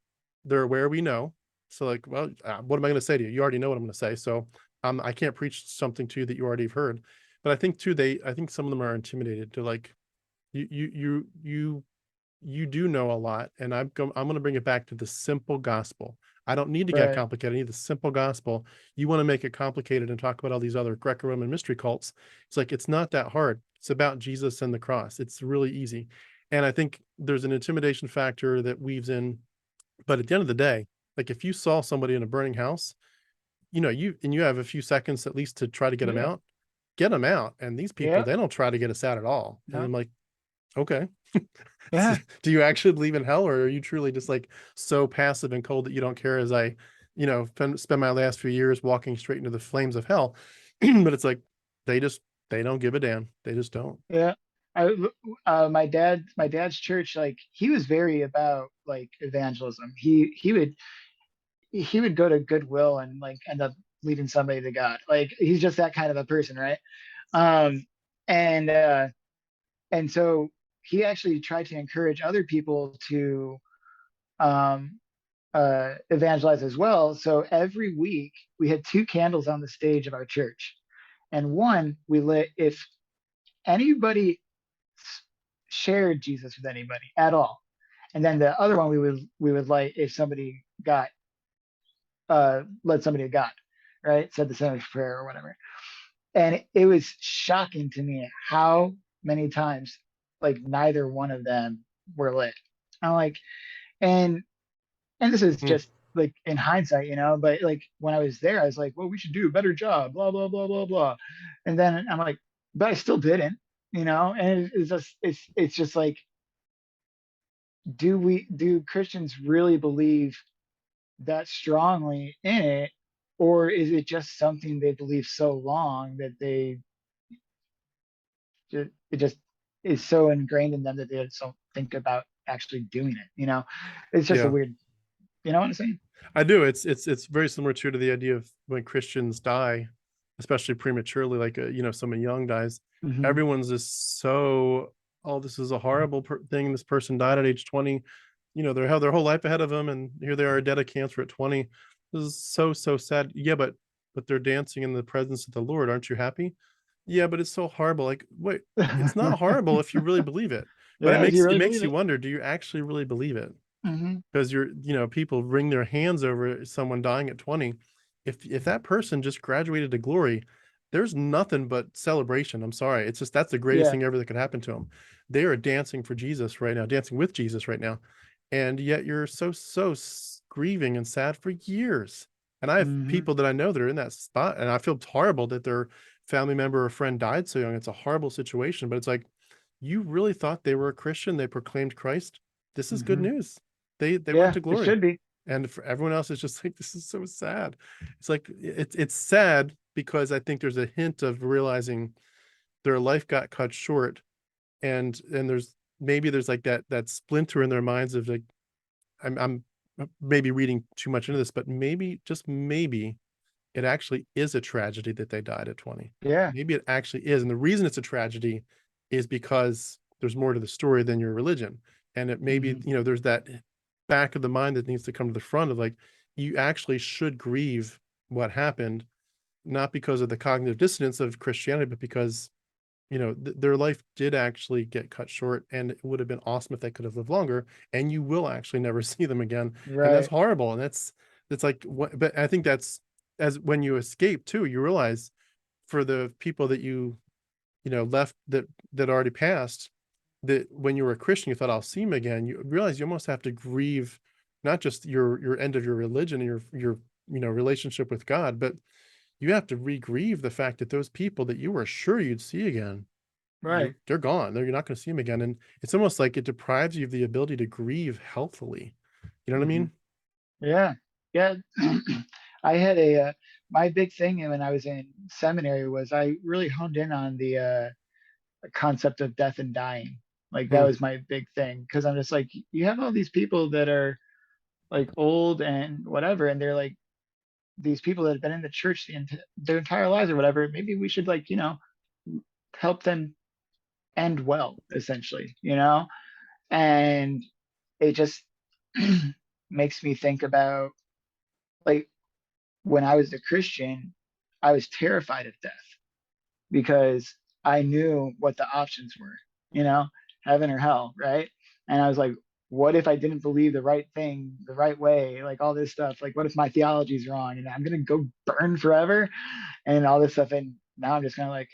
aware we know, So like, well, what am I going to say to you? You already know what I'm going to say. So I can't preach something to you that you already have heard. But I think too, I think some of them are intimidated to like, you you do know a lot, and I'm going to bring it back to the simple gospel. I don't need to get Right. complicated. I need the simple gospel. You want to make it complicated and talk about all these other Greco-Roman mystery cults. It's like, it's not that hard. It's about Jesus and the cross. It's really easy. And I think there's an intimidation factor that weaves in. But at the end of the day, like if you saw somebody in a burning house, you have a few seconds at least to try to Yeah. get them out. And these people, Yeah. they don't try to get us out at all. And No. I'm like, okay. Yeah. Do you actually believe in hell, or are you truly just like so passive and cold that you don't care, as I, spend my last few years walking straight into the flames of hell? But it's like they just they don't give a damn. They just don't. Yeah. I my dad's church, like he was very about like evangelism. He would go to Goodwill and like end up leading somebody to God. Like he's just that kind of a person, right? Um, and and so he actually tried to encourage other people to um, evangelize as well. So every week we had two candles on the stage of our church, and one we lit if anybody shared Jesus with anybody at all, and then the other one we would light if somebody got led somebody to God, right? Said the sinner's prayer or whatever. And it was shocking to me how many times like neither one of them were lit. I'm like, and and this is Mm, just like in hindsight, but like when I was there, I was like, well, we should do a better job, blah, blah, blah, blah, blah. And then I'm like, but I still didn't, and it's just like, do Christians really believe that strongly in it? Or is it just something they believe so long that it just is so ingrained in them that they just don't think about actually doing it? It's just a yeah, weird, you know what I'm saying? I do. It's very similar to the idea of when Christians die, especially prematurely, like someone young dies. Hmm. Everyone's just so, oh, this is a horrible thing. This person died at age 20. They have their whole life ahead of them, and here they are dead of cancer at 20. This is so sad. Yeah, but they're dancing in the presence of the Lord. Aren't you happy? Yeah, but it's so horrible. Like, wait, it's not horrible if you really believe it. But it Yeah, do you makes it really makes believe you it? wonder, do you actually really believe it? Hmm. Because people wring their hands over someone dying at 20. If that person just graduated to glory, there's nothing but celebration. I'm sorry. It's just, that's the greatest Yeah. thing ever that could happen to them. They are dancing for Jesus right now, dancing with Jesus right now. And yet you're grieving and sad for years. And I have Hmm. people that I know that are in that spot, and I feel horrible that their family member or friend died so young. It's a horrible situation, but it's like, you really thought they were a Christian, they proclaimed Christ. This is good Hmm. news. They went Yeah, to it glory. should be. And for everyone else, it's just like, this is so sad. It's like, it's sad because I think there's a hint of realizing their life got cut short, and there's like that splinter in their minds of like, I'm maybe reading too much into this, but maybe, just maybe, it actually is a tragedy that they died at 20. Yeah. Maybe it actually is. And the reason it's a tragedy is because there's more to the story than your religion. And it maybe, Hmm. there's that back of the mind that needs to come to the front of like, you actually should grieve what happened, not because of the cognitive dissonance of Christianity, but because, their life did actually get cut short, and it would have been awesome if they could have lived longer, and you will actually never see them again. And that's Right. horrible. And that's like what, but I think that's, as when you escape too, you realize for the people that left, that already passed, that when you were a Christian, you thought, I'll see him again. You realize you almost have to grieve not just your end of your religion and your relationship with God, but you have to re-grieve the fact that those people that you were sure you'd see again, Right. they're gone. You're not going to see them again. And it's almost like it deprives you of the ability to grieve healthily. You know what I Hmm. mean? Yeah. Yeah. I had my big thing when I was in seminary was I really honed in on the concept of death and dying. Like that Hmm. was my big thing because I'm just like, you have all these people that are like old and whatever, and they're like these people that have been in the church their entire lives or whatever. Maybe we should like, help them end well, essentially, and it just makes me think about like when I was a Christian, I was terrified of death because I knew what the options were, you know, heaven or hell, right? And I was like, what if I didn't believe the right thing the right way? Like all this stuff. Like, what if my theology is wrong and I'm gonna go burn forever and all this stuff? And now I'm just kind of like,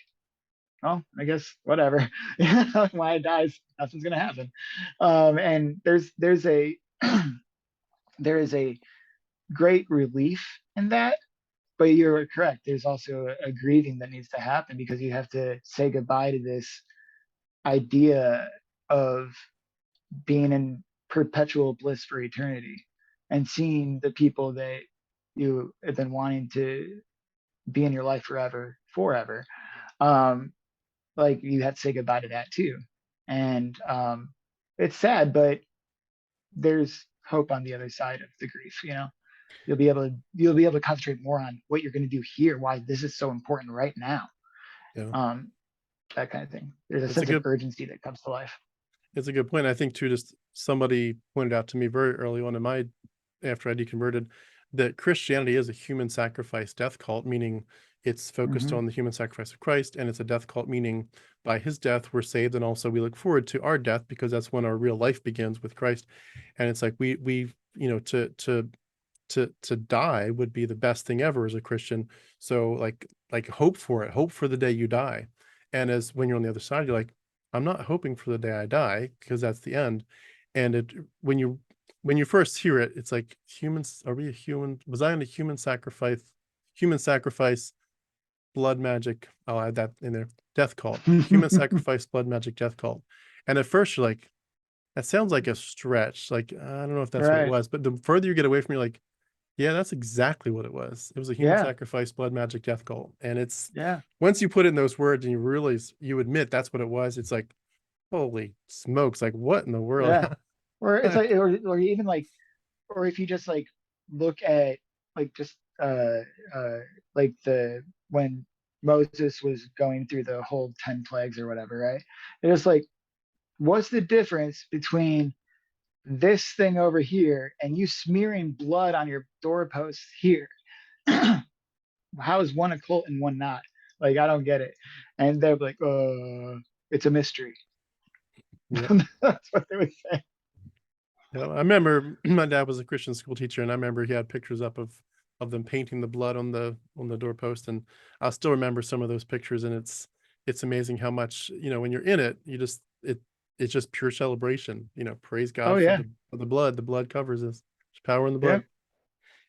oh, I guess whatever. When I die, nothing's gonna happen. And there's a there is a great relief in that, but you're correct. There's also a grieving that needs to happen because you have to say goodbye to this idea of being in perpetual bliss for eternity and seeing the people that you have been wanting to be in your life forever. Um, like you have to say goodbye to that too. And it's sad, but there's hope on the other side of the grief, you know. You'll be able to concentrate more on what you're going to do here, why this is so important right now. Yeah. Um, that kind of thing. There's a It's a sense of good urgency that comes to life. it's a good point. I think too, just somebody pointed out to me very early on in my after I deconverted that Christianity is a human sacrifice death cult, meaning it's focused Hmm. on the human sacrifice of Christ, and it's a death cult, meaning by his death we're saved, and also we look forward to our death because that's when our real life begins with Christ. And it's like we to die would be the best thing ever as a Christian. So like hope for it, hope for the day you die. And as when you're on the other side, you're like, I'm not hoping for the day I die because that's the end. And it when you first hear it, it's like humans, are we a human? Was I in a human sacrifice, blood magic? I'll add that in there. Death cult, human sacrifice, blood magic, death cult. And at first you're like, that sounds like a stretch. Like, I don't know if that's what it Right. was. But the further you get away from, you're like, yeah, that's exactly what it was. It was a human Yeah. sacrifice, blood magic, death cult. And it's Yeah. once you put it in those words and you realize you admit that's what it was, it's like, holy smokes, like what in the world? Yeah. Or it's like, or even like, or if you just like look at like just uh like the when Moses was going through the whole 10 plagues or whatever, right? It's like, what's the difference between this thing over here and you smearing blood on your doorposts here? How is one a cult and one not? Like, I don't get it. And they're like, it's a mystery. Yep. That's what they would say. Yeah, I remember my dad was a Christian school teacher, and I remember he had pictures up of them painting the blood on the doorpost, and I still remember some of those pictures. And it's amazing how much, when you're in it, it's just pure celebration. Praise Oh God for yeah. the blood. The blood covers us. There's power in the Yeah. blood.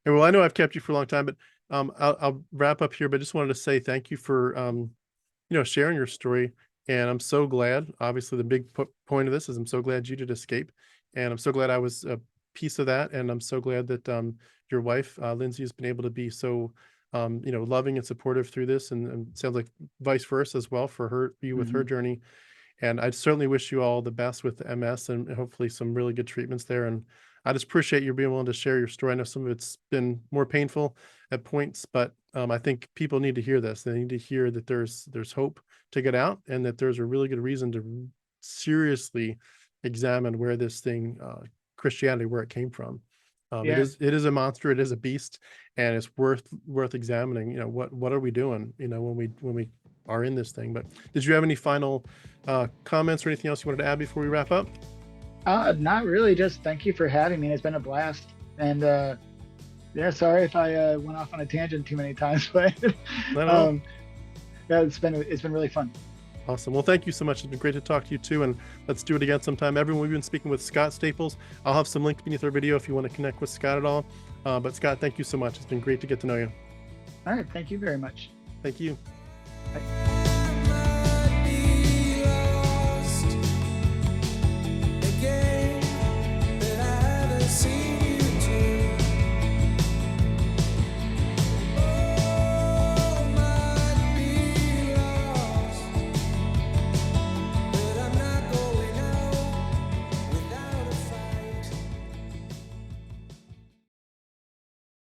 And well, I know I've kept you for a long time, but I'll wrap up here. But just wanted to say thank you for sharing your story. And I'm so glad. Obviously, the big point of this is I'm so glad you did escape, and I'm so glad I was a piece of that. And I'm so glad that your wife Lindsay has been able to be so loving and supportive through this, and sounds like vice versa as well for you with her Hmm. journey. And I certainly wish you all the best with the MS and hopefully some really good treatments there. And I just appreciate you being willing to share your story. I know some of it's been more painful at points, but I think people need to hear this. They need to hear that there's hope to get out, and that there's a really good reason to seriously examine where this thing, Christianity, where it came from. It Yeah. is a monster. It is a beast, and it's worth examining. What are we doing? When we are in this thing. But did you have any final comments or anything else you wanted to add before we wrap up? Not really. Just thank you for having me. It's been a blast. And yeah, sorry if I went off on a tangent too many times, but Not at all. um, yeah, it's been really fun. Awesome. Well, thank you so much. It's been great to talk to you too. And let's do it again sometime. Everyone, we've been speaking with Scott Staples. I'll have some links beneath our video if you want to connect with Scott at all. But Scott, thank you so much. It's been great to get to know you. All right. Thank you very much. Thank you. Bye.